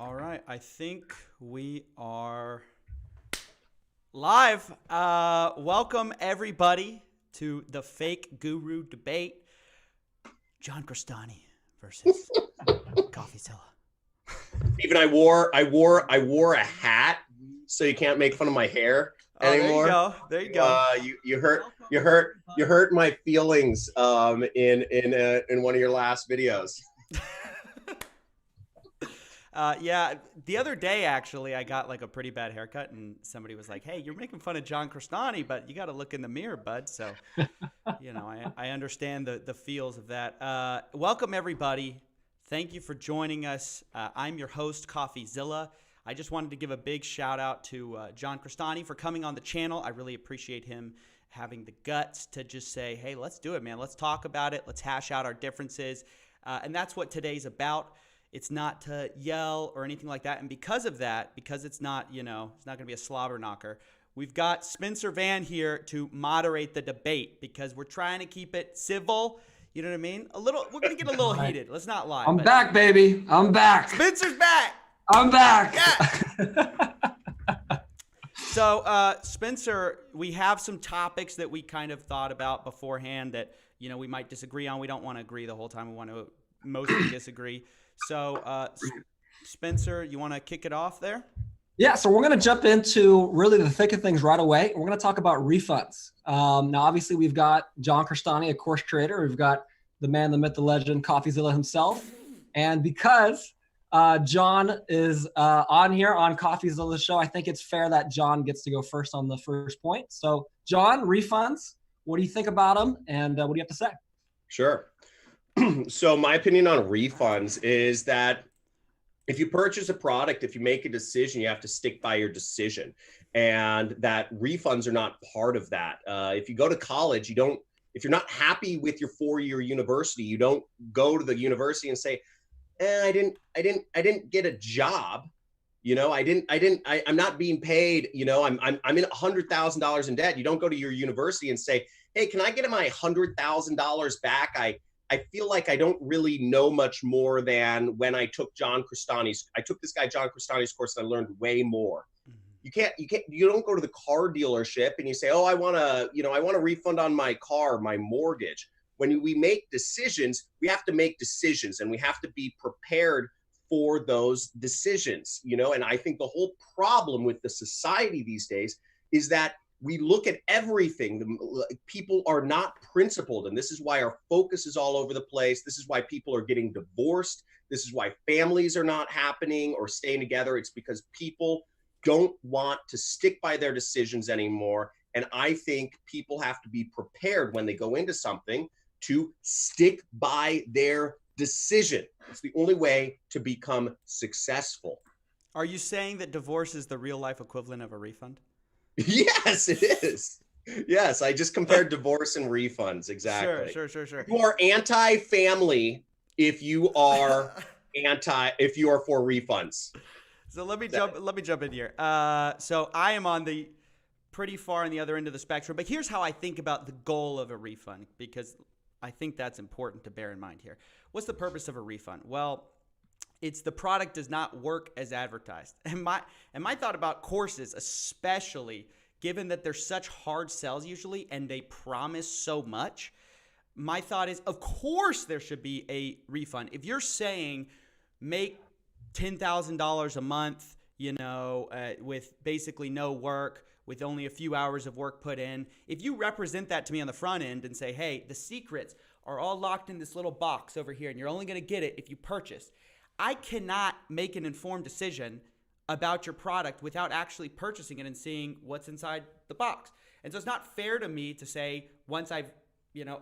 All right, I think we are live. Welcome everybody to the Fake Guru debate. Jhon Cristani versus CoffeeZilla. Even I wore a hat, so you can't make fun of my hair anymore. There you go. You hurt my feelings in one of your last videos. Yeah, the other day, actually, I got like a pretty bad haircut, and somebody was like, hey, you're making fun of Jhon Cristani, but you got to look in the mirror, bud. So, I understand the feels of that. Welcome, everybody. Thank you for joining us. I'm your host, CoffeeZilla. I just wanted to give a big shout out to Jhon Cristani for coming on the channel. I really appreciate him having the guts to just say, hey, let's do it, man. Let's talk about it. Let's hash out our differences. And that's what today's about. It's not to yell or anything like that. And because of that, because it's not, it's not going to be a slobber knocker, we've got Spencer Van here to moderate the debate because we're trying to keep it civil. You know what I mean? We're going to get a little heated. Let's not lie. I'm back, baby. I'm back. Spencer's back. I'm back. Yeah. So, Spencer, we have some topics that we kind of thought about beforehand that, we might disagree on. We don't want to agree the whole time. We want to mostly disagree. So, Spencer, you want to kick it off there? Yeah, so we're going to jump into really the thick of things right away. We're going to talk about refunds. Now, obviously, we've got Jhon Cristani, a course creator. We've got the man, the myth, the legend, CoffeeZilla himself. And because Jhon is on here on CoffeeZilla's show, I think it's fair that Jhon gets to go first on the first point. So, Jhon, refunds, what do you think about them? And what do you have to say? Sure. So my opinion on refunds is that if you purchase a product, if you make a decision, you have to stick by your decision, and that refunds are not part of that. If you go to college, if you're not happy with your 4-year university, you don't go to the university and say, I didn't get a job. I'm not being paid. I'm in $100,000 in debt. You don't go to your university and say, hey, can I get my $100,000 back? I feel like I don't really know much more than when I took this guy Jhon Cristani's course, and I learned way more. You don't go to the car dealership and you say, oh, I want a refund on my car, my mortgage. When we make decisions, we have to make decisions, and we have to be prepared for those decisions, and I think the whole problem with the society these days is that we look at everything. People are not principled, and this is why our focus is all over the place. This is why people are getting divorced. This is why families are not happening or staying together. It's because people don't want to stick by their decisions anymore. And I think people have to be prepared when they go into something to stick by their decision. It's the only way to become successful. Are you saying that divorce is the real life equivalent of a refund? Yes, it is. Yes, I just compared divorce and refunds. Exactly. Sure. You are anti-family if you are for refunds. So let me jump in here. So I am on the pretty far on the other end of the spectrum, but here's how I think about the goal of a refund, because I think that's important to bear in mind here. What's the purpose of a refund? Well, it's the product does not work as advertised. And my thought about courses, especially given that they're such hard sells usually and they promise so much, my thought is, of course there should be a refund. If you're saying make $10,000 a month, with basically no work, with only a few hours of work put in, if you represent that to me on the front end and say, hey, the secrets are all locked in this little box over here and you're only going to get it if you purchase, I cannot make an informed decision about your product without actually purchasing it and seeing what's inside the box. And so it's not fair to me to say, once I've,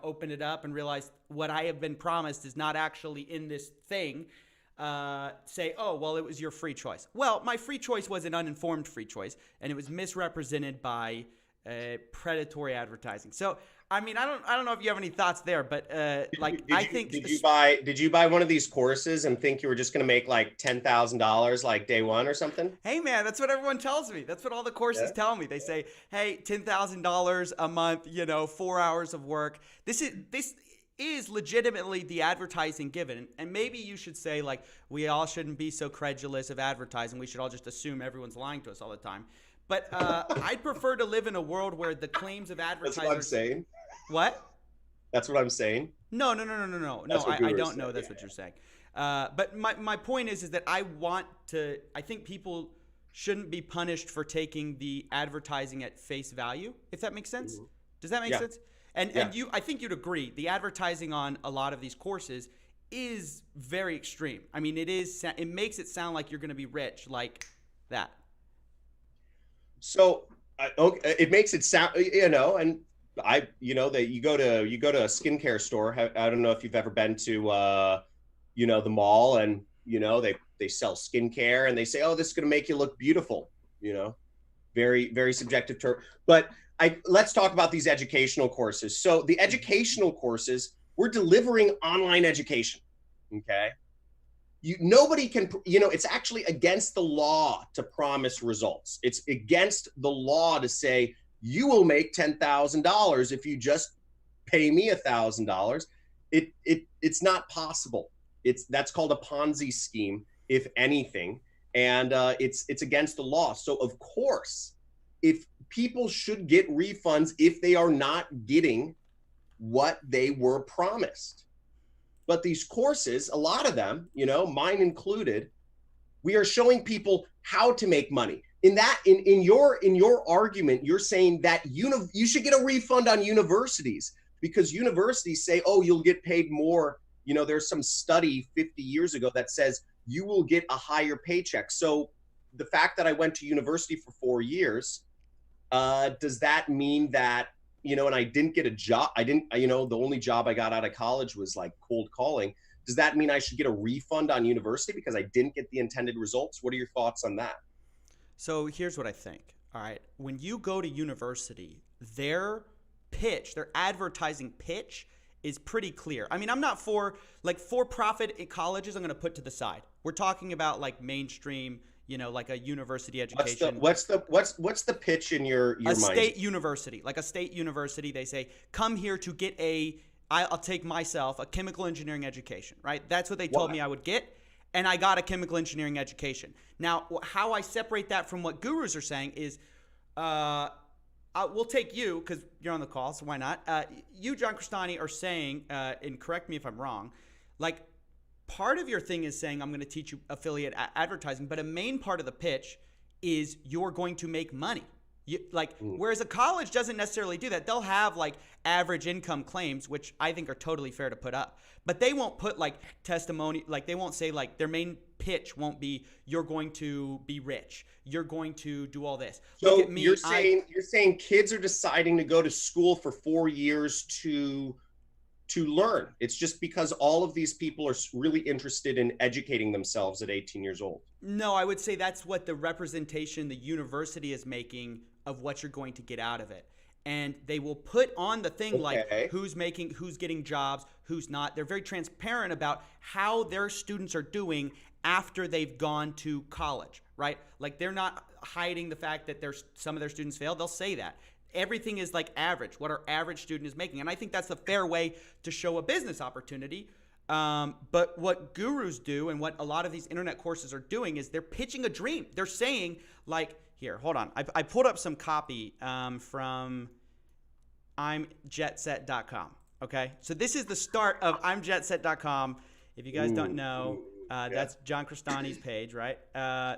opened it up and realized what I have been promised is not actually in this thing, say, oh, well, it was your free choice. Well, my free choice was an uninformed free choice, and it was misrepresented by predatory advertising. So, I mean, I don't know if you have any thoughts there, but did you buy one of these courses and think you were just going to make like $10,000 like day one or something? Hey man, that's what everyone tells me. That's what all the courses tell me. They say, hey, $10,000 a month, 4 hours of work. is legitimately the advertising given. And maybe you should say, like, we all shouldn't be so credulous of advertising. We should all just assume everyone's lying to us all the time. But I'd prefer to live in a world where the claims of advertisers. That's what I'm saying. What? That's what I'm saying. No. I don't know that's yeah. what you're saying. But my point is that I think people shouldn't be punished for taking the advertising at face value, if that makes sense. Mm-hmm. Does that make sense? And I think you'd agree, the advertising on a lot of these courses is very extreme. I mean, it makes it sound like you're going to be rich, like that. So okay, it makes it sound, and that you go to a skincare store. I don't know if you've ever been to, the mall, and they sell skincare, and they say, oh, this is going to make you look beautiful. Very, very subjective term. But let's talk about these educational courses. So the educational courses, we're delivering online education. Okay. Nobody can, it's actually against the law to promise results. It's against the law to say, you will make $10,000 if you just pay me $1,000. It's not possible. That's called a Ponzi scheme, if anything. And it's against the law. So of course, if people should get refunds if they are not getting what they were promised. But these courses, a lot of them, mine included, we are showing people how to make money. In your argument, you're saying that you should get a refund on universities, because universities say, oh, you'll get paid more. There's some study 50 years ago that says you will get a higher paycheck. So the fact that I went to university for 4 years, does that mean that, and I didn't get a job? The only job I got out of college was like cold calling. Does that mean I should get a refund on university because I didn't get the intended results? What are your thoughts on that? So here's what I think. All right. When you go to university, their advertising pitch is pretty clear. I mean, I'm not for-profit colleges, I'm going to put to the side. We're talking about like mainstream, like a university education. What's the pitch in your mind? State university, like a state university. They say, come here to get I'll take myself a chemical engineering education, right? That's what they told me I would get. And I got a chemical engineering education. Now, how I separate that from what gurus are saying is, we'll take you because you're on the call, so why not? You, Jhon Cristani, are saying, and correct me if I'm wrong, like part of your thing is saying I'm going to teach you affiliate advertising, but a main part of the pitch is you're going to make money. Whereas a college doesn't necessarily do that. They'll have like average income claims, which I think are totally fair to put up, but they won't put like testimony. Like they won't say like their main pitch won't be you're going to be rich. You're going to do all this. So look at me. You're saying kids are deciding to go to school for 4 years to learn. It's just because all of these people are really interested in educating themselves at 18 years old. No, I would say that's what the representation the university is making of what you're going to get out of it. And they will put on the thing like who's getting jobs, who's not. They're very transparent about how their students are doing after they've gone to college, right? Like they're not hiding the fact that some of their students failed. They'll say that. Everything is like average, what our average student is making. And I think that's a fair way to show a business opportunity. But what gurus do and what a lot of these internet courses are doing is they're pitching a dream. They're saying like, here, hold on. I pulled up some copy from imjetset.com. Okay. So this is the start of imjetset.com. If you guys don't know, that's Jhon Cristani's page, right?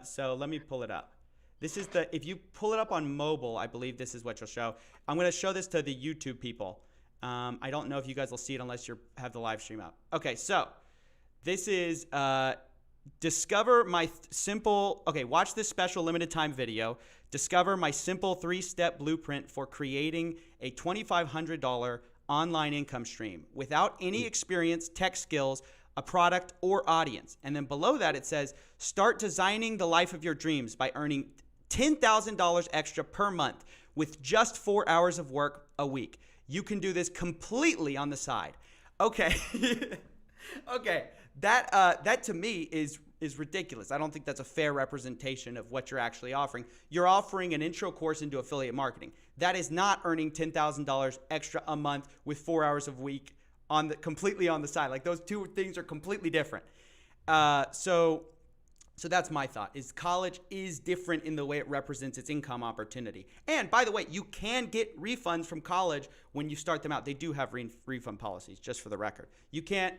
So let me pull it up. This is if you pull it up on mobile, I believe this is what you'll show. I'm going to show this to the YouTube people. I don't know if you guys will see it unless you have the live stream up. Okay, so this is discover my watch this special limited time video. Discover my simple 3-step blueprint for creating a $2,500 online income stream without any experience, tech skills, a product, or audience. And then below that it says, start designing the life of your dreams by earning $10,000 extra per month with just 4 hours of work a week. You can do this completely on the side. Okay. Okay. That to me is ridiculous. I don't think that's a fair representation of what you're actually offering. You're offering an intro course into affiliate marketing. That is not earning $10,000 extra a month with 4 hours of week completely on the side. Like those two things are completely different. So that's my thought, is college is different in the way it represents its income opportunity. And by the way, you can get refunds from college when you start them out. They do have refund policies, just for the record. You can't.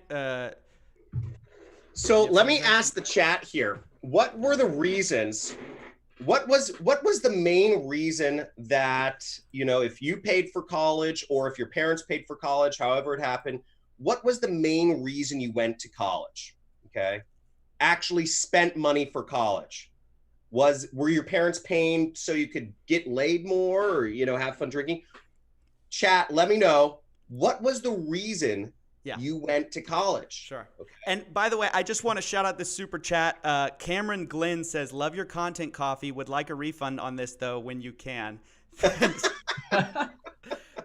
So let me ask the chat here. What were the reasons? What was the main reason that, if you paid for college or if your parents paid for college, however it happened, what was the main reason you went to college? Okay. Actually spent money for college? Were your parents paying so you could get laid more or have fun drinking? Chat, let me know, what was the reason you went to college? Sure. Okay. And by the way, I just want to shout out this super chat. Cameron Glenn says, love your content, Coffee, would like a refund on this though when you can.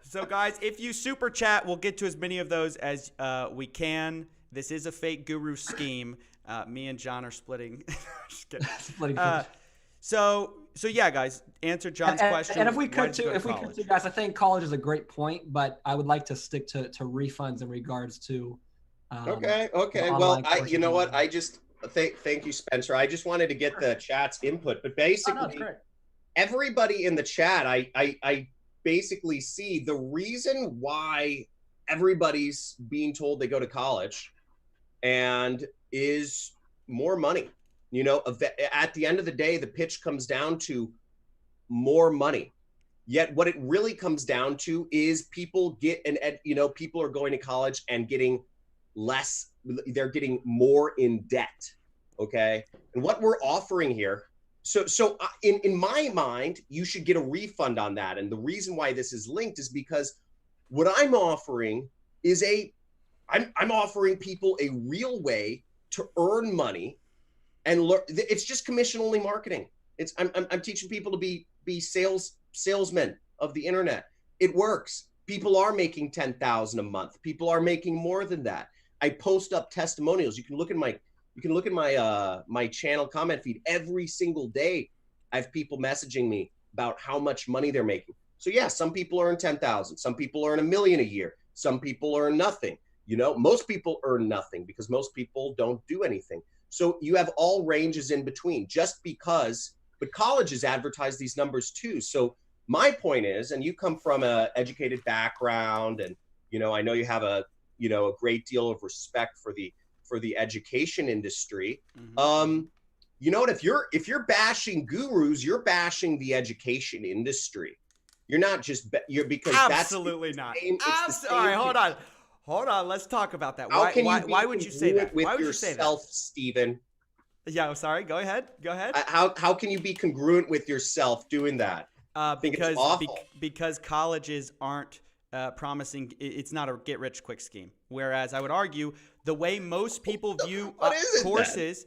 So guys, if you super chat, we'll get to as many of those as we can. This is a fake guru scheme. Me and Jhon are splitting. Just kidding. So yeah, guys, answer John's question. And if we could too, guys, I think college is a great point, but I would like to stick to refunds in regards to. Okay. Well, you know what? I just thank you, Spencer. I just wanted to get the chat's input, but basically, everybody in the chat, I basically see the reason why everybody's being told they go to college, and is more money. At the end of the day, the pitch comes down to more money. Yet what it really comes down to is people people are going to college and getting less, they're getting more in debt. Okay. And what we're offering here, so in my mind, you should get a refund on that. And the reason why this is linked is because what I'm offering is I'm offering people a real way to earn money and learn. It's just commission only marketing. I'm teaching people to be salesmen of the internet. It works. People are making 10,000 a month. People are making more than that. I post up testimonials. You can look at my channel comment feed every single day. I have people messaging me about how much money they're making. So yeah, some people earn 10,000. Some people earn $1 million a year. Some people earn nothing. Most people earn nothing because most people don't do anything. So you have all ranges in between but colleges advertise these numbers too. So my point is, and you come from a educated background, and, I know you have a great deal of respect for the education industry. Mm-hmm. You know what, if you're bashing gurus, you're bashing the education industry. You're not just, because absolutely not. All right, hold on. Let's talk about that. Why would you say that? Why would you say that? Steven? Yeah, I'm sorry. Go ahead. How can you be congruent with yourself doing that? Because colleges aren't promising. It's not a get-rich-quick scheme. Whereas I would argue the way most people view courses,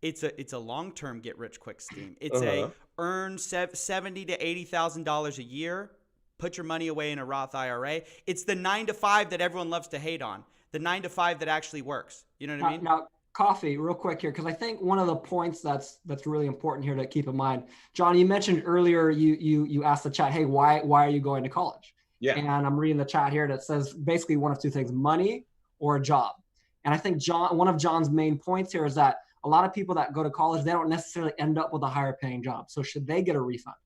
it's a long-term get-rich-quick scheme. It's earn $70,000 to $80,000 a year. Put your money away in a Roth IRA. It's the 9 to 5 that everyone loves to hate on. The 9 to 5 that actually works. You know what I mean? Now, Coffee, real quick here, because I think one of the points that's really important here to keep in mind, Jhon, you mentioned earlier, you asked the chat, hey, why are you going to college? Yeah. And I'm reading the chat here that says basically one of two things, money or a job. And I think one of John's main points here is that a lot of people that go to college, they don't necessarily end up with a higher paying job. So should they get a refund?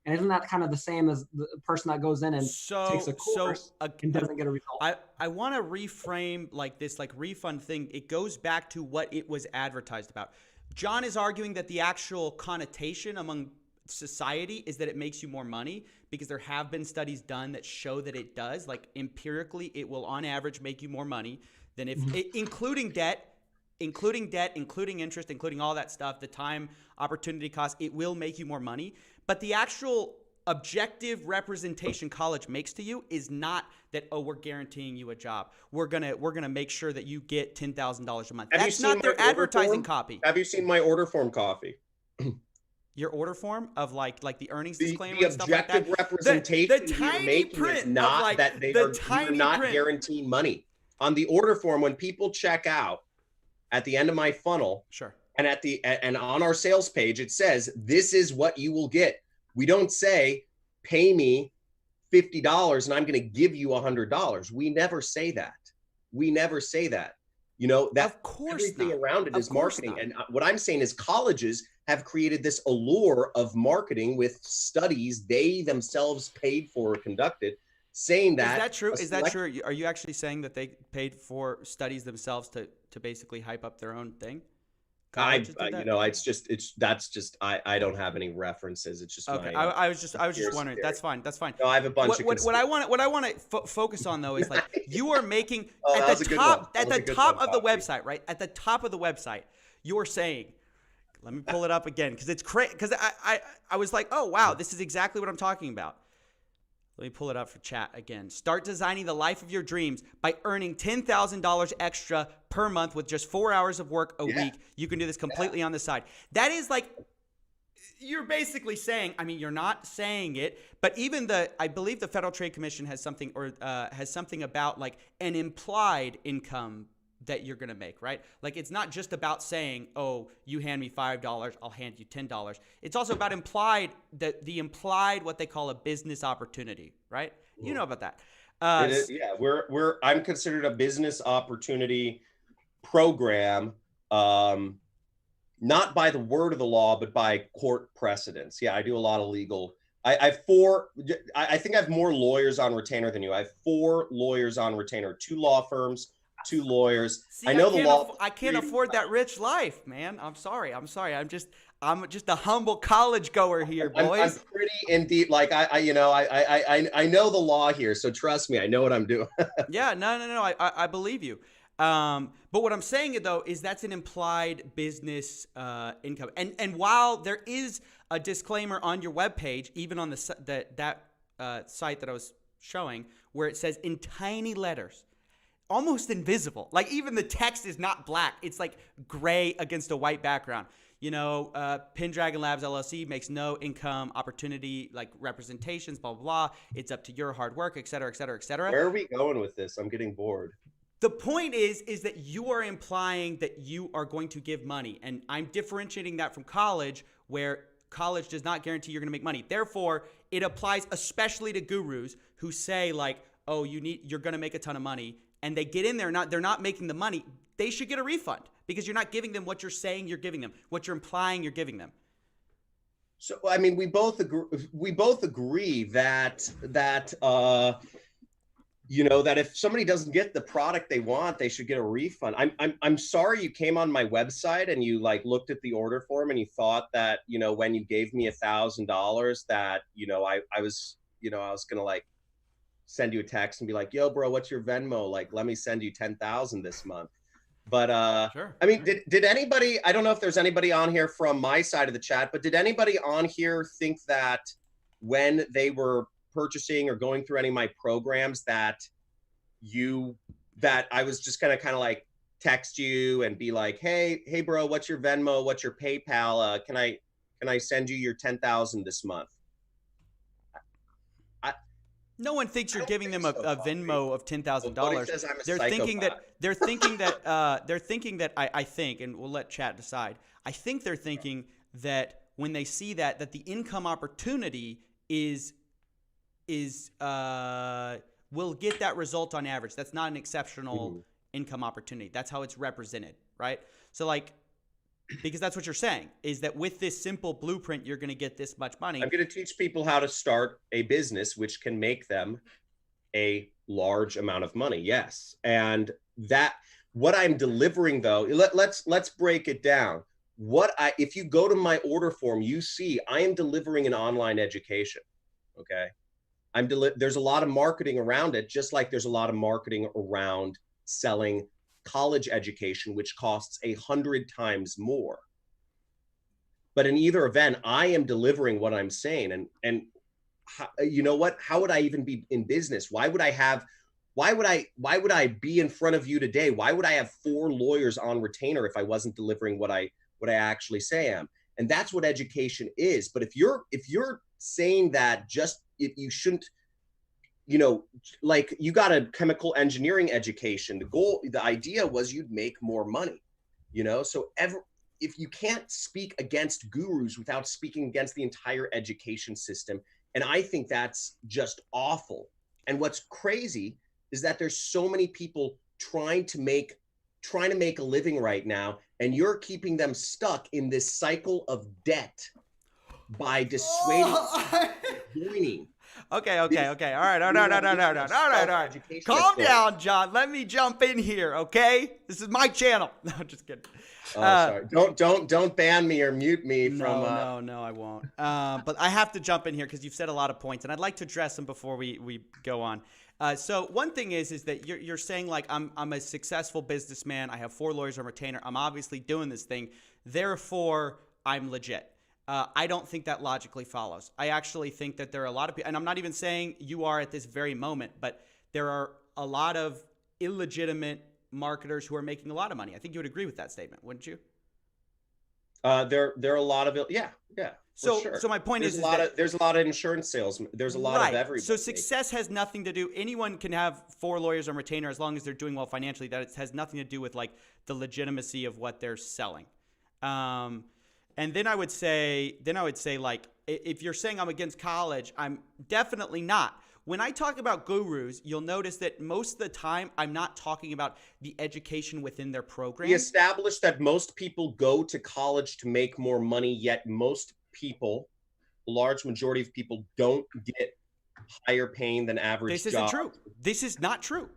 And isn't that kind of the same as the person that goes in and takes a course and doesn't get a result? I want to reframe this refund thing. It goes back to what it was advertised about. Jhon is arguing that the actual connotation among society is that it makes you more money, because there have been studies done that show that it does. Like empirically, it will on average make you more money than if including debt, including interest, including all that stuff, the time, opportunity cost, it will make you more money. But the actual objective representation college makes to you is not that, oh, we're guaranteeing you a job. We're gonna make sure that you get $10,000 a month. That's not their advertising copy. Have you seen my order form, Coffee? Your order form of like the earnings disclaimer the and stuff like that. The objective representation the you're making is not that you're not guaranteeing money. On the order form, when people check out at the end of my funnel, sure. And on our sales page, it says, this is what you will get. We don't say, pay me $50 and I'm going to give you $100. We never say that. We never say that. You know, that Of course everything not. around it Of is course marketing. not. And what I'm saying is colleges have created this allure of marketing with studies they themselves paid for or conducted, saying Is that that true? a Is that select- true? Are you actually saying that they paid for studies themselves to basically hype up their own thing? Colleges did that? I don't have any references. It's just Okay, my I was just conspiracy wondering. theory. That's fine. That's fine. No, I have a bunch of What I want to focus on though is like you are making Oh, that at was the a good one. top That at was the a good top one, of the Coffee. website, right? At the top of the website, you're saying, let me pull it up again because it's crazy. Because I was like, oh wow, this is exactly what I'm talking about. Let me pull it up for chat again. Start designing the life of your dreams by earning $10,000 extra per month with just 4 hours of work a week. You can do this completely on the side. That is like, you're basically saying, I mean, you're not saying it, but even I believe the Federal Trade Commission has something has something about like an implied income that you're going to make, right? Like it's not just about saying, oh, you hand me $5, I'll hand you $10. It's also about the implied what they call a business opportunity, right? You know about that. It is, yeah, I'm considered a business opportunity program, not by the word of the law, but by court precedents. Yeah, I do a lot of legal. I think I have more lawyers on retainer than you. I have 4 lawyers on retainer, 2 law firms, 2 lawyers. See, I know the law. I can't afford that rich life, man. I'm sorry. I'm just a humble college goer here, boys. I'm pretty in deep. Like I know the law here, so trust me, I know what I'm doing. Yeah, no. I believe you. But what I'm saying though is that's an implied business income, and while there is a disclaimer on your webpage, even on the site that I was showing, where it says in tiny letters, almost invisible, like even the text is not black; it's like gray against a white background. You know, Pendragon Labs LLC makes no income opportunity like representations, blah blah blah. It's up to your hard work, et cetera, et cetera, et cetera. Where are we going with this? I'm getting bored. The point is that you are implying that you are going to give money, and I'm differentiating that from college, where college does not guarantee you're going to make money. Therefore, it applies especially to gurus who say like, "Oh, you're going to make a ton of money," and they get in there, they're not making the money. They should get a refund because you're not giving them what you're saying you're giving them, what you're implying you're giving them. So I mean, we both agree that that if somebody doesn't get the product they want, they should get a refund. I'm sorry you came on my website and you like looked at the order form and you thought that, when you gave me $1,000 that, I was gonna like send you a text and be like, yo, bro, what's your Venmo? Like, let me send you 10,000 this month. But Sure. I mean, did anybody, I don't know if there's anybody on here from my side of the chat, but did anybody on here think that when they were purchasing or going through any of my programs that I was just gonna kind of like text you and be like, hey bro, what's your Venmo, what's your PayPal, can I send you your 10,000 this month? No one thinks you're giving them a Venmo of $10,000. They're thinking that I think, and we'll let chat decide. I think they're thinking that when they see that the income opportunity will get that result on average. That's not an exceptional income opportunity. That's how it's represented, right? So like, because that's what you're saying, is that with this simple blueprint, you're going to get this much money. I'm going to teach people how to start a business, which can make them a large amount of money. Yes. And that what I'm delivering though, let's break it down. If you go to my order form, you see I am delivering an online education. Okay. There's a lot of marketing around it, just like there's a lot of marketing around selling college education, which costs 100 times more. But in either event, I am delivering what I'm saying. And you know what? How would I even be in business? Why would I be in front of you today? Why would I have 4 lawyers on retainer if I wasn't delivering what I actually say I am? And that's what education is. But if you're saying that you shouldn't, like you got a chemical engineering education, the idea was you'd make more money, so if you can't speak against gurus without speaking against the entire education system, And I think that's just awful. And what's crazy is that there's so many people trying to make a living right now, and you're keeping them stuck in this cycle of debt by dissuading joining. Okay. All right. All right. Calm down, John. Let me jump in here, okay? This is my channel. No, just kidding. Oh, sorry. Don't ban me or mute me from. No, I won't. But I have to jump in here because you've said a lot of points, and I'd like to address them before we go on. So one thing is that you're saying like I'm a successful businessman. I have 4 lawyers on retainer. I'm obviously doing this thing. Therefore, I'm legit. I don't think that logically follows. I actually think that there are a lot of people, and I'm not even saying you are at this very moment, but there are a lot of illegitimate marketers who are making a lot of money. I think you would agree with that statement, wouldn't you? There are a lot of it. Yeah. So, sure. So my point there's is, there's a lot of insurance sales. There's a lot of everybody. So success has nothing to do. Anyone can have 4 lawyers on retainer as long as they're doing well financially. That it has nothing to do with like the legitimacy of what they're selling. And then I would say like, if you're saying I'm against college, I'm definitely not. When I talk about gurus, you'll notice that most of the time I'm not talking about the education within their program. We established that most people go to college to make more money, yet most people, a large majority of people, don't get higher paying than average jobs. This isn't true. This is not true.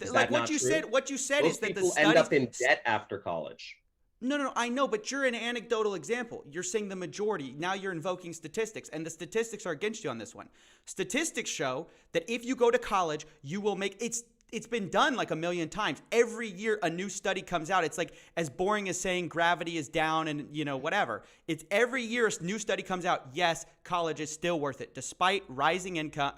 Is like that what not you true? said, what you said most is that the people studies end up in debt after college. No, I know, but you're an anecdotal example. You're saying the majority. Now you're invoking statistics, and the statistics are against you on this one. Statistics show that if you go to college, you will make it's been done like a million times. Every year a new study comes out. It's like as boring as saying gravity is down and whatever. It's every year a new study comes out. Yes, college is still worth it despite rising income,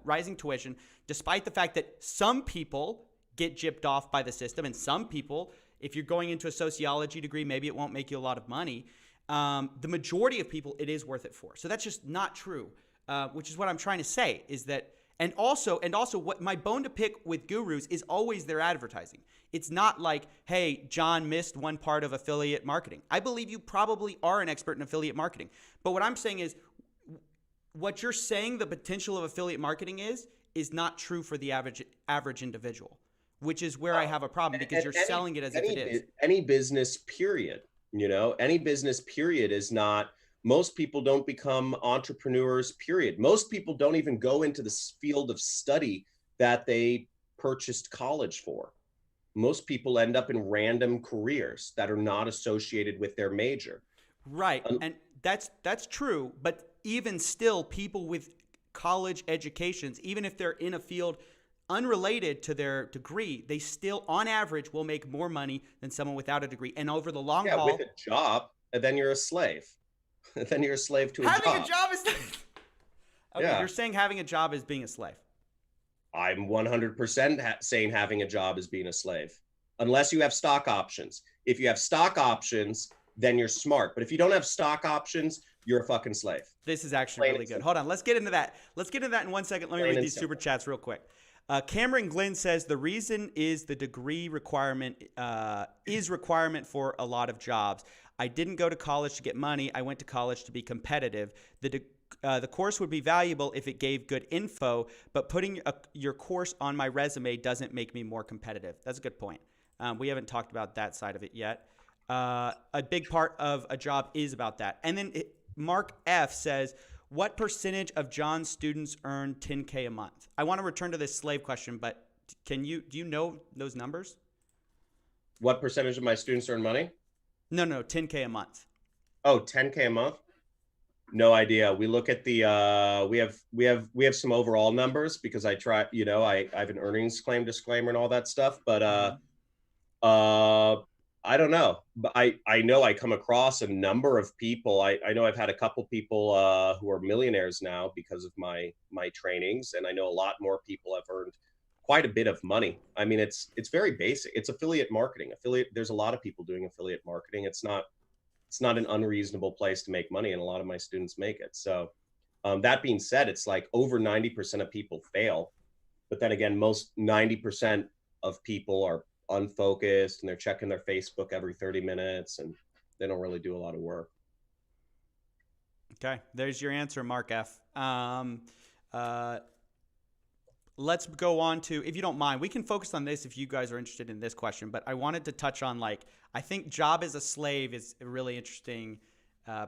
rising tuition, despite the fact that some people get gypped off by the system and some people, if you're going into a sociology degree, maybe it won't make you a lot of money. The majority of people, it is worth it for. So that's just not true, which is what I'm trying to say is that, and also what my bone to pick with gurus is always their advertising. It's not like, hey, John missed one part of affiliate marketing. I believe you probably are an expert in affiliate marketing. But what I'm saying is what you're saying the potential of affiliate marketing is not true for the average individual. Which is where I have a problem because you're selling it as if it is. Any business period, any business period is not, most people don't become entrepreneurs, period. Most people don't even go into this field of study that they purchased college for. Most people end up in random careers that are not associated with their major. Right. And that's true. But even still, people with college educations, even if they're in a field unrelated to their degree, they still, on average, will make more money than someone without a degree. And over the long haul, with a job, and then you're a slave. Then you're a slave to a job. Having a job is. Okay, you're saying having a job is being a slave. I'm 100% saying having a job is being a slave, unless you have stock options. If you have stock options, then you're smart. But if you don't have stock options, you're a fucking slave. This is actually really good. Hold on, let's get into that. Let's get into that in 1 second. Let me read these super chats real quick. Cameron Glenn says the reason is the degree requirement is requirement for a lot of jobs. I didn't go to college to get money. I went to college to be competitive. The course would be valuable if it gave good info, but putting your course on my resume doesn't make me more competitive. That's a good point. We haven't talked about that side of it yet. A big part of a job is about that. And then Mark F says, what percentage of Jhon's students earn $10K a month? I want to return to this slave question, but do you know those numbers? What percentage of my students earn money? No, $10K a month. Oh, $10K a month? No idea. We look at the we have some overall numbers because I try, I have an earnings claim disclaimer and all that stuff, but I don't know, but I know I come across a number of people. I know I've had a couple people who are millionaires now because of my trainings, and I know a lot more people have earned quite a bit of money. I mean, it's very basic. It's affiliate marketing. There's a lot of people doing affiliate marketing. It's not an unreasonable place to make money, and a lot of my students make it. So that being said, it's like over 90% of people fail, but then again, most 90% of people are unfocused and they're checking their Facebook every 30 minutes and they don't really do a lot of work. Okay, there's your answer, Mark F. Let's go on to, if you don't mind, we can focus on this if you guys are interested in this question, but I wanted to touch on, like, I think job as a slave is a really interesting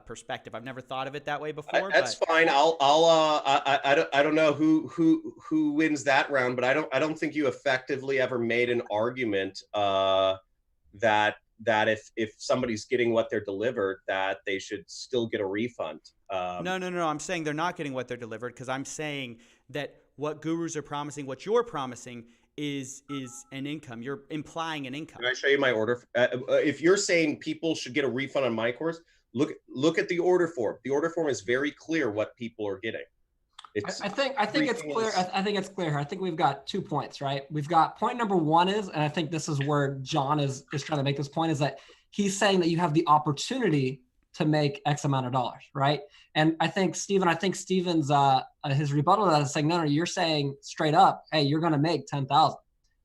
perspective. I've never thought of it that way before. That's fine. I don't know who wins that round, but I don't think you effectively ever made an argument that if somebody's getting what they're delivered, that they should still get a refund. No. I'm saying they're not getting what they're delivered, because I'm saying that what gurus are promising, what you're promising, is an income. You're implying an income. Can I show you my order? If you're saying people should get a refund on my course, look at the order form. The order form is very clear what people are getting. I think it's clear. I think it's clear. I think we've got 2 points, right? We've got point number one is, and I think this is where Jhon is trying to make this point, is that he's saying that you have the opportunity to make X amount of dollars, right? And I think Steven's his rebuttal to that is saying, no, you're saying straight up, hey, you're going to make 10,000.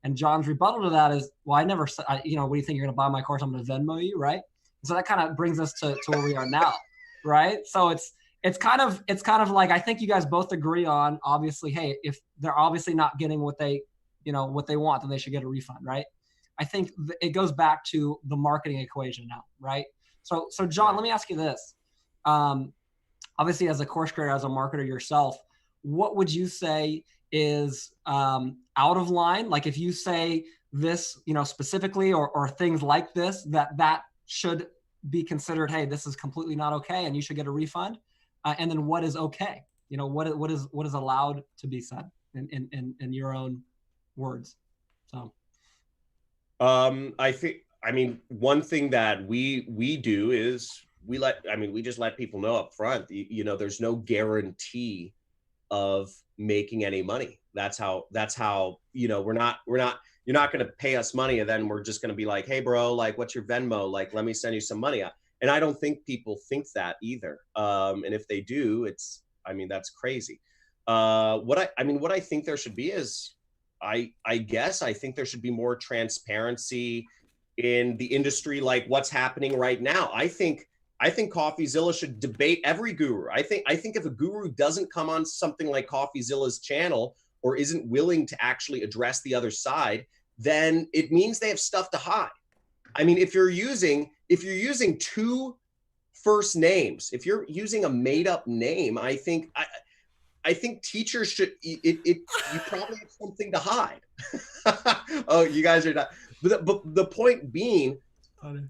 And John's rebuttal to that is, well, I never said, what do you think, you're going to buy my course? I'm going to Venmo you, right? So that kind of brings us to where we are now, right? So it's kind of like, I think you guys both agree on, obviously, hey, if they're obviously not getting what they want, then they should get a refund, right? I think it goes back to the marketing equation now, right? So Jhon, let me ask you this. Obviously, as a course creator, as a marketer yourself, what would you say is out of line? Like, if you say this, specifically, or things like this, that should be considered, hey, this is completely not okay, and you should get a refund. And then what is okay? What is allowed to be said in your own words? So, one thing that we do is we just let people know up front, there's no guarantee of making any money. That's how, you're not going to pay us money and then we're just going to be like, hey bro, like, what's your Venmo? Like, let me send you some money. And I don't think people think that either. And if they do, that's crazy. What I think there should be is, I think there should be more transparency in the industry, like what's happening right now. I think CoffeeZilla should debate every guru. I think if a guru doesn't come on something like CoffeeZilla's channel or isn't willing to actually address the other side, then it means they have stuff to hide. I mean, if you're using two first names, if you're using a made up name, I think teachers should, you probably have something to hide. Oh, you guys are not. But the point being,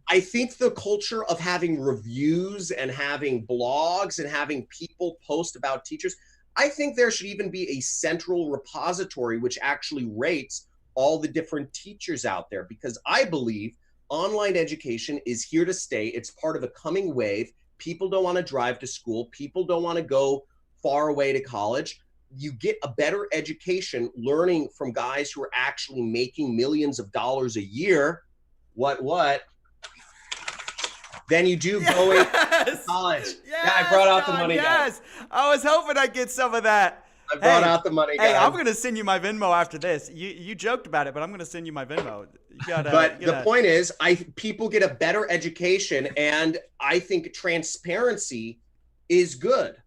I think the culture of having reviews and having blogs and having people post about teachers, I think there should even be a central repository which actually rates all the different teachers out there, because I believe online education is here to stay. It's part of a coming wave. People don't want to drive to school. People don't want to go far away to college. You get a better education learning from guys who are actually making millions of dollars a year. What? Then you do going to college. Yes, yeah, I brought out the money. Yes, guys. I was hoping I'd get some of that. I brought out the money. Hey, I'm going to send you my Venmo after this. You joked about it, but I'm going to send you my Venmo. The point is, people get a better education, and I think transparency is good.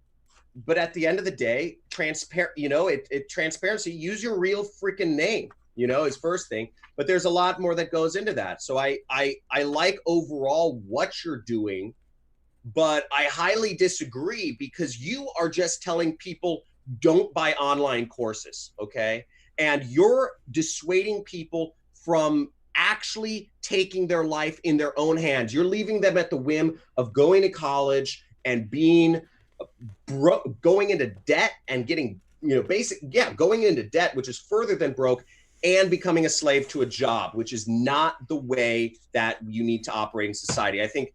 But at the end of the day, transparency, use your real freaking name, is first thing. But there's a lot more that goes into that. So I like overall what you're doing, but I highly disagree, because you are just telling people don't buy online courses, okay? And you're dissuading people from actually taking their life in their own hands. You're leaving them at the whim of going to college and being going into debt and getting, going into debt, which is further than broke, and becoming a slave to a job, which is not the way that you need to operate in society. I think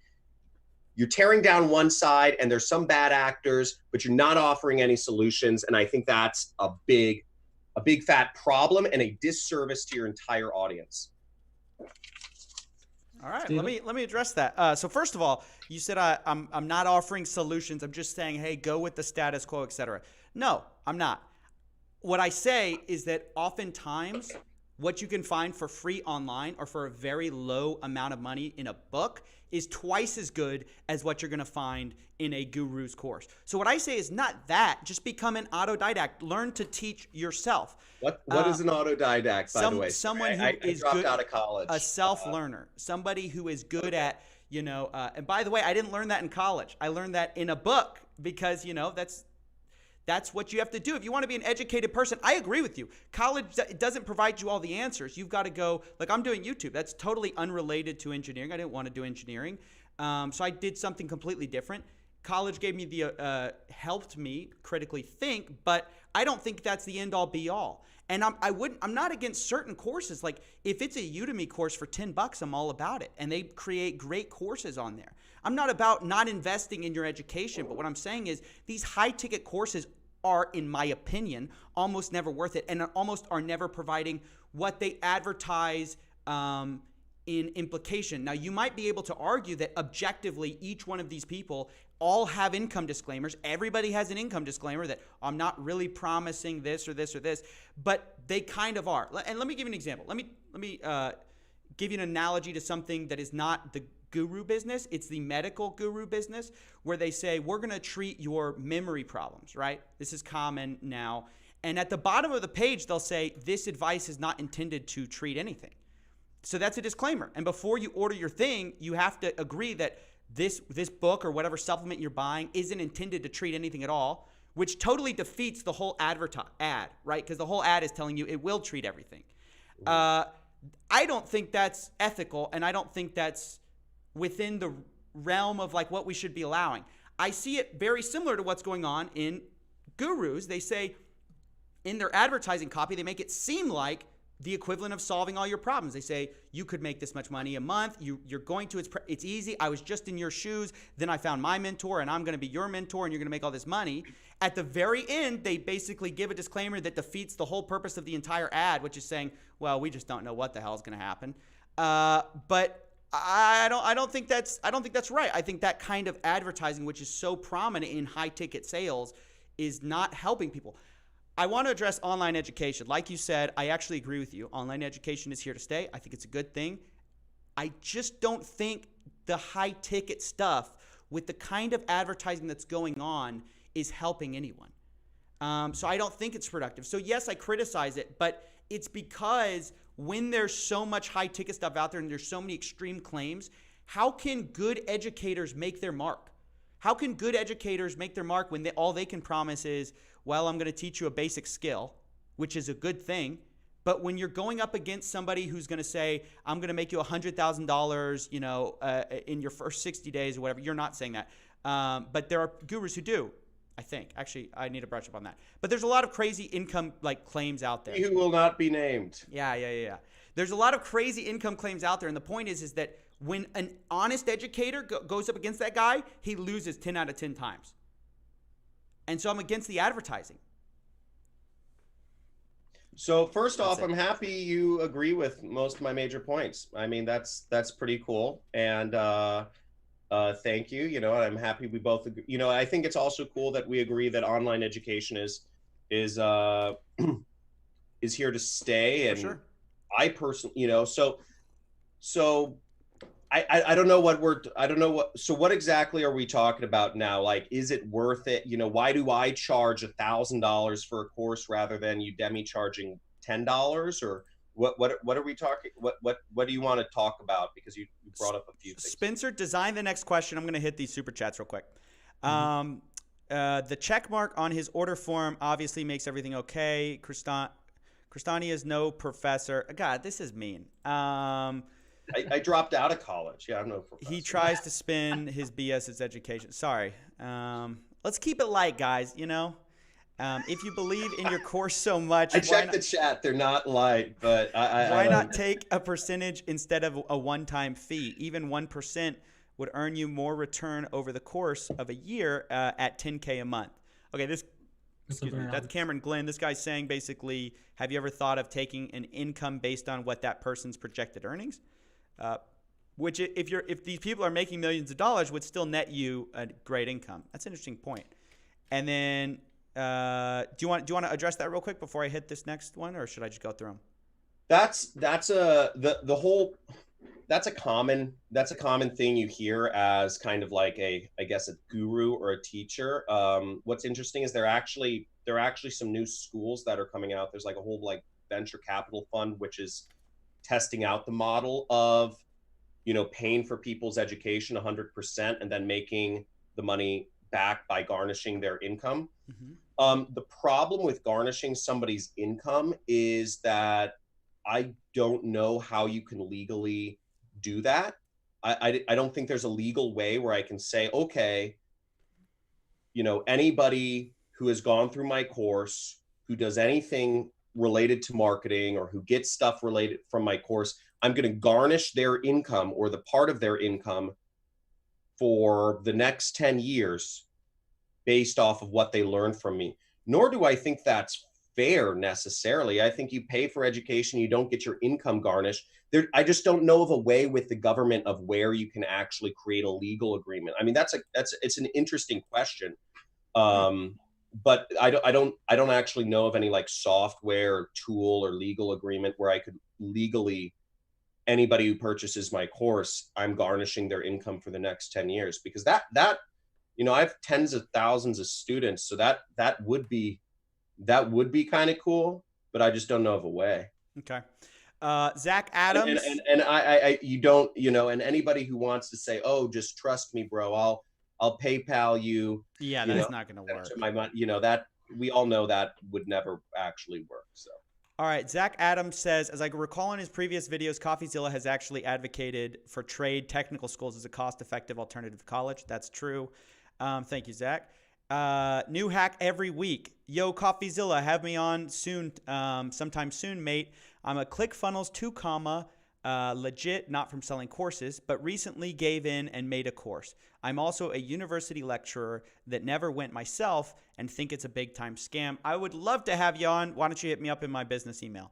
you're tearing down one side and there's some bad actors, but you're not offering any solutions. And I think that's a big fat problem and a disservice to your entire audience. All right, let me address that. So first of all, you said I'm not offering solutions. I'm just saying, hey, go with the status quo, etc. No, I'm not. What I say is that oftentimes what you can find for free online or for a very low amount of money in a book is twice as good as what you're going to find in a guru's course. So what I say is not that, just become an autodidact. Learn to teach yourself. What is an autodidact, by the way? Someone who I is dropped good, out of college. a self-learner, somebody who is good at, and by the way, I didn't learn that in college. I learned that in a book because, that's what you have to do. If you want to be an educated person, I agree with you. College doesn't provide you all the answers. You've got to go, like I'm doing YouTube. That's totally unrelated to engineering. I didn't want to do engineering. So I did something completely different. College gave me helped me critically think, but I don't think that's the end all be all. And I'm not against certain courses. Like if it's a Udemy course for $10, I'm all about it. And they create great courses on there. I'm not about not investing in your education, but what I'm saying is these high ticket courses are, in my opinion, almost never worth it and almost are never providing what they advertise in implication. Now, you might be able to argue that objectively, each one of these people all have income disclaimers. Everybody has an income disclaimer that I'm not really promising this or this or this, but they kind of are. And let me give you an example. Let me give you an analogy to something that is not the guru business. It's the medical guru business where they say, we're going to treat your memory problems, right? This is common now. And at the bottom of the page, they'll say, this advice is not intended to treat anything. So that's a disclaimer. And before you order your thing, you have to agree that this book or whatever supplement you're buying isn't intended to treat anything at all, which totally defeats the whole ad, right? Because the whole ad is telling you it will treat everything. I don't think that's ethical, and I don't think that's within the realm of like what we should be allowing. I see it very similar to what's going on in gurus. They say in their advertising copy, they make it seem like the equivalent of solving all your problems. They say, you could make this much money a month. You're going to, it's easy. I was just in your shoes. Then I found my mentor and I'm going to be your mentor and you're going to make all this money. At the very end, they basically give a disclaimer that defeats the whole purpose of the entire ad, which is saying, well, we just don't know what the hell is going to happen. But I don't think that's right. I think that kind of advertising, which is so prominent in high ticket sales, is not helping people. I want to address online education. Like you said, I actually agree with you. Online education is here to stay. I think it's a good thing. I just don't think the high ticket stuff with the kind of advertising that's going on is helping anyone. So I don't think it's productive. So yes, I criticize it, but it's because when there's so much high ticket stuff out there and there's so many extreme claims, how can good educators make their mark? How can good educators make their mark when all they can promise is, well, I'm going to teach you a basic skill, which is a good thing. But when you're going up against somebody who's going to say, I'm going to make you $100,000, in your first 60 days or whatever, you're not saying that. But there are gurus who do, I think. Actually, I need to brush up on that. But there's a lot of crazy income claims out there. Who will not be named. Yeah. There's a lot of crazy income claims out there. And the point is that when an honest educator goes up against that guy, he loses 10 out of 10 times. And so I'm against the advertising. So first off, I'm happy you agree with most of my major points. I mean, that's pretty cool. And thank you. And I'm happy we both agree. I think it's also cool that we agree that online education is here to stay. And For sure. I personally, so I don't know so what exactly are we talking about now? Like, is it worth it? Why do I charge $1,000 for a course rather than Udemy charging $10? Or what are we talking? What do you want to talk about? Because you brought up a few things. Spencer, design the next question. I'm going to hit these super chats real quick. The check mark on his order form obviously makes everything okay. Cristani is no professor. God, this is mean. I dropped out of college. Yeah, I'm no professor. He tries to spin his BS as education. Sorry. Let's keep it light, guys. If you believe in your course so much, I checked the chat. They're not light, but why not take a percentage instead of a one-time fee? Even 1% would earn you more return over the course of a year at $10K a month. Okay, that's Cameron Glenn. This guy's saying basically, have you ever thought of taking an income based on what that person's projected earnings? Which if these people are making millions of dollars would still net you a great income. That's an interesting point. And then do you want to address that real quick before I hit this next one, or should I just go through them? the whole that's a common thing you hear as kind of like I guess a guru or a teacher. What's interesting is there are actually some new schools that are coming out. There's like a whole like venture capital fund which is testing out the model of, you know, paying for people's education 100% and then making the money back by garnishing their income. The problem with garnishing somebody's income is that I don't know how you can legally do that. I don't think there's a legal way where I can say, okay, you know, anybody who has gone through my course, who does anything related to marketing or who gets stuff related from my course, I'm going to garnish their income or the part of their income for the next 10 years based off of what they learned from me. Nor do I think that's fair necessarily. I think you pay for education, you don't get your income garnished. I just don't know of a way with the government of where you can actually create a legal agreement. I mean, it's an interesting question. But I don't actually know of any like software or tool or legal agreement where I could legally, anybody who purchases my course, I'm garnishing their income for the next 10 years, because that, you know, I have tens of thousands of students. So that would be kind of cool, but I just don't know of a way. Okay. Zach Adams. And I you don't, you know, and anybody who wants to say, oh, just trust me, bro, I'll PayPal you. Yeah, that's not going to work. My money, you know, that we all know that would never actually work. So. All right. Zach Adams says, as I recall in his previous videos, CoffeeZilla has actually advocated for trade technical schools as a cost-effective alternative to college. That's true. Thank you, Zach. New hack every week. Yo, CoffeeZilla, have me on soon, sometime soon, mate. I'm a ClickFunnels 2 comma, legit, not from selling courses, but recently gave in and made a course. I'm also a university lecturer that never went myself and think it's a big time scam. I would love to have you on. Why don't you hit me up in my business email?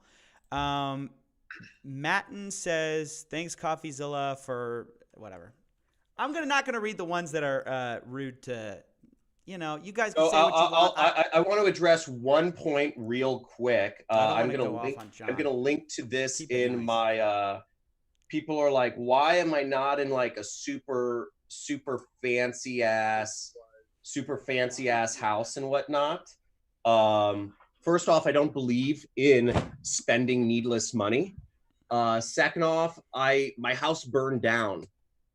Matten says, thanks CoffeeZilla for whatever. I'm not gonna read the ones that are rude to, you know, you guys can say what you want. I want to address one point real quick. I'm gonna link to this in my people are like, why am I not in like a super fancy ass house and whatnot? First off, I don't believe in spending needless money. Second off, my house burned down,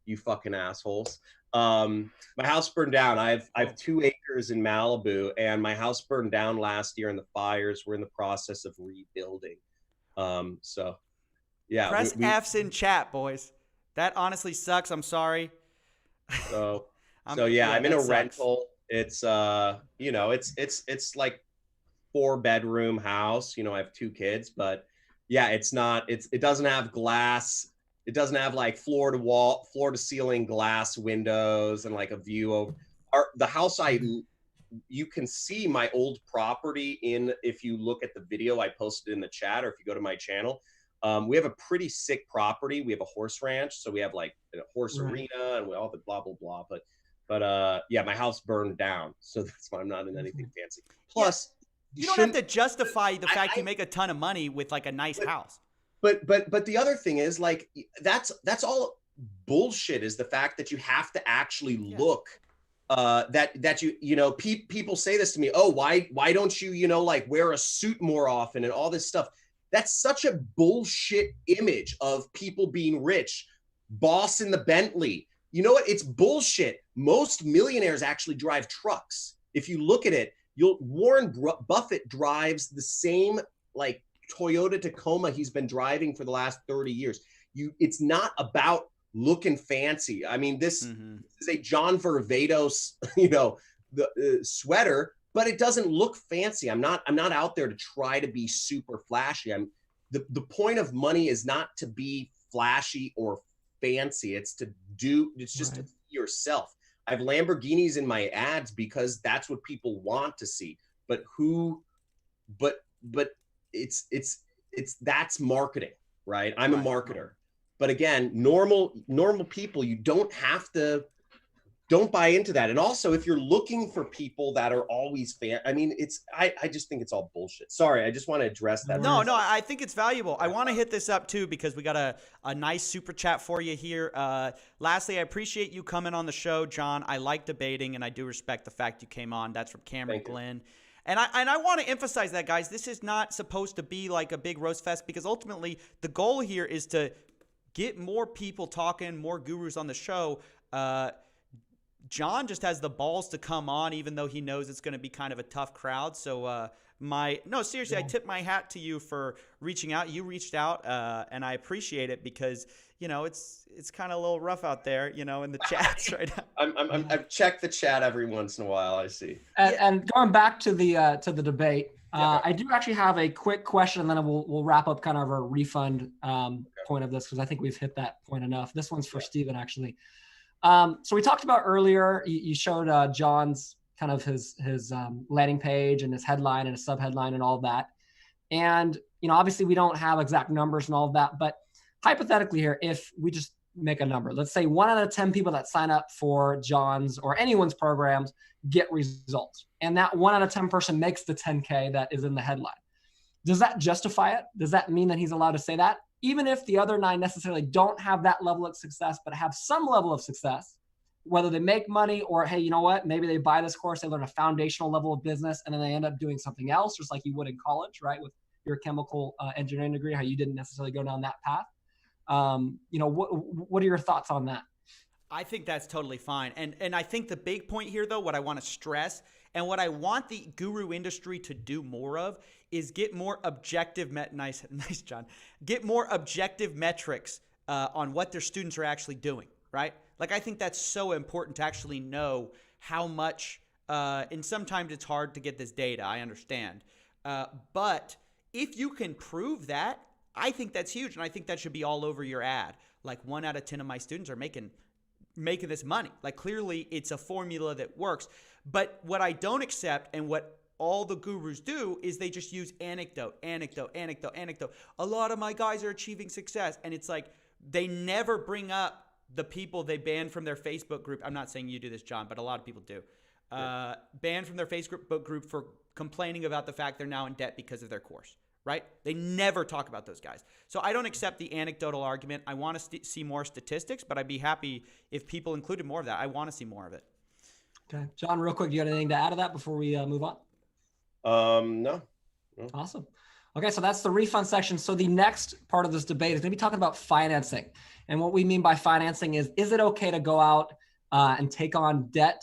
you fucking assholes. My house burned down. I have 2 acres in Malibu, and my house burned down last year in the fires. We're in the process of rebuilding. So yeah. Press F's in chat, boys. That honestly sucks. I'm sorry. So yeah, I'm in a rental. It's you know, it's like 4-bedroom house. You know, I have 2 kids, but yeah, it doesn't have glass. It doesn't have like floor to ceiling glass windows and like a view of the house. You can see my old property if you look at the video I posted in the chat, or if you go to my channel. We have a pretty sick property. We have a horse ranch, so we have like a horse arena and all the blah blah blah. But yeah, my house burned down, so that's why I'm not in anything fancy. Plus, you don't have to justify the fact you make a ton of money with like a nice house. But the other thing is, like, that's all bullshit, is the fact that you have to actually look that you know, people say this to me, oh, why don't you, you know, like wear a suit more often and all this stuff. That's such a bullshit image of people being rich, boss in the Bentley. You know what? It's bullshit. Most millionaires actually drive trucks. If you look at it, Warren Buffett drives the same like Toyota Tacoma he's been driving for the last 30 years. It's not about looking fancy. I mean, this is a John Varvatos, you know, the sweater, but it doesn't look fancy. I'm not out there to try to be super flashy. The point of money is not to be flashy or fancy. It's just to be yourself. I have Lamborghinis in my ads because that's what people want to see. But it's that's marketing, right? I'm a marketer. But again, normal people, you don't have to don't buy into that. And also, if you're looking for people that are always I just think it's all bullshit. Sorry, I just want to address that. No, I think it's valuable. I want to hit this up too because we got a nice super chat for you here. Lastly, I appreciate you coming on the show, Jhon. I like debating, and I do respect the fact you came on. That's from Cameron Glenn. And I want to emphasize that, guys. This is not supposed to be like a big roast fest because ultimately the goal here is to get more people talking, more gurus on the show. Jhon just has the balls to come on, even though he knows it's going to be kind of a tough crowd. So seriously, I tip my hat to you for reaching out. You reached out, and I appreciate it because it's kind of a little rough out there, in the chats right now. I've checked the chat every once in a while. I see. And going back to the debate, I do actually have a quick question, and then we'll wrap up kind of our refund point of this because I think we've hit that point enough. This one's for Steven, actually. So we talked about earlier, you showed Jhon's kind of his landing page and his headline and his subheadline and all of that. And, obviously we don't have exact numbers and all of that, but hypothetically here, if we just make a number, let's say 1 out of 10 people that sign up for Jhon's or anyone's programs get results. And that 1 out of 10 person makes the 10K that is in the headline. Does that justify it? Does that mean that he's allowed to say that? Even if the other 9 necessarily don't have that level of success, but have some level of success, whether they make money or, hey, you know what? Maybe they buy this course, they learn a foundational level of business, and then they end up doing something else, just like you would in college, right? With your chemical engineering degree, how you didn't necessarily go down that path. What are your thoughts on that? I think that's totally fine. And I think the big point here, though, what I want to stress and what I want the guru industry to do more of is get more objective, nice, Jhon, get more objective metrics on what their students are actually doing, right? Like, I think that's so important to actually know how much, and sometimes it's hard to get this data, I understand. But if you can prove that, I think that's huge. And I think that should be all over your ad. Like 1 out of 10 of my students are making this money. Like, clearly it's a formula that works. But what I don't accept and what all the gurus do is they just use anecdote. A lot of my guys are achieving success. And it's like they never bring up the people they banned from their Facebook group. I'm not saying you do this, Jhon, but a lot of people do. Banned from their Facebook group for complaining about the fact they're now in debt because of their course, right? They never talk about those guys. So I don't accept the anecdotal argument. I want to see more statistics, but I'd be happy if people included more of that. I want to see more of it. Okay. Jhon, real quick, you got anything to add to that before we move on? No. Awesome. Okay, so that's the refund section. So the next part of this debate is going to be talking about financing. And what we mean by financing is it okay to go out and take on debt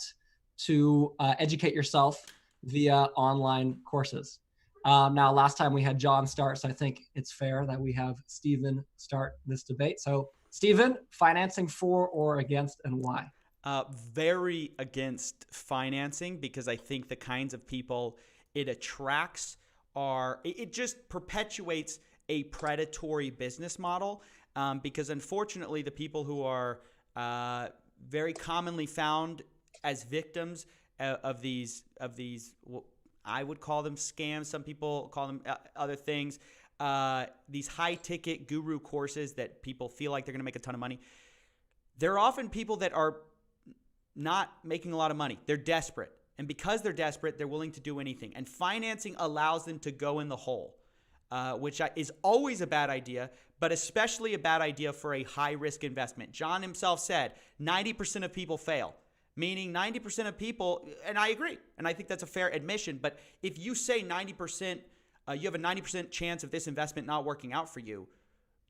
to educate yourself via online courses? Now, last time we had Jhon start, so I think it's fair that we have Steven start this debate. So, Steven, financing for or against, and why? Very against financing because I think the kinds of people it attracts it just perpetuates a predatory business model because unfortunately the people who are very commonly found as victims of these I would call them scams. Some people call them other things. These high-ticket guru courses that people feel like they're going to make a ton of money. They're often people that are not making a lot of money. They're desperate. And because they're desperate, they're willing to do anything. And financing allows them to go in the hole, which is always a bad idea, but especially a bad idea for a high-risk investment. Jhon himself said 90% of people fail. Meaning 90% of people, and I agree, and I think that's a fair admission, but if you say 90%, you have a 90% chance of this investment not working out for you,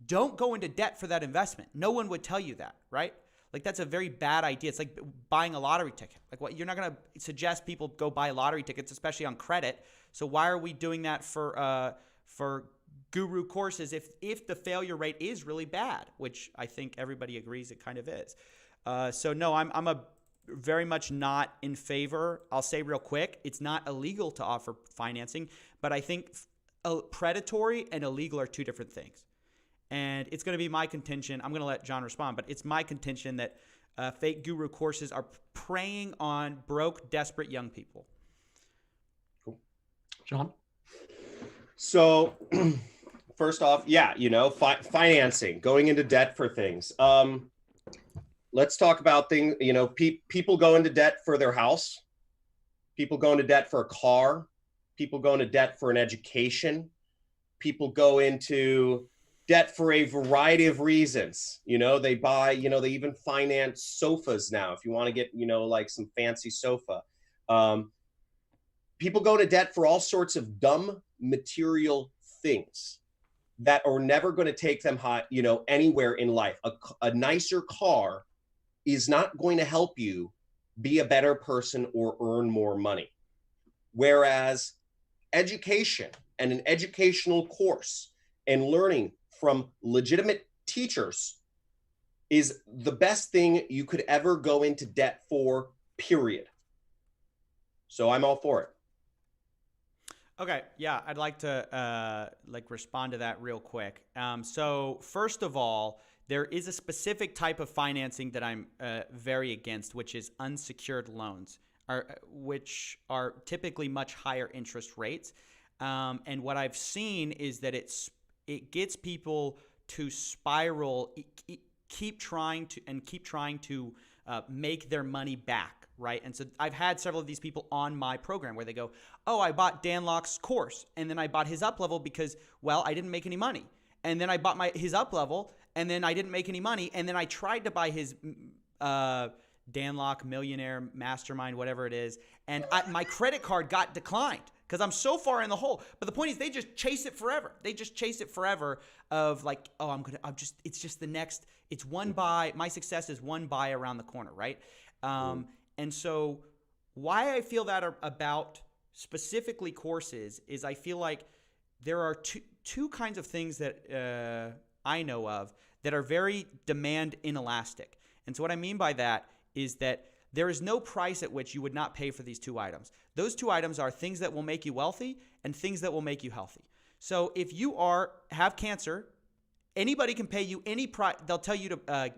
don't go into debt for that investment. No one would tell you that, right? Like, that's a very bad idea. It's like buying a lottery ticket. Like, what, you're not going to suggest people go buy lottery tickets, especially on credit. So why are we doing that for guru courses if the failure rate is really bad, which I think everybody agrees it kind of is. So no, I'm a very much not in favor. I'll say real quick, it's not illegal to offer financing, but I think predatory and illegal are two different things. And it's going to be my contention. I'm going to let Jhon respond, but it's my contention that fake guru courses are preying on broke, desperate young people. Cool. Jhon? So first off, yeah, financing, going into debt for things. let's talk about things. People go into debt for their house. People go into debt for a car. People go into debt for an education. People go into debt for a variety of reasons. They buy, they even finance sofas now. If you want to get, like some fancy sofa. People go into debt for all sorts of dumb material things that are never going to take them high, anywhere in life. A nicer car is not going to help you be a better person or earn more money. Whereas education and an educational course and learning from legitimate teachers is the best thing you could ever go into debt for, period. So I'm all for it. Okay, yeah, I'd like to respond to that real quick. So first of all, there is a specific type of financing that I'm very against, which is unsecured loans, which are typically much higher interest rates. And what I've seen is that it gets people to spiral, keep trying to make their money back. Right. And so I've had several of these people on my program where they go, oh, I bought Dan Locke's course and then I bought his up level because, well, I didn't make any money. And then I bought his up level and then I didn't make any money. And then I tried to buy his Dan Locke Millionaire Mastermind, whatever it is. And my credit card got declined because I'm so far in the hole. But the point is they just chase it forever. They just chase it forever of like, oh, it's just the next, it's one buy. My success is one buy around the corner. Right. And so why I feel that about specifically courses is I feel like there are two kinds of things that I know of that are very demand inelastic. And so what I mean by that is that there is no price at which you would not pay for these two items. Those two items are things that will make you wealthy and things that will make you healthy. So if you have cancer, anybody can pay you any price. They'll tell you to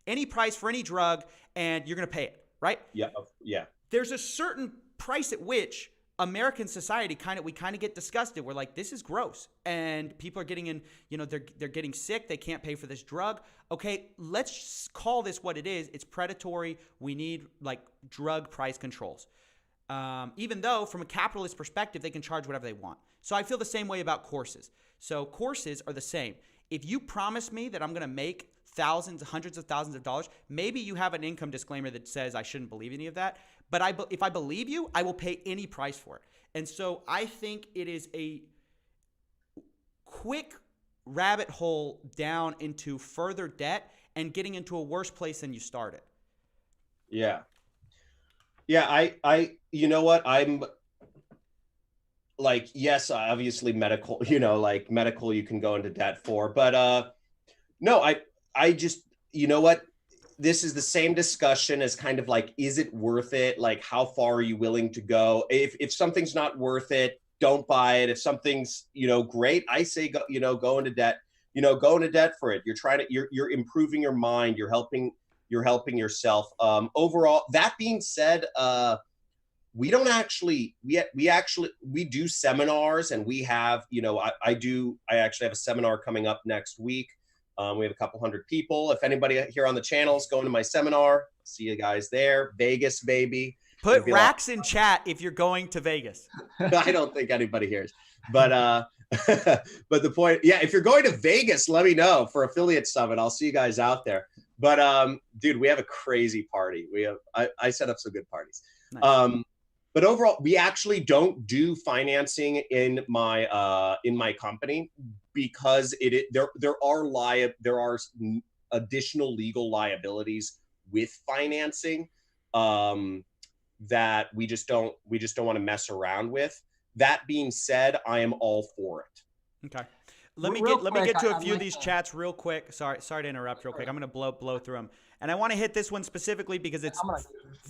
any price for any drug and you're going to pay it. Right? Yeah. Yeah. There's a certain price at which American society we kind of get disgusted. We're like, this is gross. And people are getting they're getting sick. They can't pay for this drug. Okay, let's call this what it is. It's predatory. We need like drug price controls. Even though from a capitalist perspective, they can charge whatever they want. So I feel the same way about courses. So courses are the same. If you promise me that I'm going to make thousands, hundreds of thousands of dollars, maybe you have an income disclaimer that says I shouldn't believe any of that. But if I believe you, I will pay any price for it. And so I think it is a quick rabbit hole down into further debt and getting into a worse place than you started. Yeah. Yeah. I you know what? I'm like, yes, obviously medical, like medical you can go into debt for, but no, I just, you know what? This is the same discussion as kind of like, is it worth it? Like, how far are you willing to go? If something's not worth it, don't buy it. If something's, great, I say, go into debt, go into debt for it. You're improving your mind. You're helping yourself. Overall, that being said, we don't actually, we do seminars and we have, I actually have a seminar coming up next week. We have a couple hundred people. If anybody here on the channel is going to my seminar, see you guys there. Vegas, baby. Put racks in chat if you're going to Vegas. I don't think anybody hears. But but the point, if you're going to Vegas, let me know for Affiliate Summit. I'll see you guys out there. But dude, we have a crazy party. I set up some good parties. Nice. But overall, we actually don't do financing in my company because there are additional legal liabilities with financing that we just don't want to mess around with. That being said, I am all for it. Okay. Let me get to a few of these chats real quick. Sorry to interrupt real quick. I'm going to blow through them. And I want to hit this one specifically because it's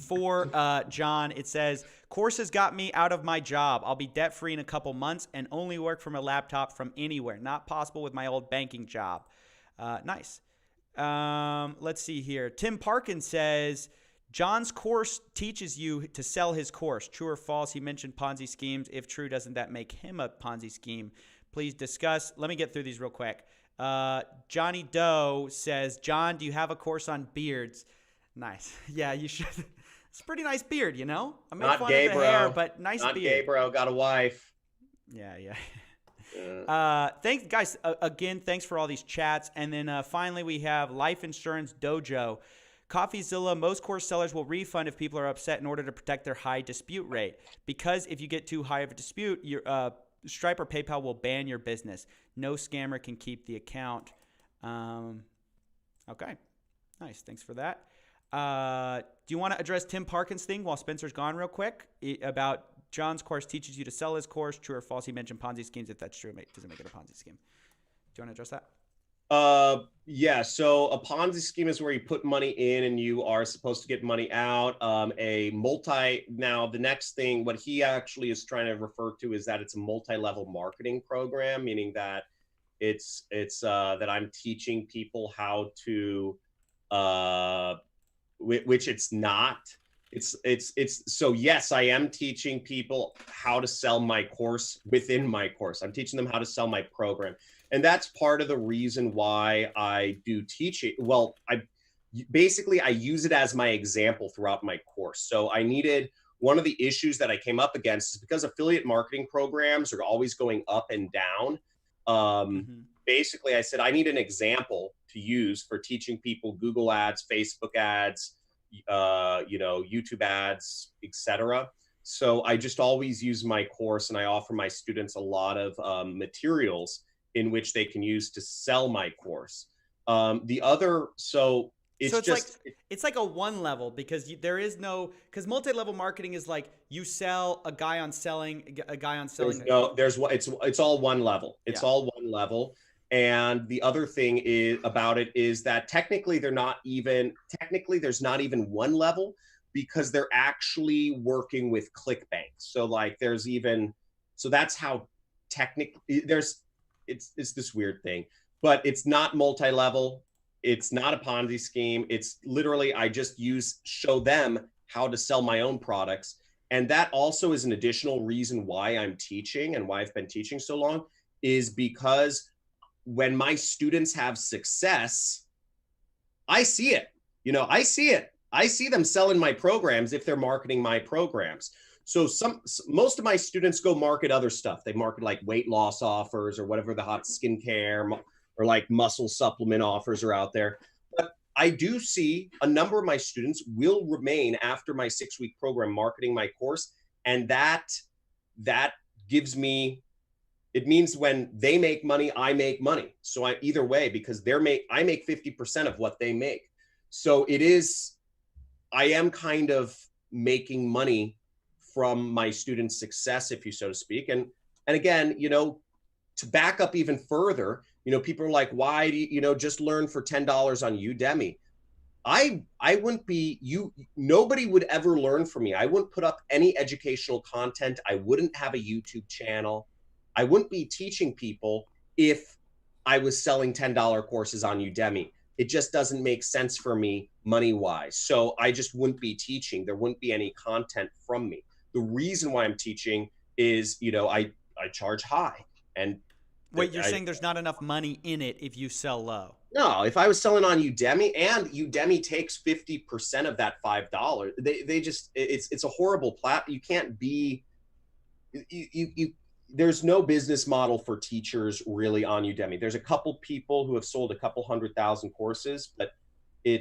for Jhon. It says, courses got me out of my job. I'll be debt-free in a couple months and only work from a laptop from anywhere. Not possible with my old banking job. Nice. Let's see here. Tim Parkin says, Jhon's course teaches you to sell his course. True or false? He mentioned Ponzi schemes. If true, doesn't that make him a Ponzi scheme? Please discuss. Let me get through these real quick. Johnny Doe says, Jhon, do you have a course on beards? Nice. Yeah, you should. It's a pretty nice beard, you know? I made Not fun gay, of the bro. hair, but nice Not beard. gay, bro. Got a wife. Yeah, yeah. Yeah. Thanks, guys. Again, thanks for all these chats. And then finally, we have Life Insurance Dojo. CoffeeZilla, most course sellers will refund if people are upset in order to protect their high dispute rate. Because if you get too high of a dispute, your Stripe or PayPal will ban your business. No scammer can keep the account. Okay. Nice. Thanks for that. Do you want to address Tim Parkin's thing while Spencer's gone real quick about John's course teaches you to sell his course? True or false? He mentioned Ponzi schemes. If that's true, it doesn't make it a Ponzi scheme. Do you want to address that? Yeah. So a Ponzi scheme is where you put money in and you are supposed to get money out. Now the next thing, what he actually is trying to refer to is that it's a multi-level marketing program, meaning that it's that I'm teaching people how to, which it's not. So yes, I am teaching people how to sell my course within my course. I'm teaching them how to sell my program. And that's part of the reason why I do teach it. Well, I use it as my example throughout my course. So one of the issues that I came up against is because affiliate marketing programs are always going up and down. Basically, I said, I need an example to use for teaching people Google ads, Facebook ads, YouTube ads, etc. So I just always use my course and I offer my students a lot of materials in which they can use to sell my course. It's like a one level because because multi-level marketing is like you sell a guy on selling. It's all one level. It's all one level. And the other thing about it is that technically there's not even one level because they're actually working with ClickBank. So that's how technically it's this weird thing, but it's not multi-level. It's not a Ponzi scheme. It's literally, I just show them how to sell my own products. And that also is an additional reason why I'm teaching and why I've been teaching so long is because when my students have success, I see it. I see it. I see them selling my programs if they're marketing my programs. So most of my students go market other stuff. They market like weight loss offers or whatever the hot skincare or like muscle supplement offers are out there. But I do see a number of my students will remain after my 6-week program marketing my course. And that gives me, it means when they make money, I make money. So either way, because I make 50% of what they make. So I am kind of making money from my students' success, if you so to speak. And again, to back up even further, people are like, why do you, just learn for $10 on Udemy? I wouldn't nobody would ever learn from me. I wouldn't put up any educational content. I wouldn't have a YouTube channel. I wouldn't be teaching people if I was selling $10 courses on Udemy. It just doesn't make sense for me money-wise. So I just wouldn't be teaching. There wouldn't be any content from me. The reason why I'm teaching is, I charge high. And wait, you're saying there's not enough money in it if you sell low? No, if I was selling on Udemy and Udemy takes 50% of that $5, it's a horrible platform. You can't be, there's no business model for teachers really on Udemy. There's a couple people who have sold a couple 100,000 courses, but I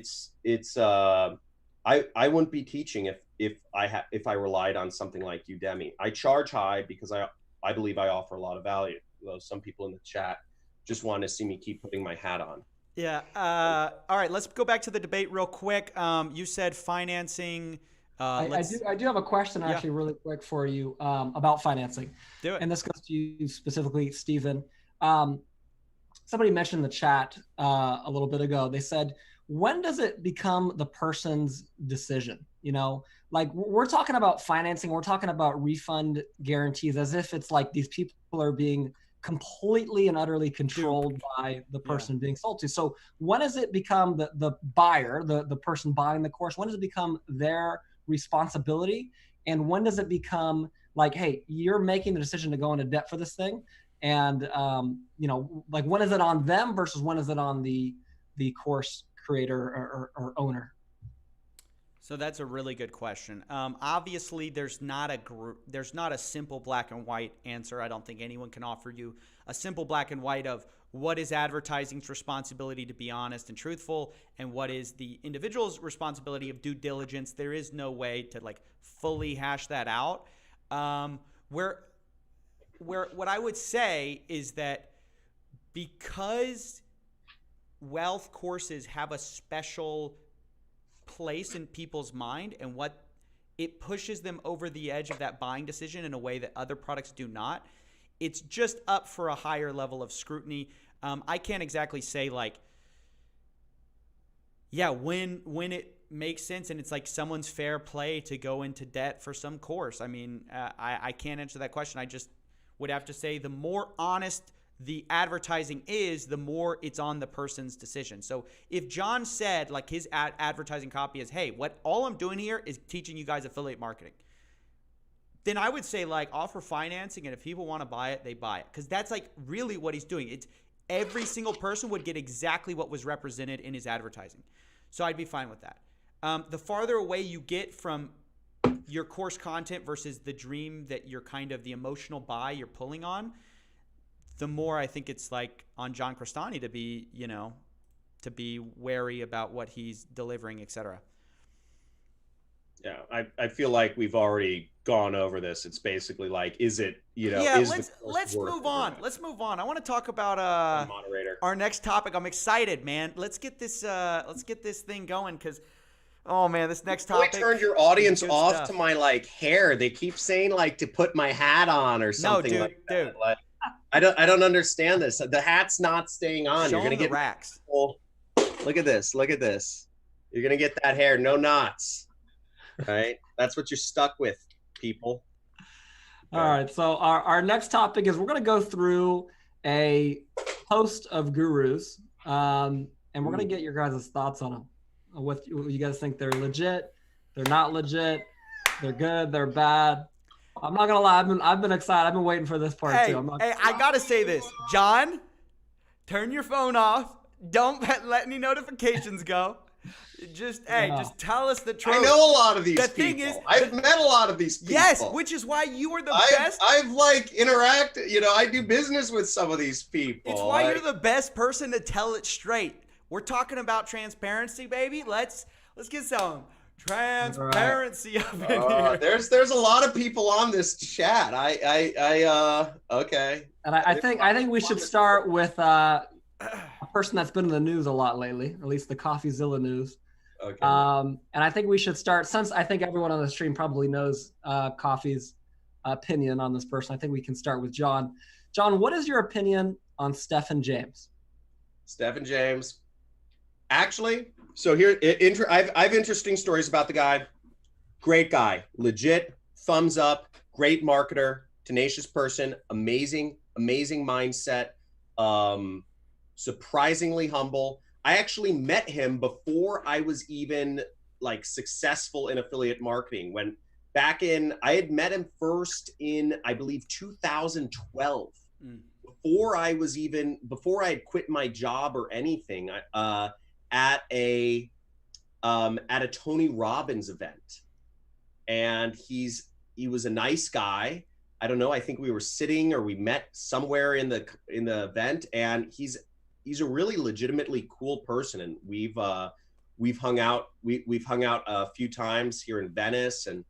wouldn't be teaching if I relied on something like Udemy. I charge high because I believe I offer a lot of value. Though some people in the chat just want to see me keep putting my hat on. Yeah. All right. Let's go back to the debate real quick. You said financing. I do have a question actually really quick for you about financing. Do it. And this goes to you specifically, Stephen. Somebody mentioned in the chat a little bit ago, they said, when does it become the person's decision? Like we're talking about financing, we're talking about refund guarantees as if it's like these people are being completely and utterly controlled by the person being sold to. So when does it become the buyer, the person buying the course, when does it become their responsibility? And when does it become like, hey, you're making the decision to go into debt for this thing? And, like when is it on them versus when is it on the course creator or owner? So that's a really good question. Obviously, there's not a simple black and white answer. I don't think anyone can offer you a simple black and white of what is advertising's responsibility to be honest and truthful, and what is the individual's responsibility of due diligence. There is no way to like fully hash that out. Where what I would say is that because wealth courses have a special place in people's mind and what it pushes them over the edge of that buying decision in a way that other products do not, it's just up for a higher level of scrutiny. I can't exactly say like, yeah, when it makes sense and it's like someone's fair play to go into debt for some course. I mean, I can't answer that question. I just would have to say the more honest the advertising is, the more it's on the person's decision. So if Jhon said like his advertising copy is, hey, all I'm doing here is teaching you guys affiliate marketing, then I would say like offer financing, and if people want to buy it, they buy it. Because that's like really what he's doing. It's every single person would get exactly what was represented in his advertising. So I'd be fine with that. The farther away you get from your course content versus the dream that you're kind of the emotional buy you're pulling on, the more I think it's like on Jhon Cristani to be, to be wary about what he's delivering, etc. Yeah, I feel like we've already gone over this. It's basically like, is it, let's move on. Let's move on. I want to talk about moderator. Our next topic. I'm excited, man. Let's get this thing going because, oh man, this next topic. I turned your audience off to my like hair. They keep saying like to put my hat on or something. No, dude. Like, I don't understand this. The hat's not staying on. Show You're gonna get racks. Look at this. Look at this. You're gonna get that hair, no knots. Right? That's what you're stuck with, people. All right. So our next topic is we're going to go through a host of gurus, and we're going to get your guys' thoughts on them. What you guys think they're legit, they're not legit, they're good, they're bad. I'm not gonna lie. I've been excited. I've been waiting for this part too. I gotta say this, Jhon. Turn your phone off. Don't let any notifications go. Just tell us the truth. I know a lot of these people. Thing is, I've met a lot of these people. Yes, which is why you are the best. I've like interacted. I do business with some of these people. It's why you're the best person to tell it straight. We're talking about transparency, baby. Let's get some transparency up in here. There's a lot of people on this chat. Okay. And I think we should start with a person that's been in the news a lot lately, at least the CoffeeZilla news. Okay. And I think we should start, since I think everyone on the stream probably knows Coffee's opinion on this person. I think we can start with Jhon. Jhon, what is your opinion on Stephen James? Stephen James. Actually, so here, I've interesting stories about the guy. Great guy, legit, thumbs up, great marketer, tenacious person, amazing mindset, surprisingly humble. I actually met him before I was even like successful in affiliate marketing. I had met him first in, I believe, 2012. Before I had quit my job or anything, at a Tony Robbins event. And he was a nice guy. I don't know. I think we were sitting or we met somewhere in the event, and he's a really legitimately cool person. And we've hung out a few times here in Venice, and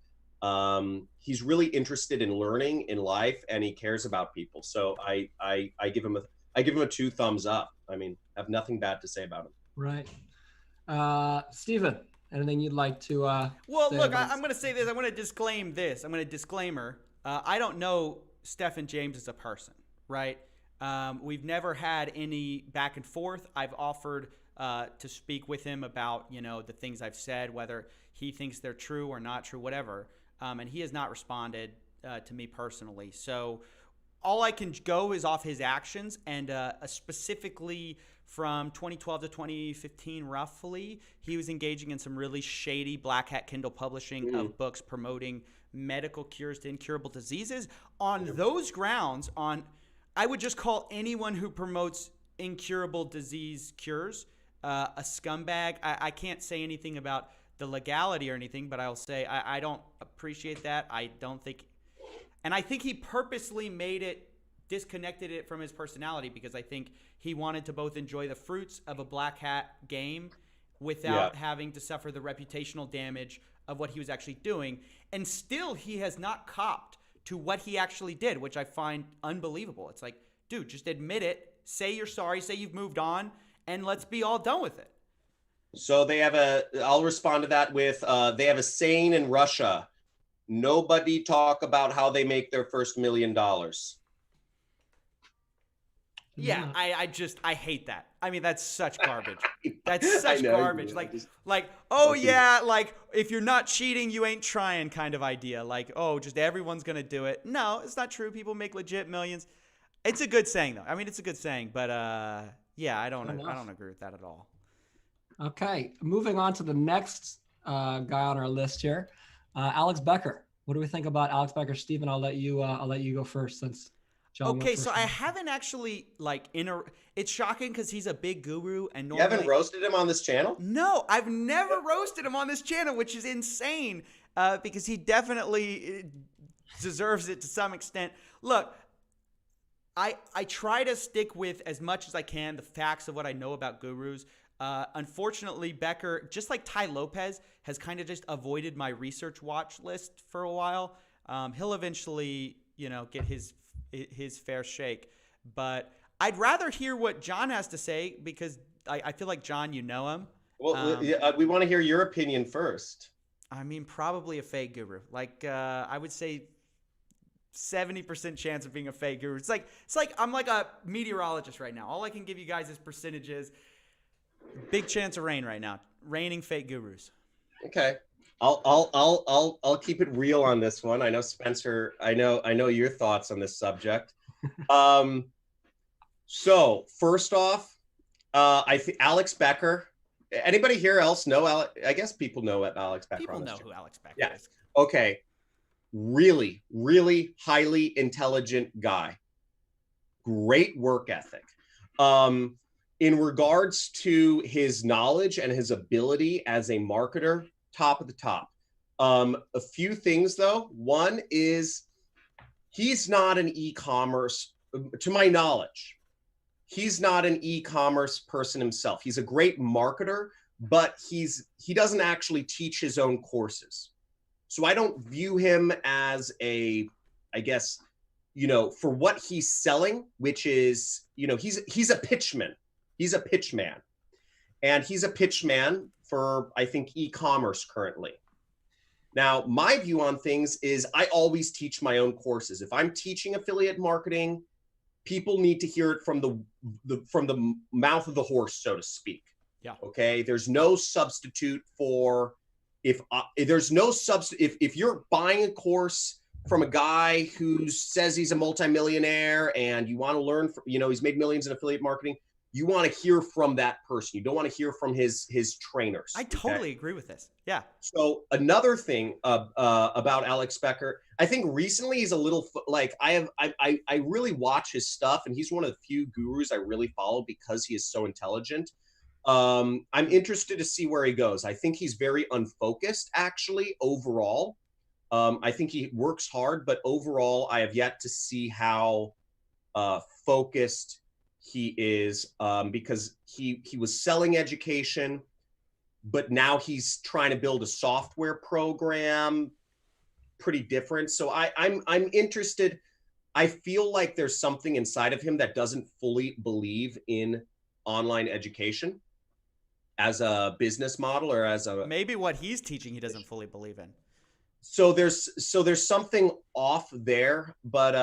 he's really interested in learning in life, and he cares about people. So I give him a 2 thumbs up. I mean, I have nothing bad to say about him. Right. Steven, anything you'd like to well, look, I'm going to say this. I'm going to disclaim this. I'm going to disclaimer. I don't know Stephen James as a person, right? We've never had any back and forth. I've offered to speak with him about, the things I've said, whether he thinks they're true or not true, whatever. And he has not responded to me personally. So all I can go is off his actions, and specifically from 2012 to 2015, roughly, he was engaging in some really shady black hat Kindle publishing of books promoting medical cures to incurable diseases. On those grounds, I would just call anyone who promotes incurable disease cures a scumbag. I can't say anything about the legality or anything, but I'll say I don't appreciate that. I don't think, and I think he purposely disconnected it from his personality, because I think he wanted to both enjoy the fruits of a black hat game without having to suffer the reputational damage of what he was actually doing. And still, he has not copped to what he actually did, which I find unbelievable. It's like, dude, just admit it, say you're sorry, say you've moved on, and let's be all done with it. So I'll respond to that with, they have a saying in Russia: nobody talk about how they make their first $1 million. Yeah, I hate that. I mean, that's such garbage. That's such garbage. Like, oh yeah, like if you're not cheating, you ain't trying kind of idea. Like, oh, just everyone's gonna do it. No, it's not true. People make legit millions. It's a good saying though. I mean, it's a good saying, but yeah, I don't agree with that at all. Okay, moving on to the next guy on our list here, Alex Becker. What do we think about Alex Becker? Steven, I'll let you go first since Jhon. Okay, so I haven't actually it's shocking because he's a big guru, and normally, you haven't roasted him on this channel? No, I've never roasted him on this channel, which is insane, because he definitely deserves it to some extent. Look, I try to stick with as much as I can the facts of what I know about gurus. Unfortunately, Becker, just like Ty Lopez, has kind of just avoided my research watch list for a while. He'll eventually, get his fair shake. But I'd rather hear what Jhon has to say, because I feel like, Jhon, you know him. Well, we want to hear your opinion first. I mean, probably a fake guru. Like, I would say 70% chance of being a fake guru. It's like I'm like a meteorologist right now. All I can give you guys is percentages. Big chance of rain right now. Raining fake gurus. Okay. I'll keep it real on this one. I know Spencer, I know your thoughts on this subject. So first off, I think Alex Becker. Anybody here else know Alex? I guess people know what Alex Becker. People know who Alex Becker is. Okay. Really, really highly intelligent guy. Great work ethic. In regards to his knowledge and his ability as a marketer, top of the top. A few things though. One is he's not an e-commerce, to my knowledge, he's not an e-commerce person himself. He's a great marketer, but he doesn't actually teach his own courses. So I don't view him as I guess, for what he's selling, which is, he's a pitchman. He's a pitch man, and he's a pitch man for, I think, e-commerce currently. Now, my view on things is I always teach my own courses. If I'm teaching affiliate marketing, people need to hear it from the mouth of the horse, so to speak. Yeah. Okay. There's no substitute for if you're buying a course from a guy who says he's a multimillionaire and you want to learn from, he's made millions in affiliate marketing. You want to hear from that person. You don't want to hear from his trainers. I totally agree with this. Yeah. So another thing about Alex Becker, I think recently he's a little like I really watch his stuff, and he's one of the few gurus I really follow because he is so intelligent. I'm interested to see where he goes. I think he's very unfocused, actually, overall. I think he works hard, but overall, I have yet to see how focused he is, because he was selling education, but now he's trying to build a software program, pretty different. So I'm interested. I feel like there's something inside of him that doesn't fully believe in online education as a business model, or as a, maybe what he's teaching he doesn't fully believe in. So there's something off there, but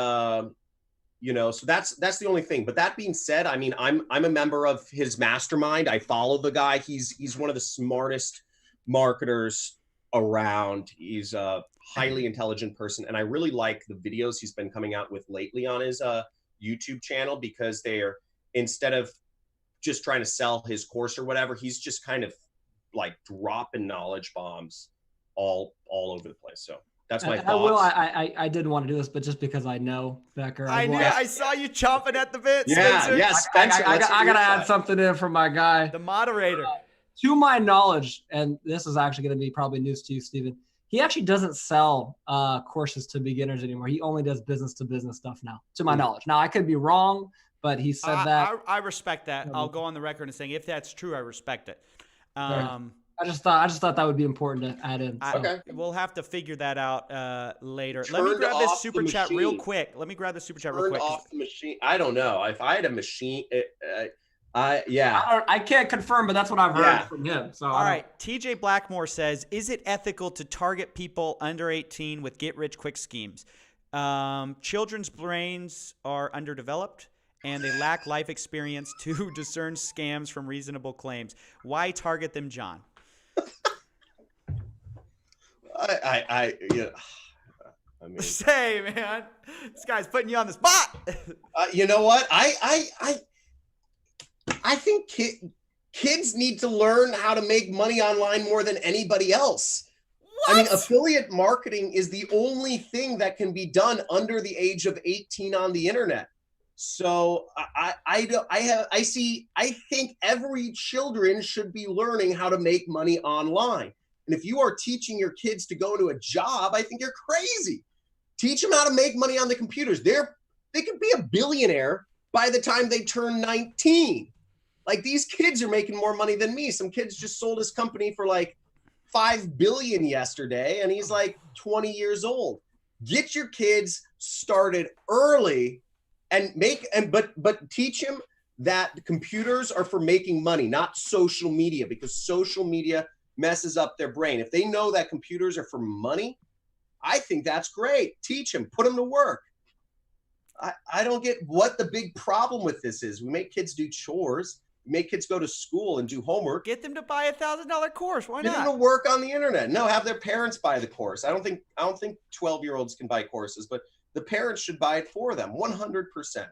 so that's the only thing. But that being said, I mean, I'm a member of his mastermind. I follow the guy. He's one of the smartest marketers around. He's a highly intelligent person, and I really like the videos he's been coming out with lately on his YouTube channel, because they are, instead of just trying to sell his course or whatever, he's just kind of like dropping knowledge bombs all over the place. So that's my thoughts. I didn't want to do this, but just because I know Becker, I saw you chomping at the bit. Yeah, Spencer. yes, Spencer. I gotta add something in for my guy, the moderator. To my knowledge, and this is actually going to be probably news to you, Steven, he actually doesn't sell courses to beginners anymore. He only does business to business stuff now, to my knowledge. Now, I could be wrong, but he said that. I respect that. I'll go on the record and saying if that's true, I respect it. I just thought that would be important to add in. So. Okay. We'll have to figger that out later. Let me grab this super chat real quick. Turned off the machine. I don't know. If I had a machine, I can't confirm, but that's what I've heard from him. So all right. TJ Blackmore says, is it ethical to target people under 18 with get-rich-quick schemes? Children's brains are underdeveloped, and they lack life experience to discern scams from reasonable claims. Why target them, Jhon? I mean, say, man, this guy's putting you on the spot. You know what? I think kids need to learn how to make money online more than anybody else. What? I mean, affiliate marketing is the only thing that can be done under the age of 18 on the internet. So I think every children should be learning how to make money online. And if you are teaching your kids to go to a job, I think you're crazy. Teach them how to make money on the computers. They could be a billionaire by the time they turn 19. Like, these kids are making more money than me. Some kids just sold his company for like $5 billion yesterday, and he's like 20 years old. Get your kids started early and but teach them that computers are for making money, not social media, because social media messes up their brain. If they know that computers are for money, I think that's great. Teach them, put them to work. I don't get what the big problem with this is. We make kids do chores. We make kids go to school and do homework. Get them to buy a $1,000 course. Why not? Get them to work on the internet. No, have their parents buy the course. I don't think 12-year-olds can buy courses, but the parents should buy it for them. 100%.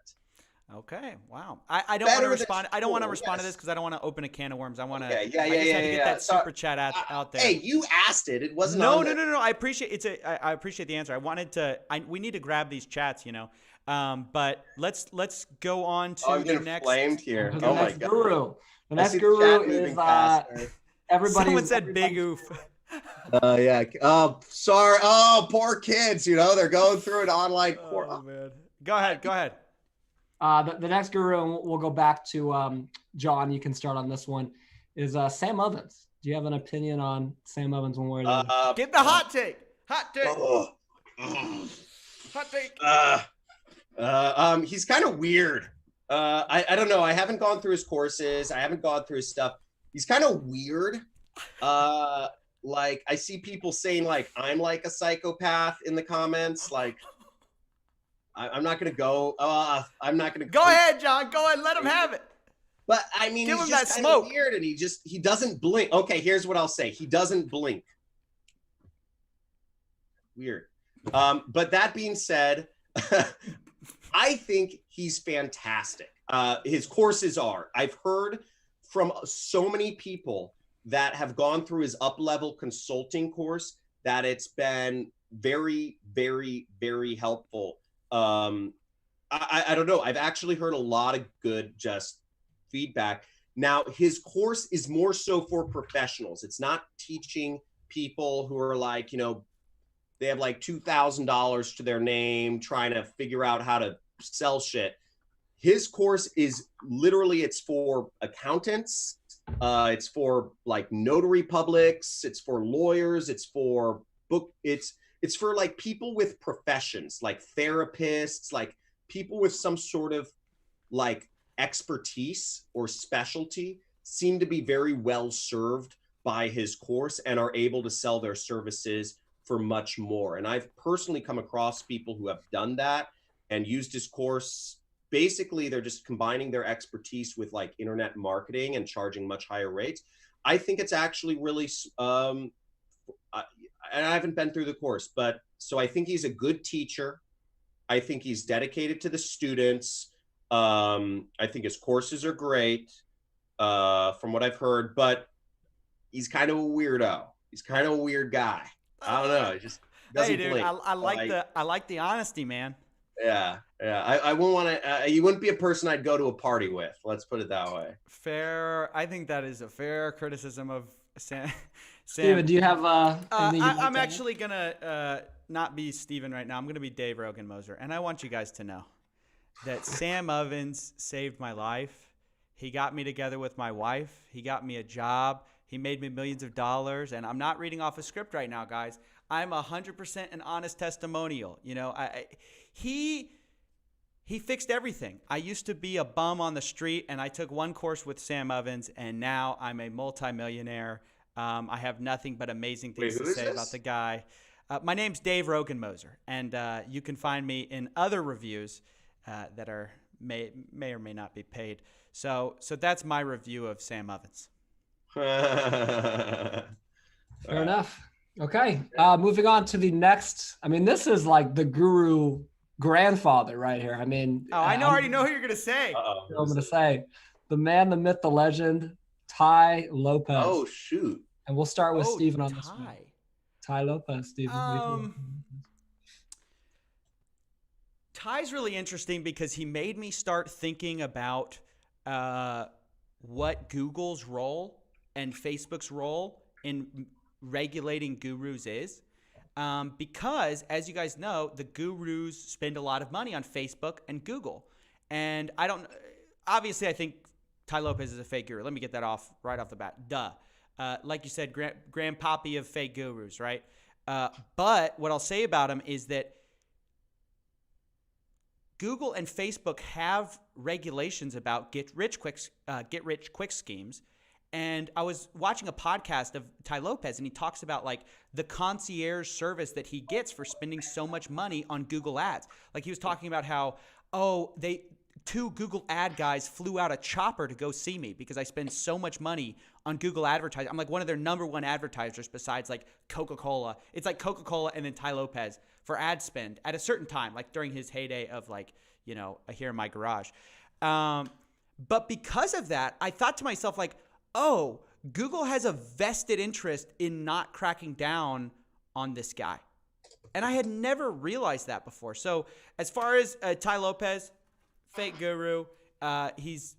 Okay. Wow. I don't want to respond. I don't want to respond to this because I don't want to open a can of worms. I want to. I just had to get that super chat out there. Hey, you asked it. It wasn't. No. I appreciate I appreciate the answer. I wanted to. We need to grab these chats. But let's go on to the next. Flamed here. The next guru. The next guru is everybody. Someone said big oof. Yeah. Oh, sorry. Oh, poor kids. They're going through an online course. Oh man. Go ahead. The next guru, and we'll go back to Jhon. You can start on this one. Is Sam Ovens? Do you have an opinion on Sam Ovens one way or the other? Get the hot take. Hot take. Hot take. He's kind of weird. I don't know. I haven't gone through his courses. I haven't gone through his stuff. He's kind of weird. Like, I see people saying like I'm like a psychopath in the comments. Like, I'm not gonna go. I'm not gonna go ahead, Jhon. Go ahead. Let him have it. But I mean, give he's him just that kind of smoke. weird, and he doesn't blink. Okay, here's what I'll say. He doesn't blink. Weird. But that being said, I think he's fantastic. His courses are. I've heard from so many people that have gone through his up-level consulting course that it's been very, very, very helpful. I don't know. I've actually heard a lot of good just feedback. Now, his course is more so for professionals. It's not teaching people who are like, they have like $2,000 to their name trying to figure out how to sell shit. His course is literally, it's for accountants. It's for like notary publics. It's for lawyers. It's for it's for like people with professions, like therapists, like people with some sort of like expertise or specialty seem to be very well served by his course and are able to sell their services for much more. And I've personally come across people who have done that and used his course. Basically, they're just combining their expertise with like internet marketing and charging much higher rates. I think it's actually really, and I haven't been through the course, but so I think he's a good teacher. I think he's dedicated to the students. I think his courses are great, from what I've heard, but he's kind of a weirdo. He's kind of a weird guy. I don't know. He just doesn't blink. I like the honesty, man. Yeah. Yeah, I wouldn't want to. You wouldn't be a person I'd go to a party with. Let's put it that way. Fair. I think that is a fair criticism of Sam. Steven, do you have anything you'd like I'm to add? actually gonna not be Steven right now. I'm gonna be Dave Rogan Moser, and I want you guys to know that Sam Ovens saved my life. He got me together with my wife. He got me a job. He made me millions of dollars, and I'm not reading off a script right now, guys. I'm 100% an honest testimonial. You know, he fixed everything. I used to be a bum on the street, and I took one course with Sam Ovens, and now I'm a multimillionaire. I have nothing but amazing things to say about the guy. My name's Dave Rogan Moser, and you can find me in other reviews that are may or may not be paid. So that's my review of Sam Ovens. Fair enough. Okay. Moving on to the next. I mean, this is like the guru grandfather right here. I mean, I already know who you're gonna say. I'm going to say the man, the myth, the legend, Tai Lopez. Oh shoot! And we'll start with Steven on this one. Tai. Tai Lopez, Steven. Tai's really interesting because he made me start thinking about what Google's role and Facebook's role in regulating gurus is. Because, as you guys know, the gurus spend a lot of money on Facebook and Google. And obviously, I think Tai Lopez is a fake guru. Let me get that right off the bat. Duh. Like you said, grandpappy of fake gurus, right? But what I'll say about him is that Google and Facebook have regulations about get rich quick schemes. And I was watching a podcast of Tai Lopez, and he talks about like the concierge service that he gets for spending so much money on Google ads. Like he was talking about how, two Google ad guys flew out a chopper to go see me because I spend so much money on Google advertising. I'm like one of their number one advertisers besides like Coca-Cola. It's like Coca-Cola and then Tai Lopez for ad spend at a certain time, like during his heyday of like, you know, here in my garage. But because of that, I thought to myself like, oh, Google has a vested interest in not cracking down on this guy. And I had never realized that before. So as far as Tai Lopez, fake guru, he's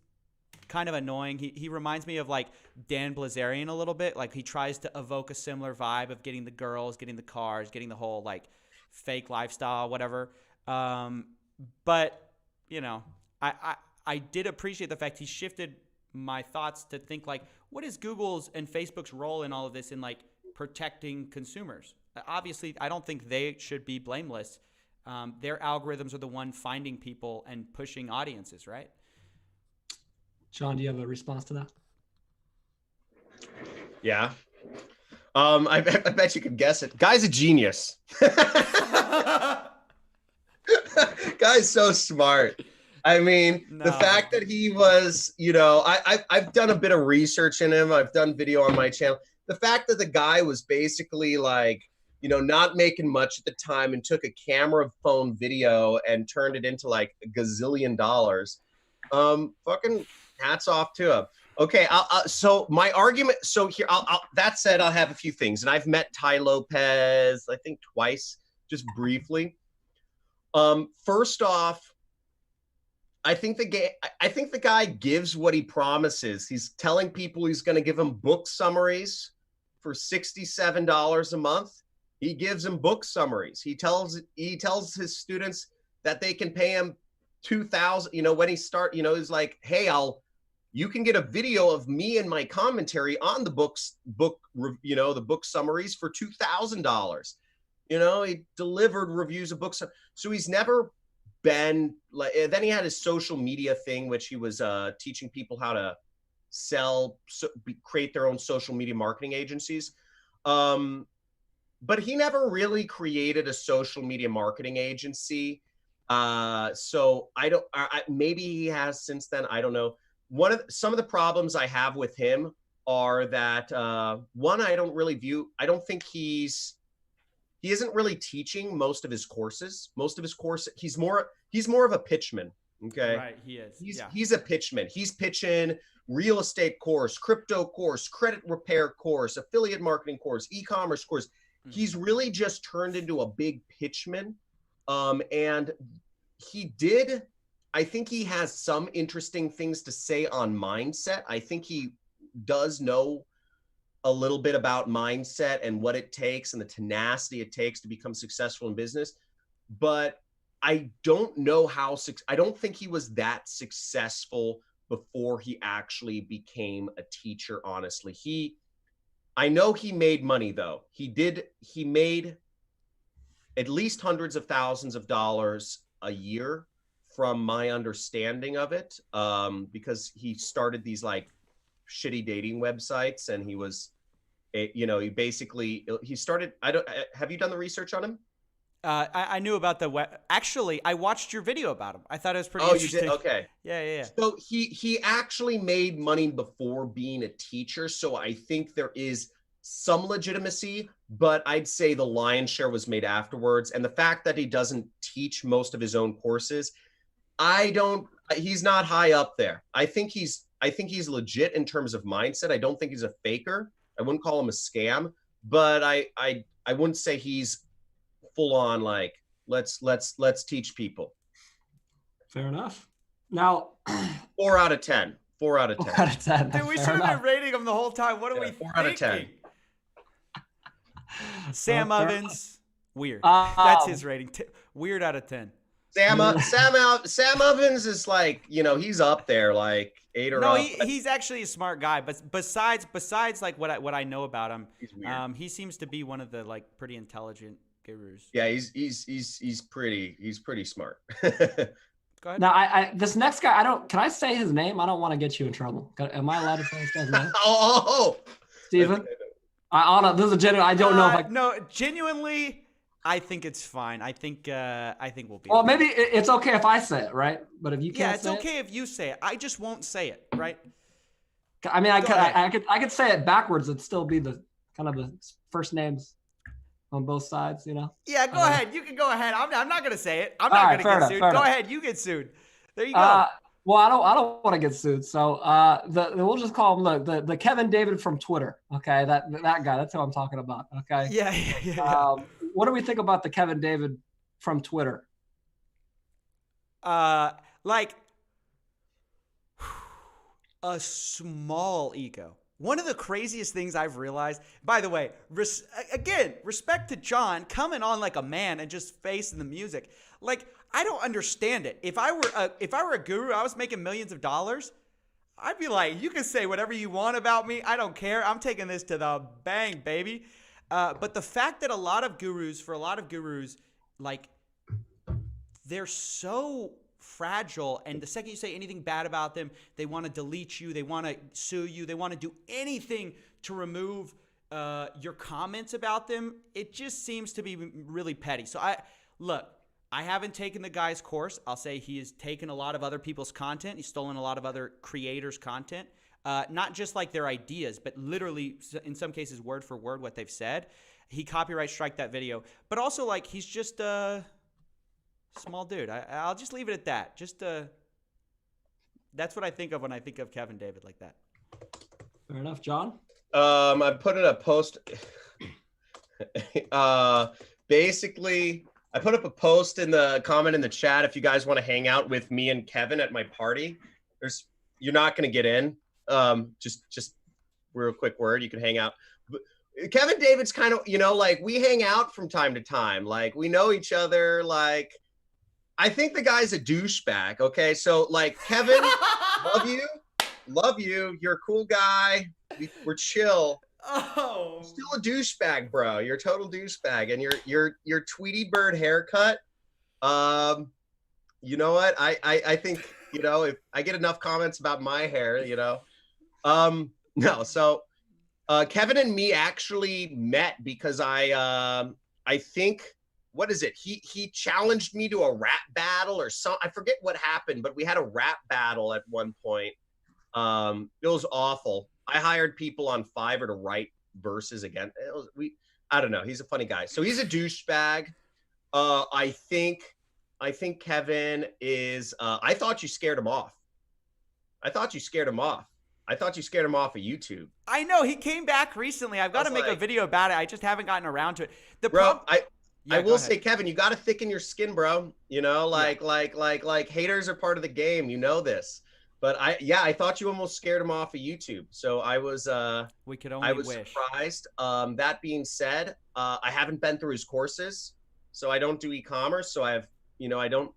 kind of annoying. He reminds me of like Dan Blazarian a little bit. Like he tries to evoke a similar vibe of getting the girls, getting the cars, getting the whole like fake lifestyle, whatever. But, you know, I did appreciate the fact he shifted my thoughts to think like, what is Google's and Facebook's role in all of this in like protecting consumers? Obviously, I don't think they should be blameless. Their algorithms are the one finding people and pushing audiences, right? Jhon, do you have a response to that? Yeah. I bet you could guess it. Guy's a genius. Guy's so smart. I mean, the fact that he was, you know, I've done a bit of research in him. I've done video on my channel. The fact that the guy was basically like, you know, not making much at the time and took a camera phone video and turned it into like $1 gazillion. Fucking hats off to him. Okay, so my argument. So here, that said, I'll have a few things, and I've met Tai Lopez, I think twice, just briefly. First off, I think the guy gives what he promises. He's telling people he's going to give them book summaries for $67 a month. He gives them book summaries. He tells his students that they can pay him $2,000. You know, when he start, you know, he's like, hey, you can get a video of me and my commentary on the book, you know, the book summaries for $2,000. You know, he delivered reviews of books. So he's never been like, then he had his social media thing, which he was teaching people how to create their own social media marketing agencies. But he never really created a social media marketing agency. So maybe he has since then, I don't know. Some of the problems I have with him are that one, I don't think he isn't really teaching most of his courses. He's more of a pitchman. Okay. Right. He is. He's a pitchman. He's pitching real estate course, crypto course, credit repair course, affiliate marketing course, e-commerce course. He's really just turned into a big pitchman. And he did. I think he has some interesting things to say on mindset. I think he does know a little bit about mindset and what it takes and the tenacity it takes to become successful in business. But I don't know how, I don't think he was that successful before he actually became a teacher, honestly. I know he made money though. He made at least hundreds of thousands of dollars a year from my understanding of it, because he started these like shitty dating websites, and he started, have you done the research on him? I knew about the web. Actually, I watched your video about him. I thought it was pretty Oh, interesting. you did? Okay. Yeah. So he actually made money before being a teacher. So I think there is some legitimacy, but I'd say the lion's share was made afterwards. And the fact that he doesn't teach most of his own courses, he's not high up there. I think he's legit in terms of mindset. I don't think he's a faker. I wouldn't call him a scam, but I wouldn't say he's full on like, let's teach people. Fair enough. Now, 4 out of 10. 4 out of 10. 4 out of 10. Dude, we should have been rating him the whole time. What are we 4 out of 10. thinking? Sam Ovens, weird. That's his rating. Weird out of 10. Sam Ovens is like, he's up there, like 8 or up. No, he's actually a smart guy. But besides like what I know about him, he's weird. He seems to be one of the like pretty intelligent gurus. Yeah, he's pretty smart. Go ahead. Now, this next guy, can I say his name? I don't want to get you in trouble. Am I allowed to say this guy's name? Steven? This is a genuine. I don't know if No, genuinely, I think it's fine. I think we'll be. Well, maybe it's okay if I say it, right? But if you can't, it's okay if you say it. I just won't say it, right? I mean, I could say it backwards. It'd still be the kind of the first names on both sides, Yeah, go ahead. You can go ahead. I'm not gonna say it. I'm not gonna get sued. Go ahead. You get sued. There you go. Well, I don't want to get sued, so we'll just call him the Kevin David from Twitter. Okay, that guy. That's who I'm talking about. Okay. Yeah. What do we think about the Kevin David from Twitter? Like a small ego. One of the craziest things I've realized, by the way, respect to Jhon coming on like a man and just facing the music. Like, I don't understand it. If I were a guru, I was making millions of dollars, I'd be like, you can say whatever you want about me. I don't care. I'm taking this to the bank, baby. But the fact that for a lot of gurus, like, they're so fragile, and the second you say anything bad about them, they want to delete you, they want to sue you, they want to do anything to remove your comments about them. It just seems to be really petty. So I haven't taken the guy's course. I'll say he has taken a lot of other people's content. He's stolen a lot of other creators' content, not just like their ideas, but literally in some cases word for word what they've said. He copyright strike that video, but also like he's just small dude. I'll just leave it at that. That's what I think of when I think of Kevin David like that. Fair enough, Jhon. I put in a post. Basically, I put up a post in the comment in the chat. If you guys want to hang out with me and Kevin at my party, you're not going to get in. Just real quick word. You can hang out. Kevin David's kind of, like we hang out from time to time. Like we know each other. Like, I think the guy's a douchebag. Okay. So like Kevin, love you. You're a cool guy. We're chill. Oh, still a douchebag, bro. You're a total douchebag. And your Tweety Bird haircut. You know what? I think, if I get enough comments about my hair, no. So Kevin and me actually met because I think, what is it? He challenged me to a rap battle or something. I forget what happened, but we had a rap battle at one point. It was awful. I hired people on Fiverr to write verses again. I don't know. He's a funny guy. So he's a douchebag. I think Kevin is, I thought you scared him off. I thought you scared him off of YouTube. I know. He came back recently. I've got to make a video about it. I just haven't gotten around to it. I go will ahead. say, Kevin, you got to thicken your skin, bro. You know, like haters are part of the game. You know this. But I thought you almost scared him off of YouTube. So we could only wish. surprised. That being said, I haven't been through his courses, so I don't do e-commerce. So I don't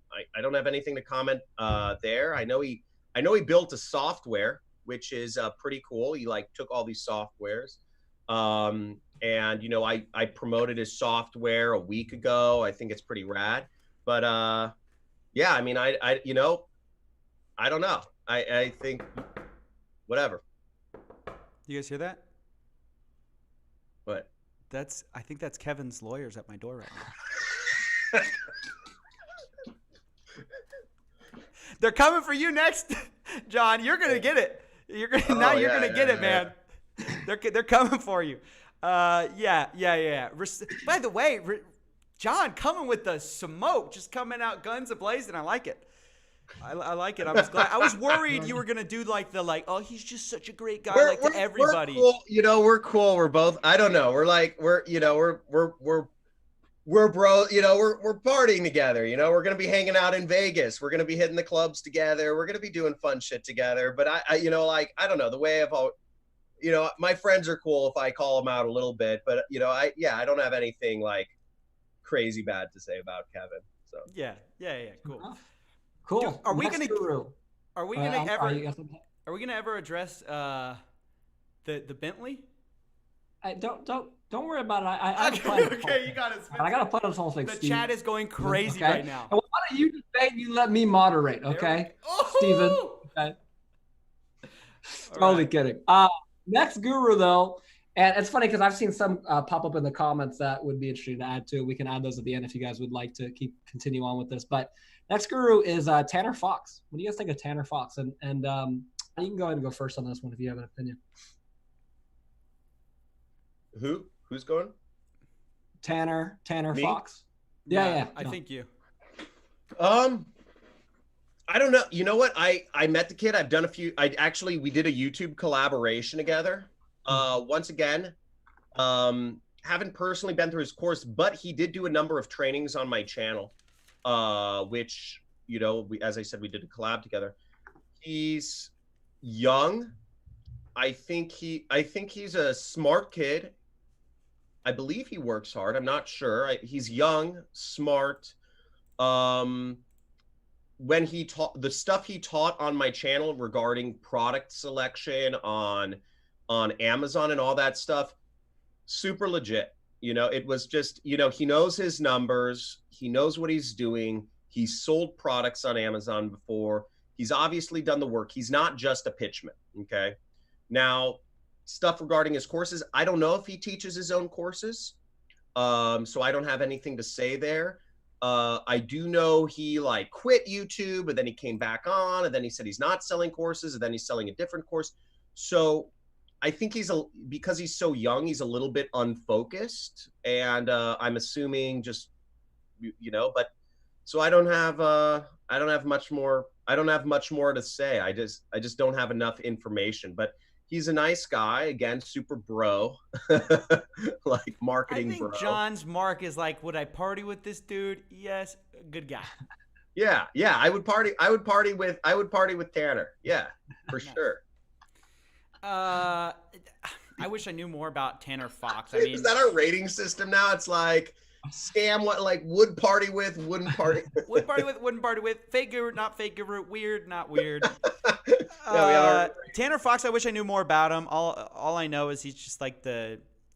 have anything to comment there. I know he built a software, which is pretty cool. He like took all these softwares. And I promoted his software a week ago. I think it's pretty rad. But yeah, I mean, I don't know. I think whatever. You guys hear that? What? I think that's Kevin's lawyers at my door right now. They're coming for you next, Jhon. You're gonna get it. You're gonna get it, man. They're coming for you. Yeah. By the way, Jhon coming with the smoke, just coming out guns a-blazing. I like it. I like it. I was glad. I was worried you were gonna do oh, he's just such a great guy, to everybody. We're cool. We're cool. We're both. I don't know. We're bro. We're partying together. We're gonna be hanging out in Vegas. We're gonna be hitting the clubs together. We're gonna be doing fun shit together. But I don't know, the way I've always, my friends are cool if I call them out a little bit. But I don't have anything like crazy bad to say about Kevin. So yeah, cool. Cool. Dude, are we gonna ever address the Bentley? Don't worry about it. I okay, you got it. I gotta play this whole thing. The Steve. chat is going crazy right now. And why don't you debate? You let me moderate, okay, Steven? Okay. Totally kidding. Next guru though, and it's funny because I've seen some pop up in the comments that would be interesting to add to. We can add those at the end if you guys would like to continue on with this. But next guru is Tanner Fox. What do you guys think of Tanner Fox? And you can go ahead and go first on this one if you have an opinion. Who's going? Tanner Me? Fox. Yeah. I think you. I don't know. You know what? I met the kid. I've done we did a YouTube collaboration together. Once again, haven't personally been through his course, but he did do a number of trainings on my channel, which, as I said, we did a collab together. He's young. I think he's a smart kid. I believe he works hard. I'm not sure. He's young, smart. When he taught the stuff he taught on my channel regarding product selection on Amazon and all that stuff, super legit. It was just, he knows his numbers. He knows what he's doing. He's sold products on Amazon before. He's obviously done the work. He's not just a pitchman. Okay. Now, stuff regarding his courses, I don't know if he teaches his own courses. So I don't have anything to say there. I do know he quit YouTube, and then he came back on, and then he said he's not selling courses, and then he's selling a different course. So I think because he's so young, he's a little bit unfocused, and I'm assuming just, but so I don't have much more to say. I just don't have enough information, but he's a nice guy. Again, super bro, like marketing bro. I think John's mark is would I party with this dude? Yes, good guy. Yeah. I would party with Tanner. Yeah, for sure. I wish I knew more about Tanner Fox. I mean, is that our rating system now? It's like scam, would party with, wouldn't party. Would party with, wouldn't party with, fake guru, not fake guru, weird, not weird. Tanner Fox, I wish I knew more about him. All I know is he's just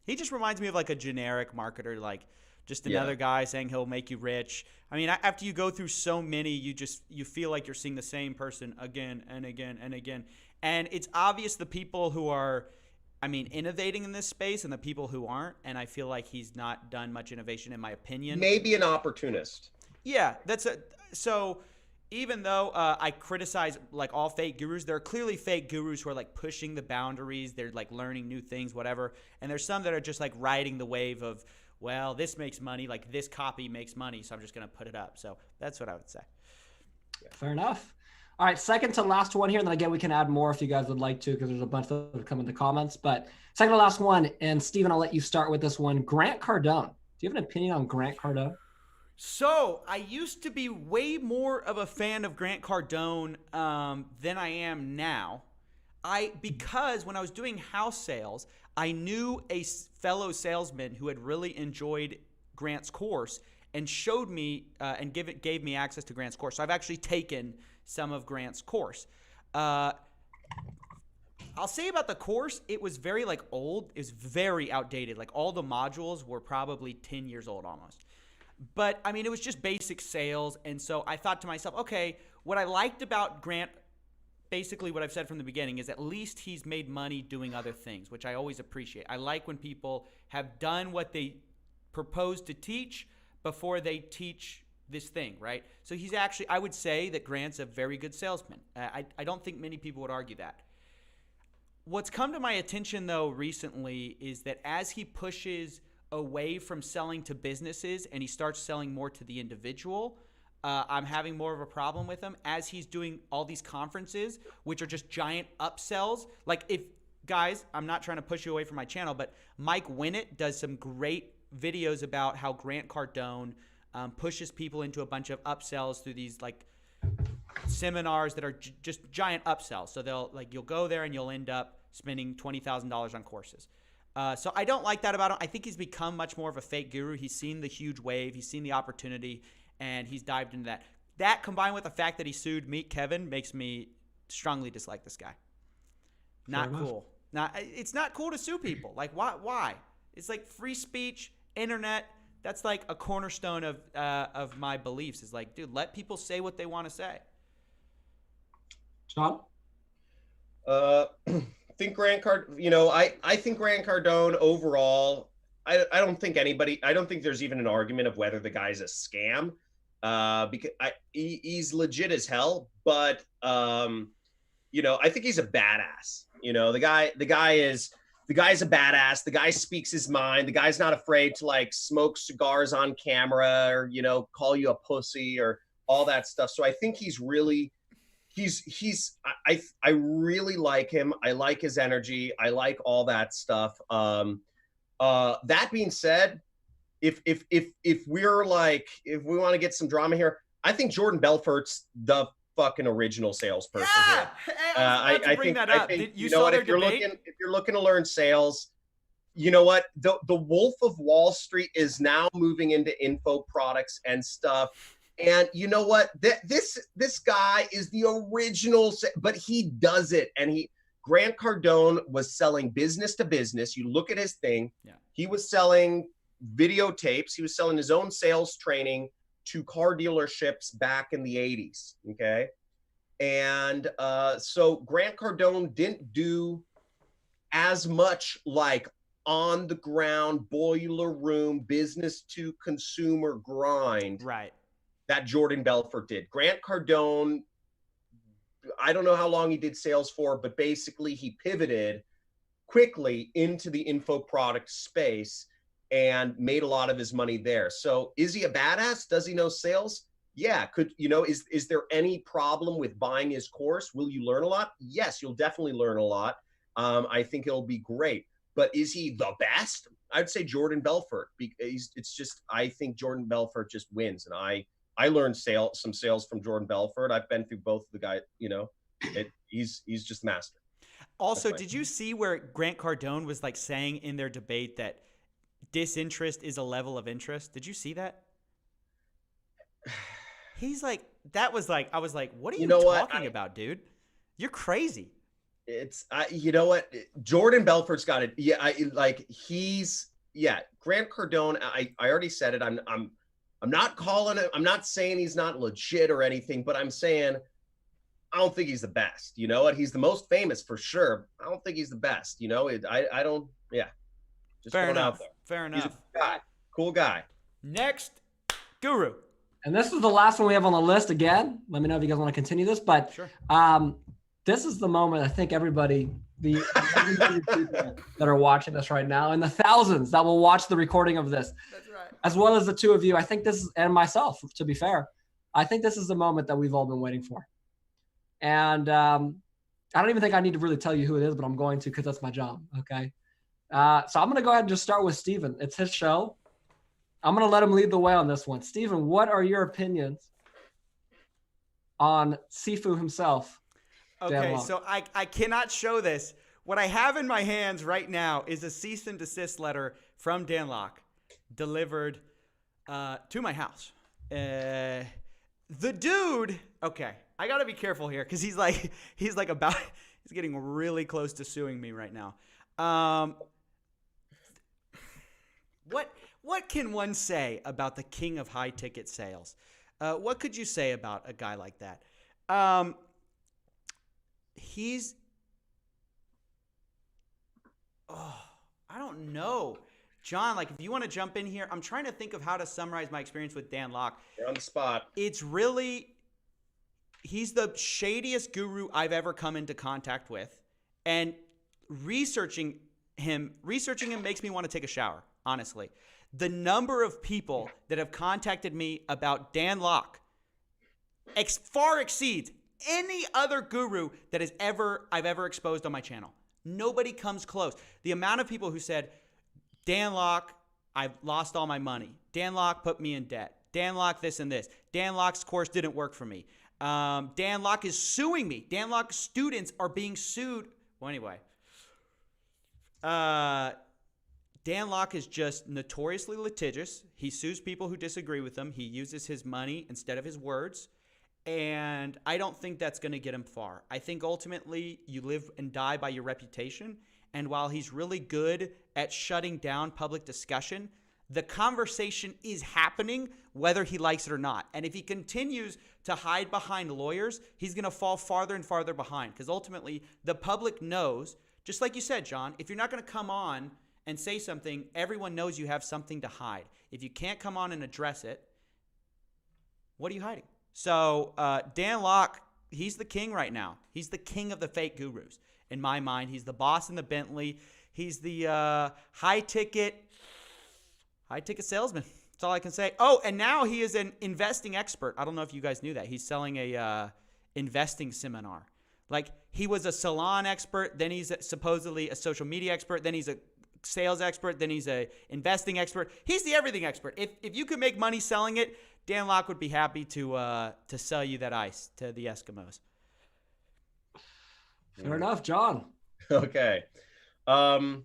he just reminds me of a generic marketer, just another guy saying he'll make you rich. I mean, after you go through so many, you feel like you're seeing the same person again and again and again. And it's obvious the people who are, innovating in this space and the people who aren't. And I feel like he's not done much innovation, in my opinion. Maybe an opportunist. Yeah, so even though I criticize all fake gurus, there are clearly fake gurus who are pushing the boundaries. They're learning new things, whatever. And there's some that are just riding the wave of, well, this makes money, this copy makes money, so I'm just going to put it up. So that's what I would say. Fair enough. All right, second to last one here, and then again, we can add more if you guys would like to, because there's a bunch that have come in the comments. But second to last one, and Steven, I'll let you start with this one. Grant Cardone. you have an opinion on Grant Cardone? So I used to be way more of a fan of Grant Cardone than I am now. Because when I was doing house sales, I knew a fellow salesman who had really enjoyed Grant's course and showed me and gave me access to Grant's course. So I've actually taken some of Grant's course. I'll say about the course, it was very old. It was very outdated. Like all the modules were probably 10 years old almost. But I mean, it was just basic sales. And so I thought to myself, okay, what I liked about Grant, basically what I've said from the beginning, is at least he's made money doing other things, which I always appreciate. I like when people have done what they propose to teach before they teach this thing, right? So he's actually, I would say that Grant's a very good salesman. I don't think many people would argue that. What's come to my attention, though, recently is that as he pushes away from selling to businesses and he starts selling more to the individual, I'm having more of a problem with him as he's doing all these conferences, which are just giant upsells. Like if, guys, I'm not trying to push you away from my channel, but Mike Winnett does some great videos about how Grant Cardone pushes people into a bunch of upsells through these seminars that are just giant upsells. So you'll go there and you'll end up spending $20,000 on courses. So I don't like that about him. I think he's become much more of a fake guru. He's seen the huge wave. He's seen the opportunity, and he's dived into that. That combined with the fact that he sued Meet Kevin makes me strongly dislike this guy. Not cool. It's not cool to sue people. Like, why? It's like free speech, internet. That's like a cornerstone of my beliefs. Is like, dude, let people say what they want to say. Jhon? I think Grant Cardone overall, I don't think there's even an argument of whether the guy's a scam, because he's legit as hell, but I think he's a badass. The guy's a badass. The guy speaks his mind. The guy's not afraid to smoke cigars on camera or, call you a pussy or all that stuff. So I think he's really, I really like him. I like his energy. I like all that stuff. That being said, if we want to get some drama here, I think Jordan Belfort's the fucking original salesperson here. I think that up. If you're looking to learn sales, you know what? The Wolf of Wall Street is now moving into info products and stuff. And you know what? This guy is the original, but he does it. And Grant Cardone was selling business to business. You look at his thing. Yeah. He was selling videotapes. He was selling his own sales training to car dealerships back in the 80s. Okay. And so Grant Cardone didn't do as much on the ground, boiler room, business to consumer grind. Right. That Jordan Belfort did. Grant Cardone, I don't know how long he did sales for, but basically he pivoted quickly into the info product space and made a lot of his money there. So is he a badass? Does he know sales? Yeah. Is there any problem with buying his course? Will you learn a lot? Yes, you'll definitely learn a lot. I think it'll be great. But is he the best? I'd say Jordan Belfort. I think Jordan Belfort just wins. And I learned some sales from Jordan Belfort. I've been through both of the guys, he's just master. Also, did you see where Grant Cardone was saying in their debate that disinterest is a level of interest? Did you see that? He's I was like, what are you talking about, dude? You're crazy. Jordan Belfort's got it. Yeah. Grant Cardone. I already said it. I'm not calling it. I'm not saying he's not legit or anything, but I'm saying I don't think he's the best. You know what? He's the most famous for sure. I don't think he's the best. I don't. Yeah. Just fair enough. Fair enough. He's a guy. Cool guy. Next, Guru. And this is the last one we have on the list. Again, let me know if you guys want to continue this. But sure. This is the moment I think everybody that are watching this right now, and the thousands that will watch the recording of this. That's right. As well as the two of you, I think this is, and myself, to be fair, I think this is the moment that we've all been waiting for. And I don't even think I need to really tell you who it is, but I'm going to because that's my job. Okay. So I'm going to go ahead and just start with Steven. It's his show. I'm going to let him lead the way on this one. Steven, what are your opinions on Sifu himself? Okay, so I cannot show this. What I have in my hands right now is a cease and desist letter from Dan Lok delivered to my house. The dude, okay, I got to be careful here because he's getting really close to suing me right now. What can one say about the king of high ticket sales? What could you say about a guy like that? I don't know. Jhon, like if you want to jump in here, I'm trying to think of how to summarize my experience with Dan Lok. You're on the spot. He's the shadiest guru I've ever come into contact with. And researching him makes me want to take a shower, honestly. The number of people that have contacted me about Dan Lok far exceeds any other guru that I've ever exposed on my channel. Nobody comes close. The amount of people who said, Dan Lok, I've lost all my money. Dan Lok put me in debt. Dan Lok this and this. Dan Lok's course didn't work for me. Dan Lok is suing me. Dan Lok students are being sued. Well, anyway. Dan Lok is just notoriously litigious. He sues people who disagree with him. He uses his money instead of his words. And I don't think that's going to get him far. I think ultimately you live and die by your reputation. And while he's really good at shutting down public discussion, the conversation is happening whether he likes it or not. And if he continues to hide behind lawyers, he's going to fall farther and farther behind. Because ultimately the public knows, just like you said, Jhon, if you're not going to come on and say something, everyone knows you have something to hide. If you can't come on and address it, what are you hiding? So Dan Lok, he's the king right now. He's the king of the fake gurus. In my mind, he's the boss in the Bentley. He's the high-ticket salesman. That's all I can say. Oh, and now he is an investing expert. I don't know if you guys knew that. He's selling a investing seminar. Like, he was a salon expert, then he's supposedly a social media expert, then he's a sales expert, then he's a investing expert. He's the everything expert. If you could make money selling it, Dan Lok would be happy to sell you that ice to the Eskimos. Fair enough, Jhon. Okay. And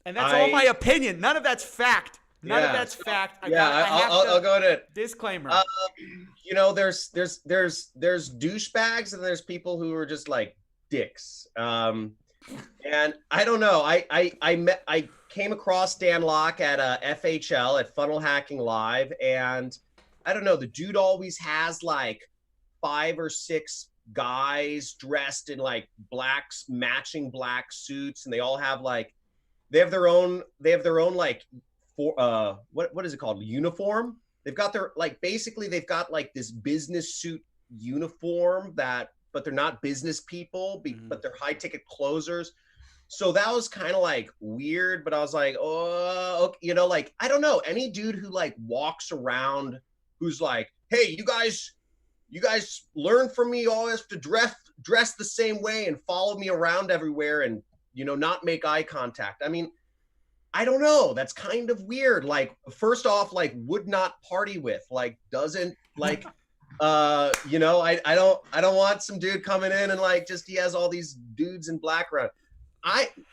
that's all my opinion. None of that's fact. None of that's fact. I'll go to disclaimer. There's douchebags and there's people who are just like dicks. And I don't know. I came across Dan Lok at FHL at Funnel Hacking Live, and I don't know. The dude always has like 5 or 6 guys dressed in like matching black suits, and they all have like they have their own like what is it called, uniform. They've got their basically they've got like this business suit uniform but they're not business people, but they're high ticket closers. So that was kind of like weird, but I was like, oh, okay. I don't know, any dude who like walks around who's like, hey, you guys learn from me, all have to dress the same way and follow me around everywhere and, not make eye contact. I mean, I don't know. That's kind of weird. Like, first off, like, would not party with, like, doesn't like, I don't want some dude coming in and like, just, he has all these dudes in black around.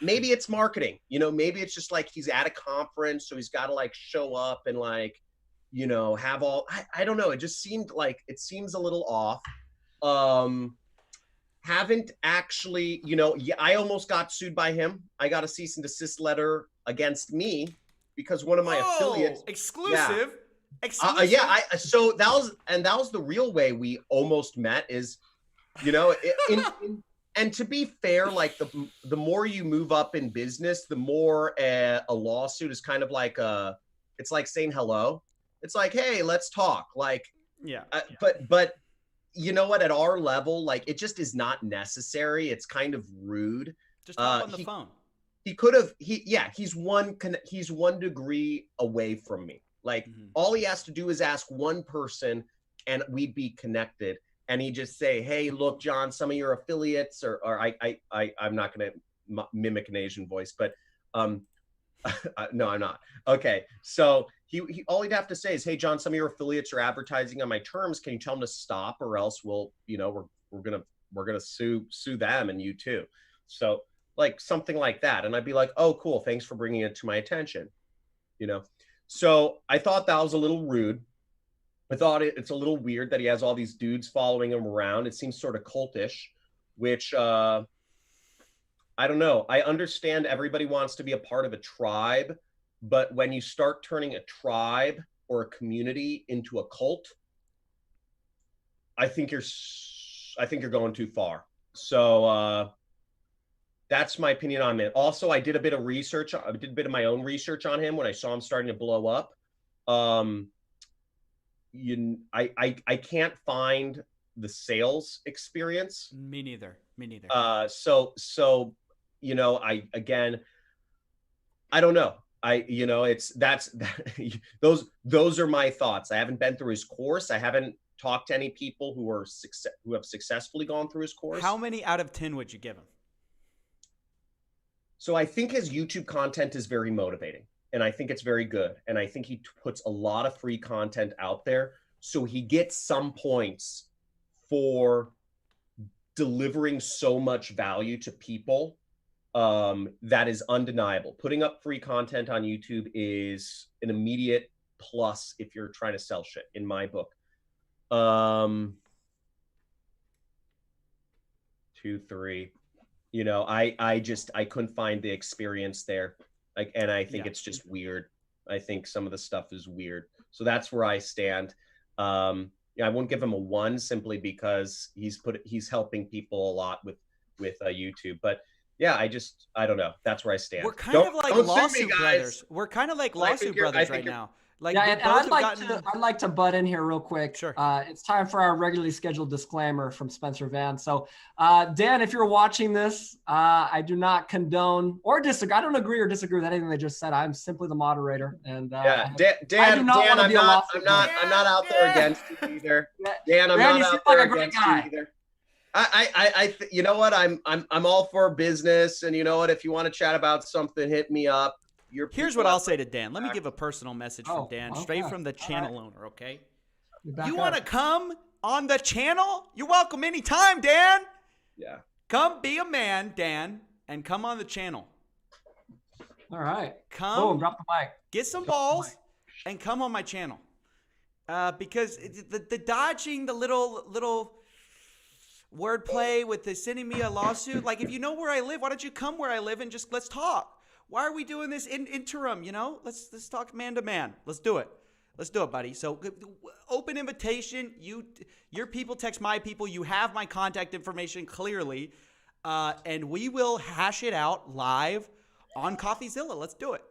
Maybe it's marketing, maybe it's just like he's at a conference, so he's got to like show up and like, have all, I don't know. It just seemed like, it seems a little off. Haven't actually, I almost got sued by him. I got a cease and desist letter against me because one of my affiliates. Exclusive. So that was the real way we almost met is, and to be fair, like the more you move up in business, the more a lawsuit is kind of like it's like saying hello. It's like, hey, let's talk. Like, but you know what? At our level, like, it just is not necessary. It's kind of rude. Just talk on the phone. He could have. He's one degree away from me. Like, all he has to do is ask one person, and we'd be connected. And he just say, hey, look, Jhon, some of your affiliates, or I'm not going to mimic an Asian voice, but no, I'm not. Okay, so he all he'd have to say is, hey, John, some of your affiliates are advertising on my terms. Can you tell them to stop, or else we'll, we're gonna sue them and you too. So like something like that. And I'd be like, oh, cool. Thanks for bringing it to my attention. So I thought that was a little rude. I thought it's a little weird that he has all these dudes following him around. It seems sort of cultish, which I don't know. I understand everybody wants to be a part of a tribe, but when you start turning a tribe or a community into a cult, I think you're going too far. So that's my opinion on it. Also, I did a bit of research. I did a bit of my own research on him when I saw him starting to blow up. I can't find the sales experience. Me neither. So I don't know. Those are my thoughts. I haven't been through his course. I haven't talked to any people who have successfully gone through his course. How many out of 10 would you give him? So I think his YouTube content is very motivating, and I think it's very good. And I think he puts a lot of free content out there. So he gets some points for delivering so much value to people that is undeniable. Putting up free content on YouTube is an immediate plus if you're trying to sell shit, in my book. 2, 3. I couldn't find the experience there. And I think it's just weird. I think some of the stuff is weird. So that's where I stand. I won't give him a 1 simply because he's helping people a lot with YouTube. But yeah, I don't know. That's where I stand. We're kind of like lawsuit brothers. We're kind of like lawsuit brothers right now. Like, yeah, and I'd like to butt in here real quick. Sure. It's time for our regularly scheduled disclaimer from Spencer Van. So, Dan, if you're watching this, I do not condone or disagree. I don't agree or disagree with anything they just said. I'm simply the moderator, and Dan, I'm not out there against you either. Dan, I'm not out there against you either. You know what? I'm all for business, and you know what? If you want to chat about something, hit me up. Here's what I'll say to Dan. Let me give a personal message from Dan, straight from the channel owner, okay? You want to come on the channel? You're welcome anytime, Dan. Yeah. Come be a man, Dan, and come on the channel. All right. Come. Boom, drop the mic. Get some balls and come on my channel. Because the dodging, the little wordplay with the sending me a lawsuit, like if you know where I live, why don't you come where I live and just let's talk? Why are we doing this interim? Let's talk man to man. Let's do it. Let's do it, buddy. So open invitation. Your people text my people. You have my contact information clearly, and we will hash it out live on CoffeeZilla. Let's do it.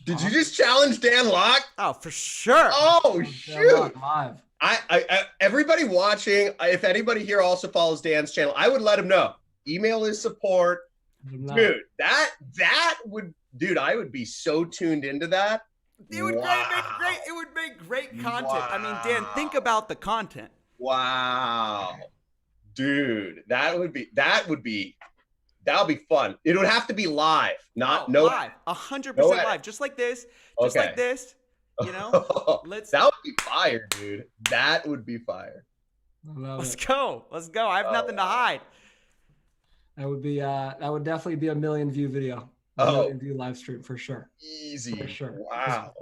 Did you just challenge Dan Locke? Oh, for sure. Oh shoot! Live. I everybody watching, if anybody here also follows Dan's channel, I would let him know. Email his support. Dude, I would be so tuned into that. It would make great content. Wow. I mean, Dan, think about the content. Wow. Dude, that would be fun. It would have to be live, live. 100% live. Just like this. Just like this. That would be fire, dude. That would be fire. Let's go. I have nothing to hide. That would definitely be a 1 million view video. A 1 million view live stream for sure. Easy. For sure. Wow.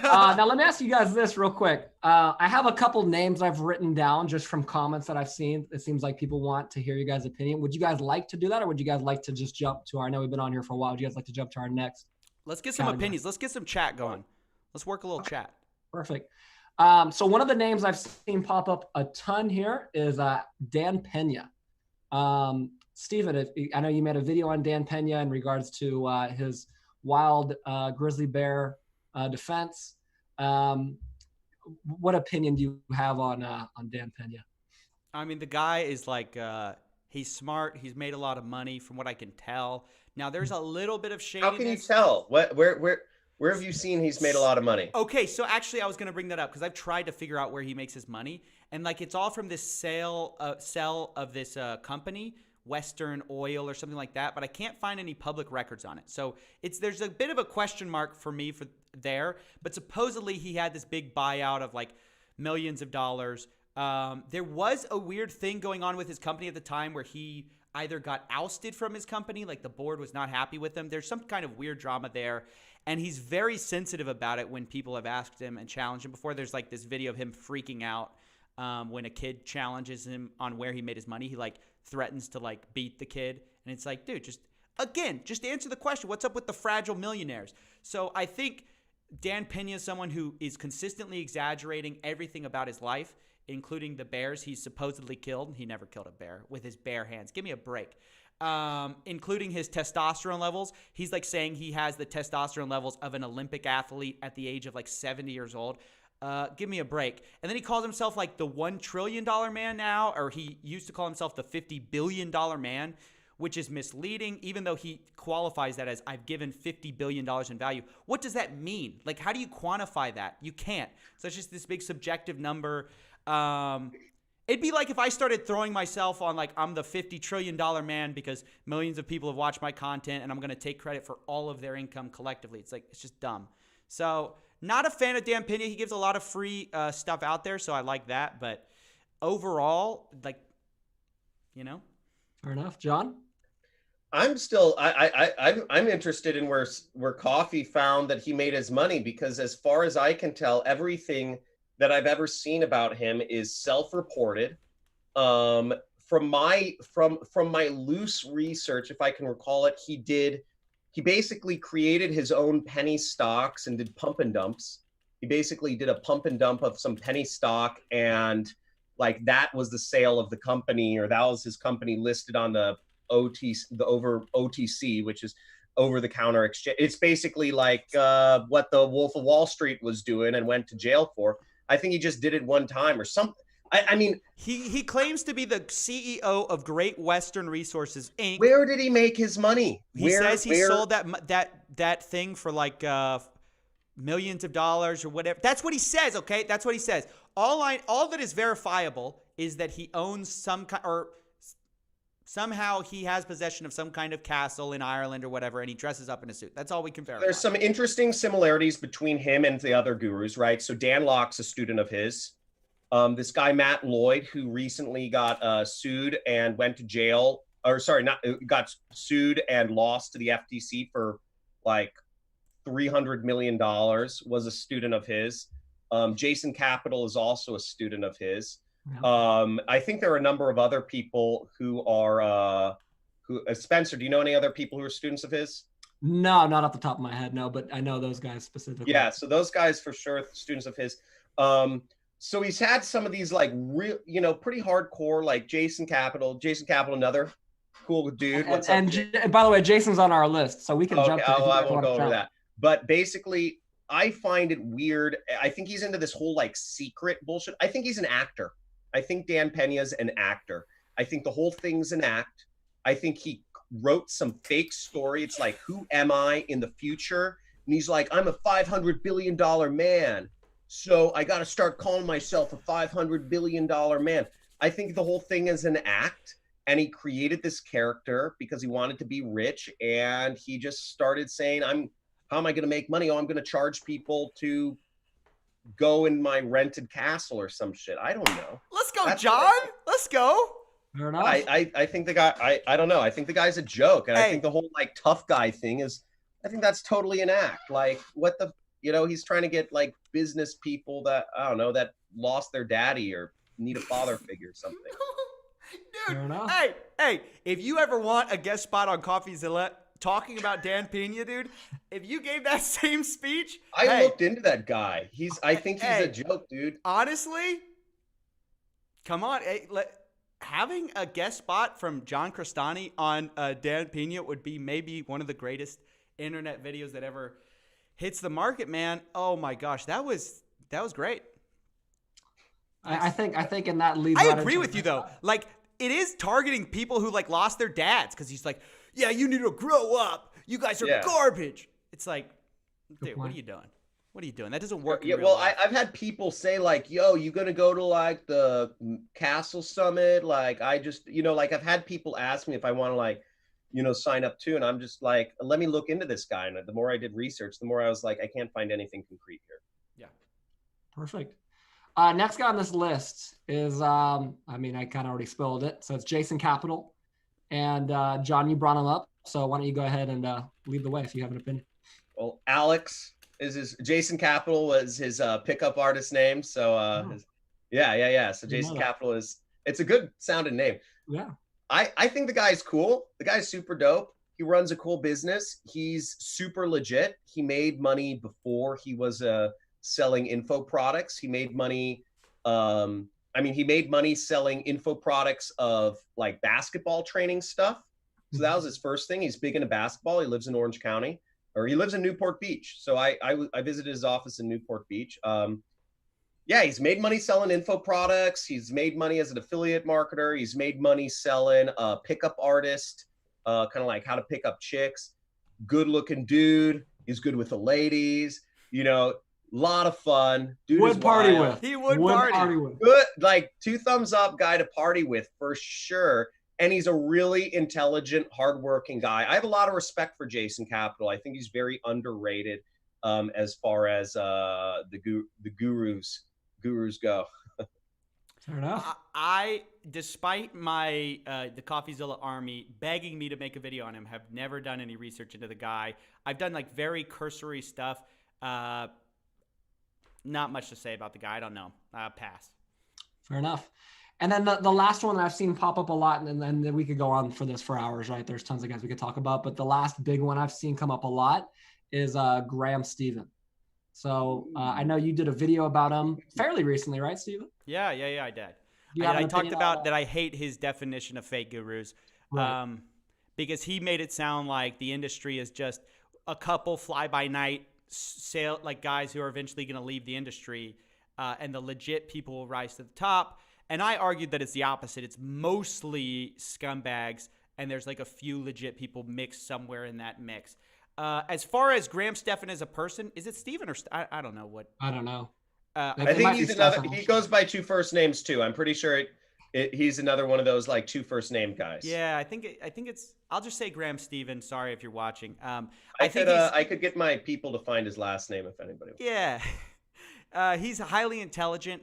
Now let me ask you guys this real quick. I have a couple names I've written down just from comments that I've seen. It seems like people want to hear you guys' opinion. Would you guys like to do that, or would you guys like to just jump to I know we've been on here for a while. Would you guys like to jump to our next? Let's get some opinions. Let's get some chat going. Let's work a little chat. Perfect. So one of the names I've seen pop up a ton here is Dan Pena. Steven, I know you made a video on Dan Pena in regards to his wild grizzly bear defense. What opinion do you have on Dan Pena? I mean, the guy is like, he's smart. He's made a lot of money from what I can tell. Now, there's a little bit of shadiness. How can you tell? Where have you seen he's made a lot of money? Okay, so actually I was going to bring that up because I've tried to figure out where he makes his money. And like it's all from this sell of this company Western Oil or something like that, but I can't find any public records on it. So there's a bit of a question mark for me for there. But supposedly he had this big buyout of like millions of dollars. There was a weird thing going on with his company at the time where he either got ousted from his company, like the board was not happy with him. There's some kind of weird drama there. And he's very sensitive about it when people have asked him and challenged him before. There's like this video of him freaking out when a kid challenges him on where he made his money. He like threatens to like beat the kid. And it's like, dude, just answer the question. What's up with the fragile millionaires? So I think Dan Pena is someone who is consistently exaggerating everything about his life, including the bears he's supposedly killed. He never killed a bear with his bare hands. Give me a break. Including his testosterone levels. He's like saying he has the testosterone levels of an Olympic athlete at the age of like 70 years old. Give me a break. And then he calls himself like the $1 trillion man now, or he used to call himself the $50 billion man, which is misleading, even though he qualifies that as I've given $50 billion in value. What does that mean? Like, how do you quantify that? You can't. So it's just this big subjective number. It'd be like if I started throwing myself on like I'm the $50 trillion man because millions of people have watched my content and I'm going to take credit for all of their income collectively. It's like, it's just dumb. So not a fan of Dan Pena. He gives a lot of free stuff out there, so I like that. But overall, like, you know. Fair enough. John? I'm still I'm interested in where Coffee found that he made his money, because as far as I can tell, everything that I've ever seen about him is self-reported. From my loose research, if I can recall it, he basically created his own penny stocks and did pump and dumps. He basically did a pump and dump of some penny stock, and like that was the sale of the company, or that was his company listed on the OTC, which is over-the-counter exchange. It's basically like what the Wolf of Wall Street was doing and went to jail for. I think he just did it one time or something. I mean, he claims to be the CEO of Great Western Resources Inc. Where did he make his money? He says he sold that thing for like millions of dollars or whatever. That's what he says. Okay, that's what he says. All that is verifiable is that he owns some kind, or somehow he has possession of some kind of castle in Ireland or whatever, and he dresses up in a suit. That's all we can verify. There's some interesting similarities between him and the other gurus, right? So Dan Locke's a student of his. This guy, Matt Lloyd, who recently got sued and went to jail, got sued and lost to the FTC for like $300 million, was a student of his. Jason Capital is also a student of his. I think there are a number of other people who are Spencer, do you know any other people who are students of his? No, not off the top of my head, no, but I know those guys specifically. Yeah, so those guys for sure, students of his. So he's had some of these like real, pretty hardcore, like Jason Capital, another cool dude. And by the way, Jason's on our list, so we can jump in. I won't go over that. But basically, I find it weird. I think he's into this whole like secret bullshit. I think he's an actor. I think Dan Pena's an actor. I think the whole thing's an act. I think he wrote some fake story. It's like, who am I in the future? And he's like, I'm a $500 billion man. So I got to start calling myself a $500 billion man. I think the whole thing is an act. And he created this character because he wanted to be rich. And he just started saying, how am I going to make money? Oh, I'm going to charge people to go in my rented castle or some shit. I don't know. Let's go, John. Let's go. Fair enough. I think the guy, I don't know. I think the guy's a joke. And I think the whole like tough guy thing is, I think that's totally an act. Like what the, he's trying to get like business people that, I don't know, that lost their daddy or need a father figure or something. Dude, hey, if you ever want a guest spot on CoffeeZilla talking about Dan Pena, dude, if you gave that same speech, I looked into that guy. I think he's a joke, dude. Honestly, come on. Having a guest spot from Jhon Cristani on Dan Pena would be maybe one of the greatest internet videos that ever hits the market, man. Oh my gosh, that was great. I think in that leads. I agree with you though. Like, it is targeting people who like lost their dads, because he's like, yeah, you need to grow up. You guys are garbage. It's like, dude, what are you doing? What are you doing? That doesn't work. Yeah, in real well, life. I've had people say like, "Yo, you gonna go to like the Castle Summit?" Like, I just, like I've had people ask me if I want to like, sign up too, and I'm just like, let me look into this guy. And the more I did research, the more I was like, I can't find anything concrete here. Yeah. Perfect. Next guy on this list is, I kind of already spelled it. So it's Jason Capital. And Jhon, you brought him up. So why don't you go ahead and lead the way if you have an opinion. Well, Alex is Jason Capital was his pickup artist name. So yeah. So Jason Capital it's a good sounding name. Yeah. I think the guy's cool. The guy's super dope. He runs a cool business. He's super legit. He made money before he was selling info products. He made money. He made money selling info products of like basketball training stuff. So that was his first thing. He's big into basketball. He lives in Orange County. Or he lives in Newport Beach. So I visited his office in Newport Beach. He's made money selling info products. He's made money as an affiliate marketer. He's made money selling pickup artist, kind of like how to pick up chicks. Good looking dude. He's good with the ladies. Lot of fun. Dude would party with. He would party with. Good, like 2 thumbs up guy to party with for sure. And he's a really intelligent, hardworking guy. I have a lot of respect for Jason Capital. I think he's very underrated as far as the gurus go. Fair enough. I despite my the CoffeeZilla army begging me to make a video on him, have never done any research into the guy. I've done like very cursory stuff. Not much to say about the guy. I don't know. Pass. Fair enough. And then the last one that I've seen pop up a lot, and then we could go on for this for hours, right? There's tons of guys we could talk about, but the last big one I've seen come up a lot is Graham Stephan. So I know you did a video about him fairly recently, right, Stephen? Yeah, I did. I talked about that I hate his definition of fake gurus, right. Because he made it sound like the industry is just a couple fly-by-night sale, like guys who are eventually going to leave the industry, and the legit people will rise to the top. And I argued that it's the opposite. It's mostly scumbags, and there's like a few legit people mixed somewhere in that mix. As far as Graham Stephan as a person, is it Stephen or I don't know what. I don't know. I think he's another. He goes by 2 first names too. I'm pretty sure he's another one of those like 2 first name guys. Yeah, I think it's. I'll just say Graham Stephan. Sorry if you're watching. I could get my people to find his last name if anybody wants. Yeah, he's highly intelligent.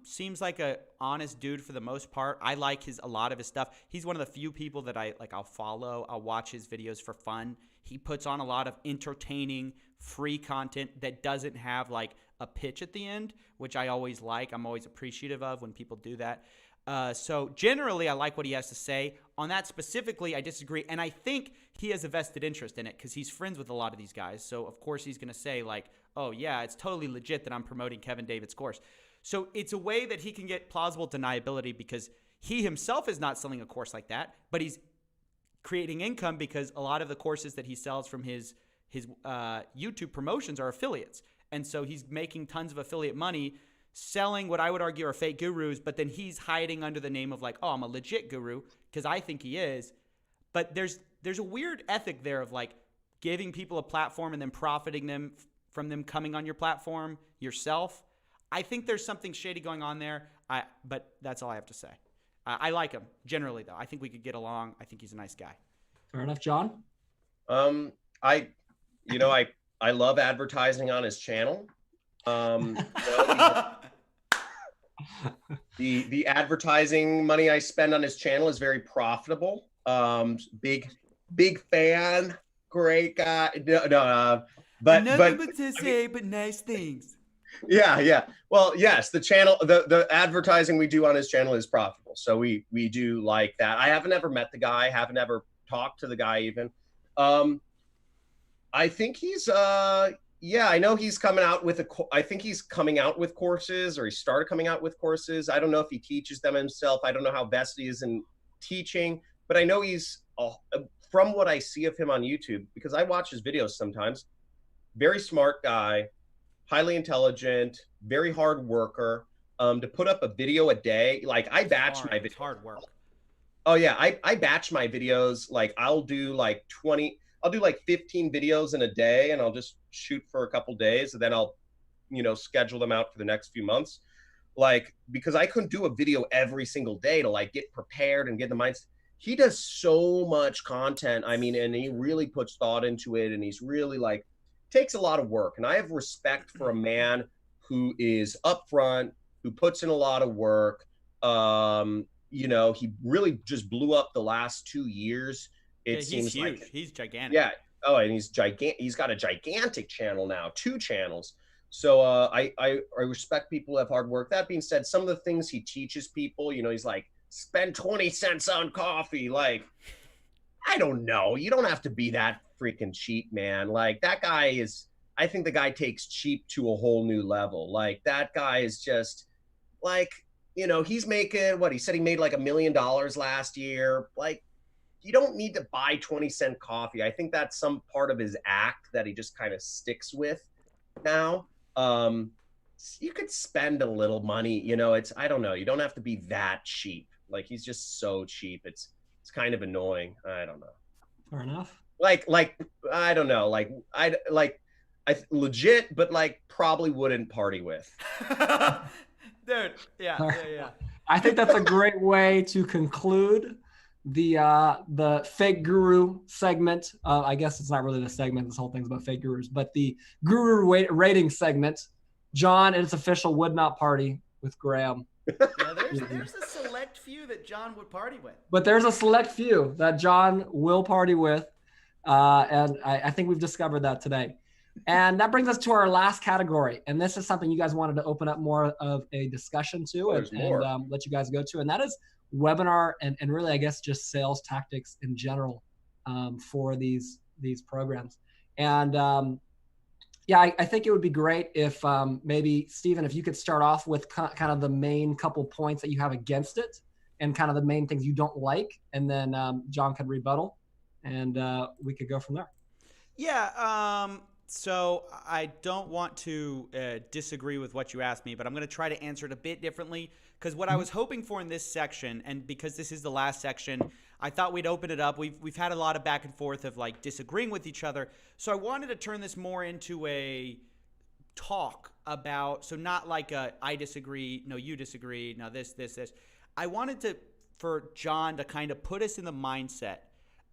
Seems like a honest dude for the most part. I like a lot of his stuff. He's one of the few people that I'll follow. I'll watch his videos for fun. He puts on a lot of entertaining, free content that doesn't have like a pitch at the end, which I always like. I'm always appreciative of when people do that. So generally, I like what he has to say. On that specifically, I disagree. And I think he has a vested interest in it because he's friends with a lot of these guys. So, of course, he's going to say like, oh, yeah, it's totally legit that I'm promoting Kevin David's course. So it's a way that he can get plausible deniability because he himself is not selling a course like that, but he's creating income because a lot of the courses that he sells from his YouTube promotions are affiliates. And so he's making tons of affiliate money selling what I would argue are fake gurus, but then he's hiding under the name of like, oh, I'm a legit guru because I think he is. But there's a weird ethic there of like giving people a platform and then profiting them from them coming on your platform yourself. I think there's something shady going on there, but that's all I have to say. I like him generally, though. I think we could get along. I think he's a nice guy. Fair enough, Jhon. I love advertising on his channel. The advertising money I spend on his channel is very profitable. Big fan, great guy. But nice things. Yeah. Well, yes, the channel, the advertising we do on his channel is profitable. So we do like that. I haven't ever met the guy, haven't ever talked to the guy even. I think he's I know he's coming out with I think he's coming out with courses, or he started coming out with courses. I don't know if he teaches them himself. I don't know how vested he is in teaching, but I know he's from what I see of him on YouTube, because I watch his videos sometimes, very smart guy, highly intelligent, very hard worker. To put up a video a day, like I batch my videos. It's hard work. Oh yeah, I batch my videos. Like I'll do like 20. I'll do like 15 videos in a day, and I'll just shoot for a couple days, and then I'll, schedule them out for the next few months. Like, because I couldn't do a video every single day to like get prepared and get the mindset. He does so much content. I mean, and he really puts thought into it, and he's really like takes a lot of work. And I have respect for a man who is upfront, who puts in a lot of work. He really just blew up the last 2 years. It seems huge. like He's gigantic. Yeah. Oh, and he's gigantic. He's got a gigantic channel now, 2 channels. So I respect people who have hard work. That being said, some of the things he teaches people, he's like, spend 20 cents on coffee. Like, I don't know. You don't have to be that freaking cheap, man. Like, that guy is, I think the guy takes cheap to a whole new level. Like, that guy is just like, he's making what he said he made like $1 million last year. Like, you don't need to buy 20-cent coffee. I think that's some part of his act that he just kind of sticks with now. You could spend a little money, I don't know. You don't have to be that cheap. Like, he's just so cheap. It's kind of annoying. I don't know. Fair enough. Like, I don't know. I legit, but like probably wouldn't party with. Dude, yeah. I think that's a great way to conclude the fake guru segment. I guess it's not really the segment. This whole thing's about fake gurus, but the guru rating segment. Jhon, it's official, would not party with Graham. Yeah, there's a select few that Jhon would party with. But there's a select few that Jhon will party with. And I think we've discovered that today. And that brings us to our last category. And this is something you guys wanted to open up more of a discussion to and let you guys go to. And that is webinar and really, I guess, just sales tactics in general for these programs. And I think it would be great if maybe, Stephen, if you could start off with kind of the main couple points that you have against it and kind of the main things you don't like. And then Jhon could rebuttal and we could go from there. Yeah. So I don't want to disagree with what you asked me, but I'm going to try to answer it a bit differently because what I was hoping for in this section, and because this is the last section, I thought we'd open it up. We've had a lot of back and forth of like disagreeing with each other. So I wanted to turn this more into a talk about, so not like a I disagree, no you disagree, no this. I wanted for Jhon to kind of put us in the mindset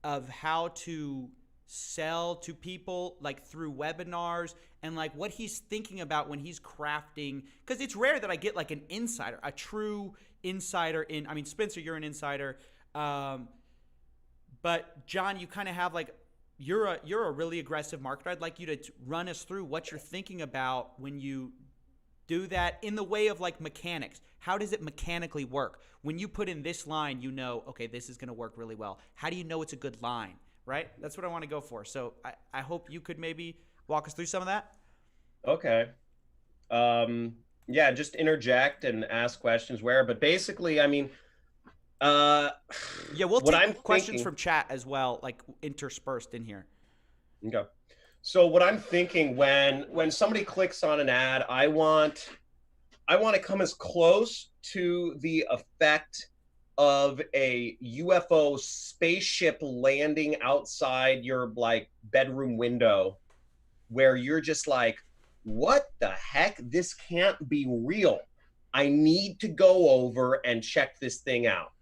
of how to sell to people like through webinars and like what he's thinking about when he's crafting, because it's rare that I get like an insider, a true insider Spencer, you're an insider, but Jhon, you kind of have like you're a really aggressive marketer. I'd like you to run us through what you're thinking about when you do that in the way of like mechanics. How does it mechanically work? When you put in this line, okay, this is going to work really well. How do you know it's a good line? Right? That's what I want to go for. So I hope you could maybe walk us through some of that. Okay. Just interject and ask questions but basically, we'll take questions from chat as well, like interspersed in here. Okay. So what I'm thinking when somebody clicks on an ad, I want to come as close to the effect of a UFO spaceship landing outside your like bedroom window where you're just like, what the heck? This can't be real. I need to go over and check this thing out.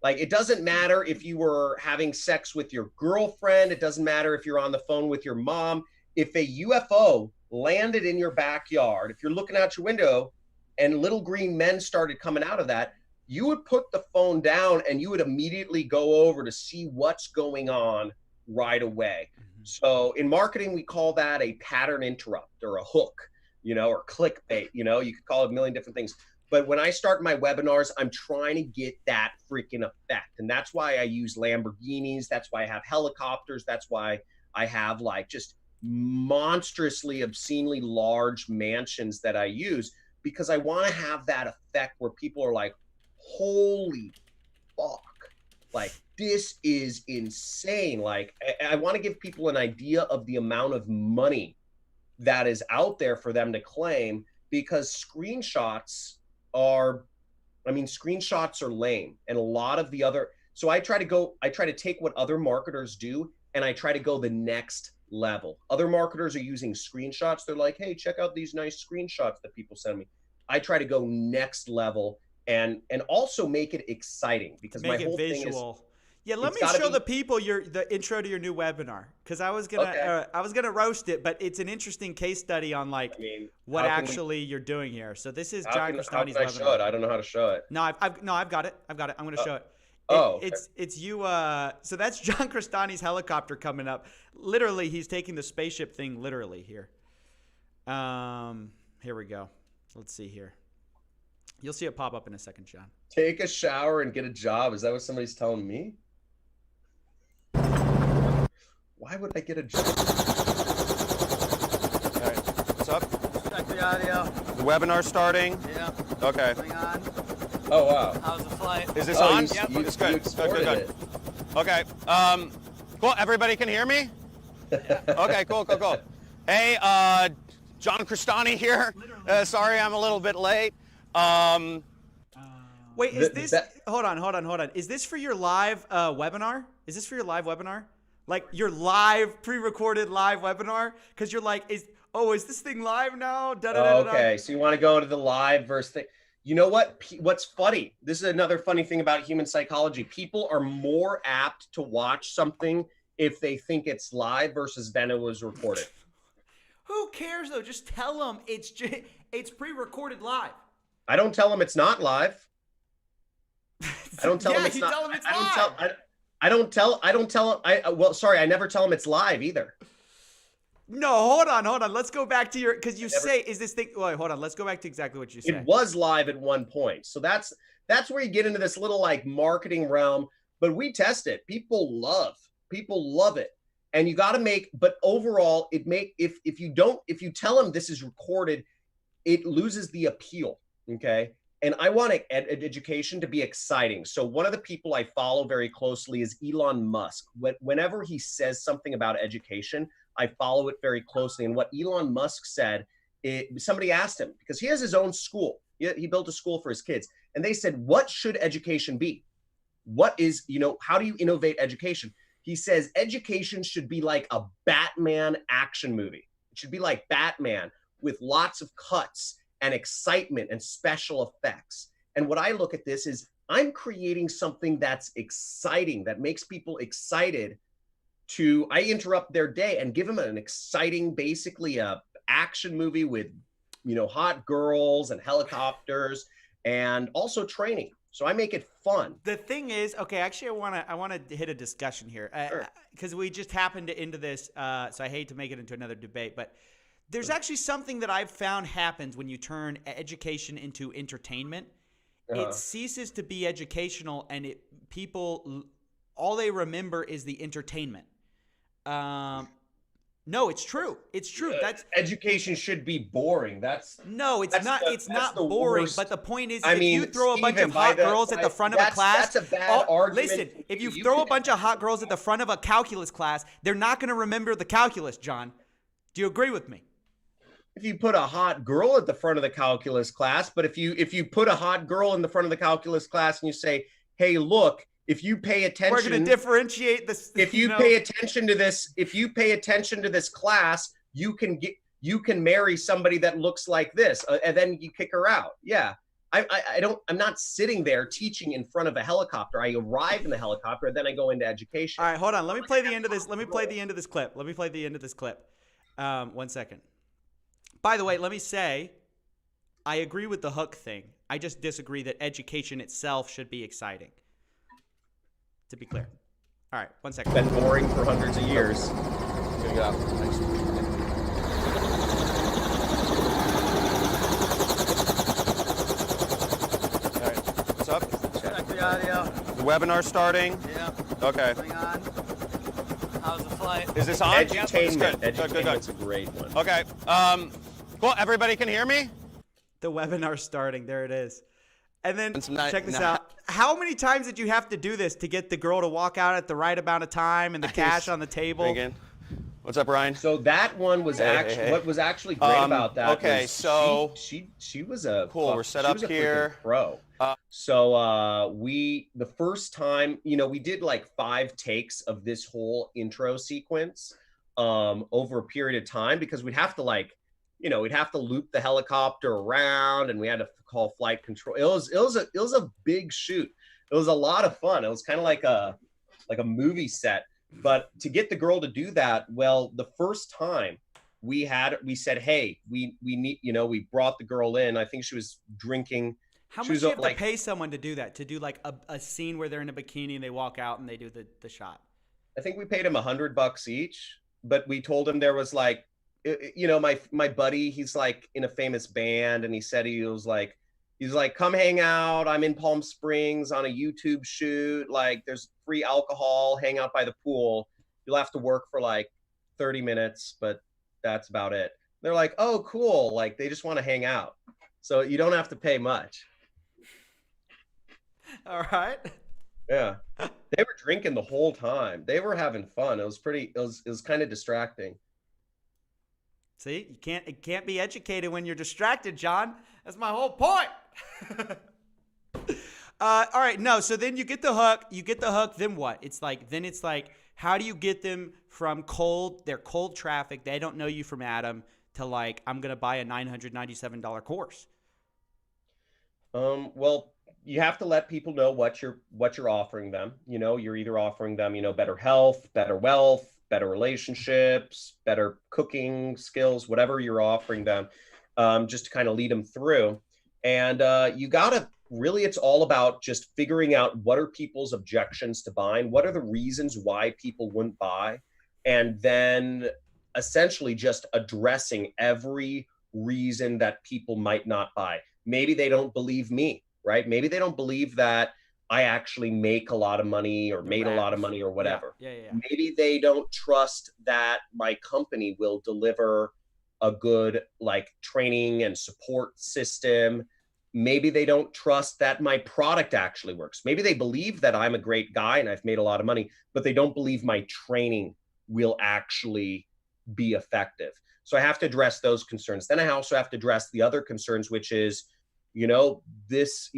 Like, it doesn't matter if you were having sex with your girlfriend. It doesn't matter if you're on the phone with your mom. If a UFO landed in your backyard, if you're looking out your window and little green men started coming out of that, you would put the phone down and you would immediately go over to see what's going on right away. Mm-hmm. So in marketing, we call that a pattern interrupt or a hook, or clickbait, you could call it a million different things. But when I start my webinars, I'm trying to get that freaking effect. And that's why I use Lamborghinis. That's why I have helicopters. That's why I have like just monstrously, obscenely large mansions that I use, because I want to have that effect where people are like, holy fuck, like this is insane. Like I want to give people an idea of the amount of money that is out there for them to claim, because screenshots are lame. And a lot of the other, so I try to take what other marketers do and I try to go the next level. Other marketers are using screenshots. They're like, hey, check out these nice screenshots that people send me. I try to go next level and also make it exciting, because my whole thing is, yeah, let me show the people the intro to your new webinar, because I was gonna roast it, but it's an interesting case study on what actually you're doing here. So this is Jhon Cristani's webinar. Show it? I don't know how to show it. No, I've got it. I'm gonna show it. It's you. So that's Jhon Cristani's helicopter coming up. Literally, he's taking the spaceship thing literally here. Here we go. Let's see here. You'll see it pop up in a second, Jhon. Take a shower and get a job. Is that what somebody's telling me? Why would I get a job? All right. What's up? Check the audio. The webinar starting? Yeah. Okay. Going on. Oh, wow. How's the flight? Is this on? Yep. It's good. Good. Okay. Cool. Everybody can hear me? Okay, cool. Hey, Jhon Cristani here. Sorry I'm a little bit late. Wait, is this hold on. Is this for your live webinar? Is this for your live webinar? Like your live pre-recorded live webinar? Because you're like, is this thing live now? Okay, so you want to go to the live versus thing. You know what? What's funny? This is another funny thing about human psychology. People are more apt to watch something if they think it's live versus then it was recorded. Who cares though? Just tell them it's pre-recorded live. I don't tell them it's not live. I don't tell them it's not. Tell them it's live. I never tell them it's live either. No, hold on. Let's go back to because you say, is this thing, wait, hold on. Let's go back to exactly what you said. It was live at one point. So that's where you get into this little marketing realm, but we test it. People love it. And you got to but overall if you tell them this is recorded, it loses the appeal. Okay. And I want education to be exciting. So one of the people I follow very closely is Elon Musk. Whenever he says something about education, I follow it very closely. And what Elon Musk said, somebody asked him, because he has his own school. He built a school for his kids. And they said, what should education be? How do you innovate education? He says, education should be like a Batman action movie. It should be like Batman with lots of cuts and excitement and special effects. And what I look at this is I'm creating something that's exciting, that makes people excited I interrupt their day and give them an exciting, basically a action movie with, hot girls and helicopters and also training. So I make it fun. The thing is, okay, actually I want to hit a discussion here because we just happened into this. So I hate to make it into another debate, but there's actually something that I've found happens when you turn education into entertainment. It ceases to be educational, and people all they remember is the entertainment. No, it's true. It's true. That's education should be boring. It's not. It's not boring. Worst. But the point is, you throw a bunch of hot girls at the front of a class, that's a bad argument. Listen, if you throw a bunch of hot girls at the front of a calculus class, they're not going to remember the calculus, Jhon. Do you agree with me? If you put a hot girl at the front of the calculus class, but if you put a hot girl in the front of the calculus class and you say, hey, look, if you pay attention, we're going to differentiate this. If you pay attention to this class, you can marry somebody that looks like this, and then you kick her out. Yeah. I'm not sitting there teaching in front of a helicopter. I arrive in the helicopter, and then I go into education. All right, hold on. Let me play the end of this. Let me play the end of this clip. 1 second. By the way, let me say, I agree with the hook thing. I just disagree that education itself should be exciting. To be clear. All right, 1 second. Been boring for hundreds of years. Good job. Thanks. All right. What's up? Check the audio. The webinar starting? Yeah. Okay. Going on. How's the flight? Is this on? Edutainment. Good. Edutainment's a great one. Okay. Cool. Everybody can hear me? The webinar starting. There it is. And then check this no. out. How many times did you have to do this to get the girl to walk out at the right amount of time and the cash on the table? Again. What's up, Ryan? So that one was actually what was actually great about that. Okay, was so she was a cool. We're set up she was a here. freaking pro. So we the first time, we did like 5 takes of this whole intro sequence over a period of time, because we'd have to we'd have to loop the helicopter around, and we had to call flight control. It was a big shoot. It was a lot of fun. It was kind of like a movie set. But to get the girl to do that, well, the first time we said, hey, we need, we brought the girl in. I think she was drinking. How much do you have to pay someone to do that? To do like a scene where they're in a bikini and they walk out and they do the shot? I think we paid him $100 each, but we told him there was like, my buddy, he's like in a famous band, and he said he's like, come hang out. I'm in Palm Springs on a YouTube shoot. Like, there's free alcohol, hang out by the pool. You'll have to work for like 30 minutes, but that's about it. They're like, oh, cool. Like, they just want to hang out. So you don't have to pay much. All right. Yeah. They were drinking the whole time. They were having fun. It was kind of distracting. See, it can't be educated when you're distracted, John. That's my whole point. All right, no. So then you get the hook. Then what? It's like, how do you get them from their cold traffic, they don't know you from Adam, to like, I'm gonna buy a $997 course? Well, you have to let people know what you're offering them. You're either offering them, better health, better wealth, better relationships, better cooking skills, whatever you're offering them, just to kind of lead them through. And it's all about just figuring out what are people's objections to buying, what are the reasons why people wouldn't buy, and then essentially just addressing every reason that people might not buy. Maybe they don't believe me, right? Maybe they don't believe that I actually make a lot of money or made a lot of money or whatever. Yeah. Maybe they don't trust that my company will deliver a good training and support system. Maybe they don't trust that my product actually works. Maybe they believe that I'm a great guy and I've made a lot of money, but they don't believe my training will actually be effective. So I have to address those concerns. Then I also have to address the other concerns, which is, this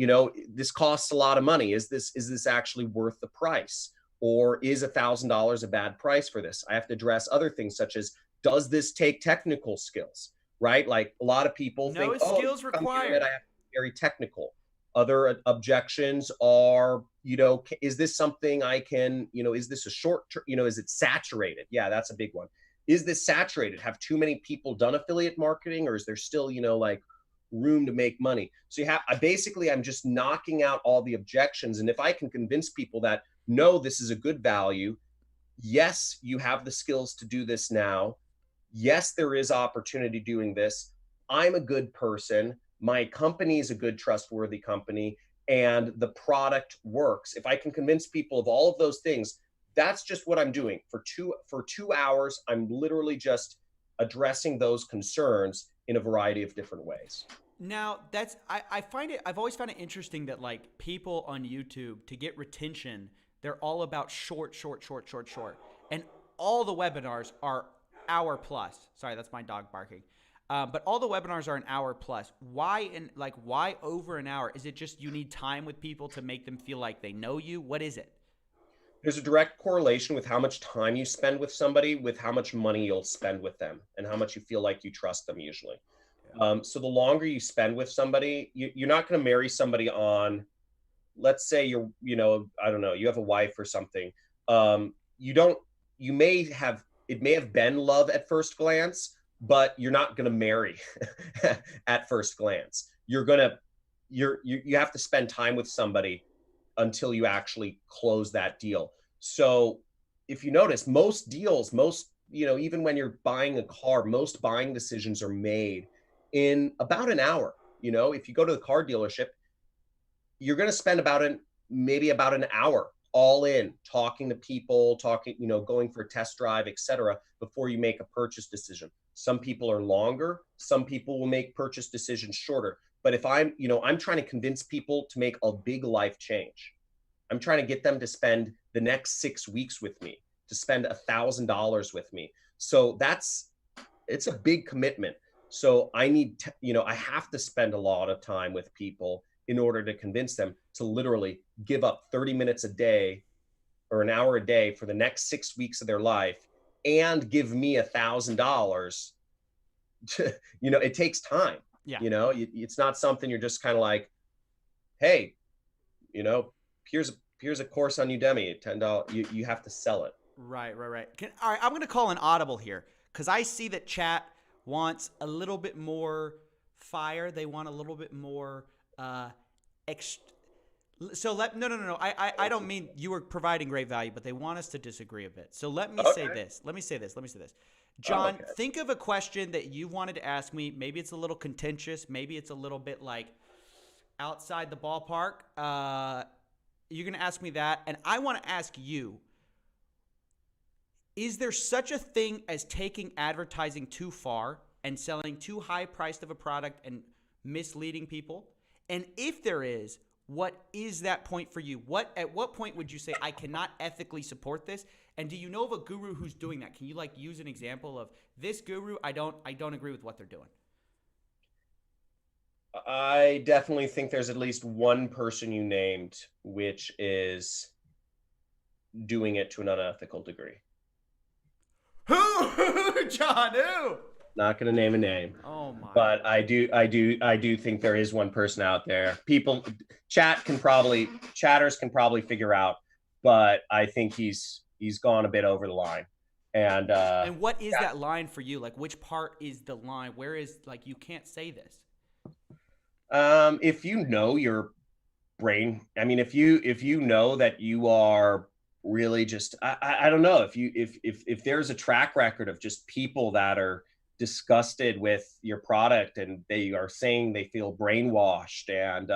costs a lot of money. Is this actually worth the price? Or is $1,000 a bad price for this? I have to address other things, such as, does this take technical skills, right? Like, a lot of people think, skills required. I have to be very technical. Other objections are, is this something I can, is this a short term, is it saturated? Yeah, that's a big one. Is this saturated? Have too many people done affiliate marketing, or is there still, room to make money? So I'm just knocking out all the objections. And if I can convince people that, no, this is a good value. Yes, you have the skills to do this now. Yes, there is opportunity doing this. I'm a good person. My company is a good, trustworthy company, and the product works. If I can convince people of all of those things, that's just what I'm doing for 2 hours. I'm literally just addressing those concerns in a variety of different ways. Now, I've always found it interesting that like people on YouTube, to get retention, they're all about short. And all the webinars are hour plus. Sorry, that's my dog barking. But all the webinars are an hour plus. Why over an hour? Is it just you need time with people to make them feel like they know you? What is it? There's a direct correlation with how much time you spend with somebody, with how much money you'll spend with them, and how much you feel like you trust them usually. So the longer you spend with somebody, you're not going to marry somebody on, let's say you have a wife or something. It may have been love at first glance, but you're not going to marry at first glance. You have to spend time with somebody until you actually close that deal. So if you notice, most deals, even when you're buying a car, most buying decisions are made in about an hour. If you go to the car dealership, you're going to spend maybe about an hour all in, talking to people, going for a test drive, etc., before you make a purchase decision. Some people are longer, some people will make purchase decisions shorter. But if I'm trying to convince people to make a big life change, I'm trying to get them to spend the next 6 weeks with me, to spend $1,000 with me. So it's a big commitment. So I need to, I have to spend a lot of time with people in order to convince them to literally give up 30 minutes a day or an hour a day for the next 6 weeks of their life and give me $1,000. It takes time. Yeah. It's not something you're just kind of like, hey, here's a course on Udemy at $10. You have to sell it. Right. All right, I'm going to call an audible here because I see that chat wants a little bit more fire. They want a little bit more so no. I don't mean you were providing great value, but they want us to disagree a bit. So let me say this. Jhon, think of a question that you wanted to ask me. Maybe it's a little contentious. Maybe it's a little bit like outside the ballpark. You're going to ask me that. And I want to ask you, is there such a thing as taking advertising too far and selling too high priced of a product and misleading people? And if there is, what is that point for you? At what point would you say, I cannot ethically support this? And do you know of a guru who's doing that? Can you use an example of this guru? I don't agree with what they're doing. I definitely think there's at least one person you named, which is doing it to an unethical degree. Who, Jhon? Who? Not going to name a name. Oh my! But I do think there is one person out there. Chatters can probably figure out, but I think he's gone a bit over the line. And what is that line for you? Like, which part is the line? Where is you can't say this? If you know your brain, I mean, if you know that you are really just, I don't know, if there's a track record of just people that are disgusted with your product and they are saying they feel brainwashed and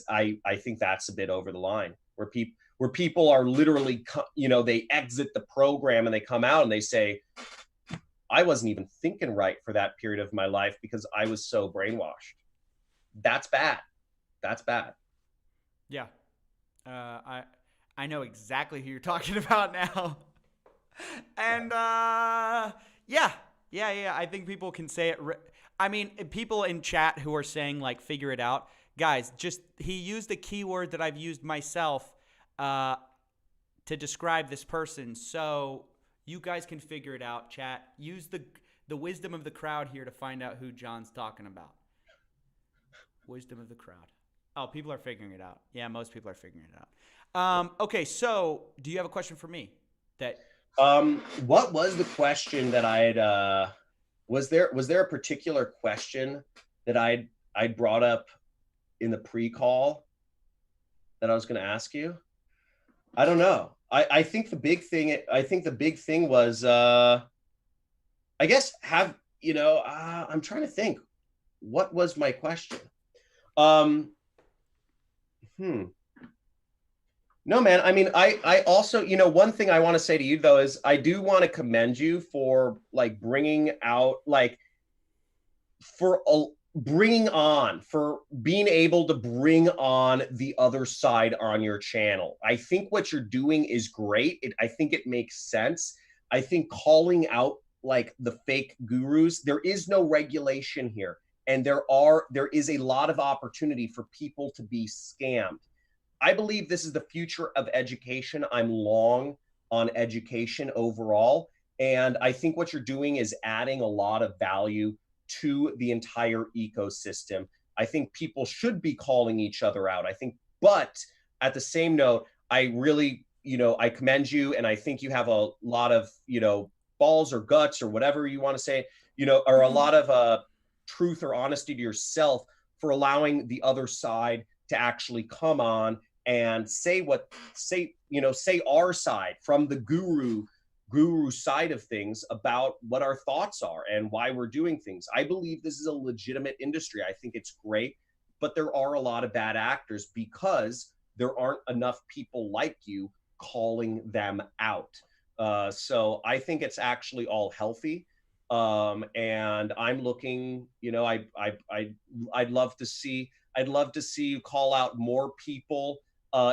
I think that's a bit over the line where people are literally they exit the program and they come out and they say, I wasn't even thinking right for that period of my life because I was so brainwashed. That's bad. Yeah. I know exactly who you're talking about now. And yeah. I think people can say it. I mean, people in chat who are saying figure it out, guys. He used a keyword that I've used myself to describe this person. So you guys can figure it out. Chat. Use the wisdom of the crowd here to find out who Jhon's talking about. Wisdom of the crowd. Oh, people are figuring it out. Yeah, most people are figuring it out. Okay, so do you have a question for me? What was the question that I had? Was there a particular question that I brought up in the pre-call that I was going to ask you? I don't know. I think the big thing was I guess I'm trying to think. What was my question? No, man. I mean, I also, one thing I want to say to you though is I do want to commend you for bringing out for being able to bring on the other side on your channel. I think what you're doing is great. I think it makes sense. I think calling out the fake gurus, there is no regulation here. And there is a lot of opportunity for people to be scammed. I believe this is the future of education. I'm long on education overall. And I think what you're doing is adding a lot of value to the entire ecosystem. I think people should be calling each other out. But at the same note, I really, I commend you. And I think you have a lot of, balls or guts or whatever you want to say, or a lot of truth or honesty to yourself for allowing the other side to actually come on and say our side from the guru side of things about what our thoughts are and why we're doing things. I believe this is a legitimate industry. I think it's great, but there are a lot of bad actors because there aren't enough people like you calling them out. So I think it's actually all healthy. And I'm looking, I'd love to see you call out more people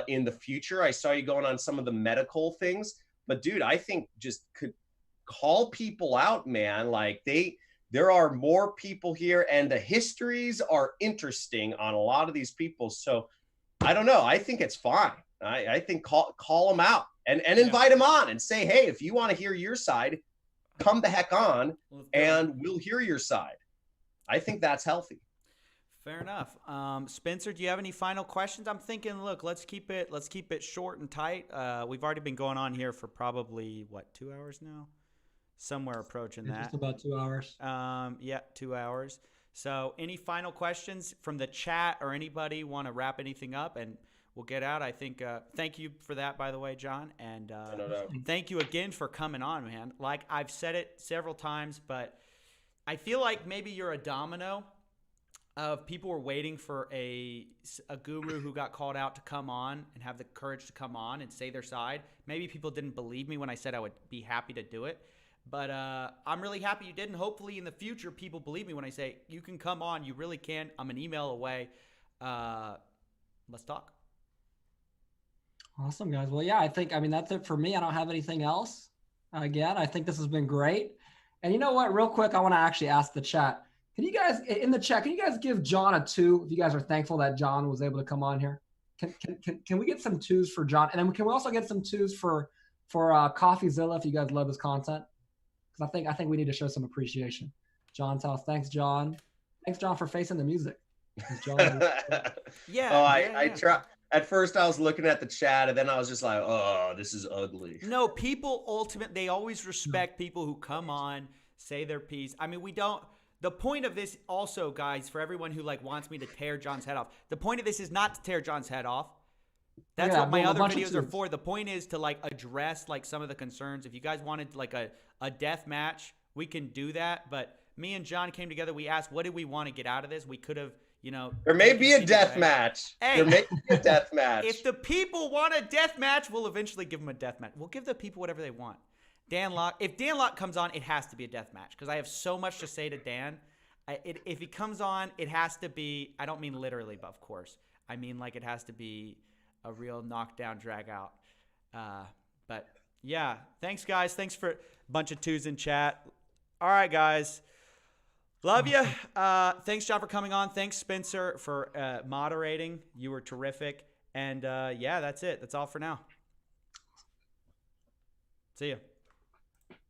in the future. I saw you going on some of the medical things, But dude, I think just could call people out, man. Like there are more people here, and the histories are interesting on a lot of these people. So I don't know. I think it's fine. I think call them out and invite them on and say, hey, if you want to hear your side, come the heck on and we'll hear your side. I think that's healthy. Fair enough. Spencer, do you have any final questions? I'm thinking, look, let's keep it short and tight. We've already been going on here for probably 2 hours now, somewhere approaching that. Just about 2 hours. Yeah, 2 hours. So, any final questions from the chat or anybody want to wrap anything up, and we'll get out. I think. Thank you for that, by the way, Jhon, and thank you again for coming on, man. Like I've said it several times, but I feel like maybe you're a domino of people were waiting for a guru who got called out to come on and have the courage to come on and say their side. Maybe people didn't believe me when I said I would be happy to do it. But I'm really happy you did, and hopefully in the future people believe me when I say you can come on. You really can. I'm an email away. Let's talk. Awesome, guys. Well, yeah, I mean, that's it for me. I don't have anything else. Again, I think this has been great. And you know what? Real quick, I want to actually ask the chat. Can you guys, in the chat, can you guys give Jhon a 2 if you guys are thankful that Jhon was able to come on here? Can we get some 2s for Jhon? And then can we also get some 2s for CoffeeZilla if you guys love his content? Because I think we need to show some appreciation. Jhon's house. Thanks, Jhon. Thanks, Jhon, for facing the music. Yeah. I try. At first, I was looking at the chat, and then I was just like, "Oh, this is ugly." No, people they always respect people who come on, say their piece. I mean, we don't. The point of this, also, guys, for everyone who wants me to tear John's head off, the point of this is not to tear John's head off. That's what my other videos are for. The point is to address some of the concerns. If you guys wanted a death match, we can do that. But me and Jhon came together. We asked, what did we want to get out of this? We could have, There may be a death match. Hey, there may be a death match. If the people want a death match, we'll eventually give them a death match. We'll give the people whatever they want. If Dan Locke comes on, it has to be a death match because I have so much to say to Dan. If he comes on, it has to be. I don't mean literally, but of course, I mean it has to be a real knockdown, drag out. But yeah, thanks guys. Thanks for a bunch of 2s in chat. All right, guys. Love you. Thanks, Jhon, for coming on. Thanks, Spencer, for moderating. You were terrific. And yeah, that's it. That's all for now. See ya.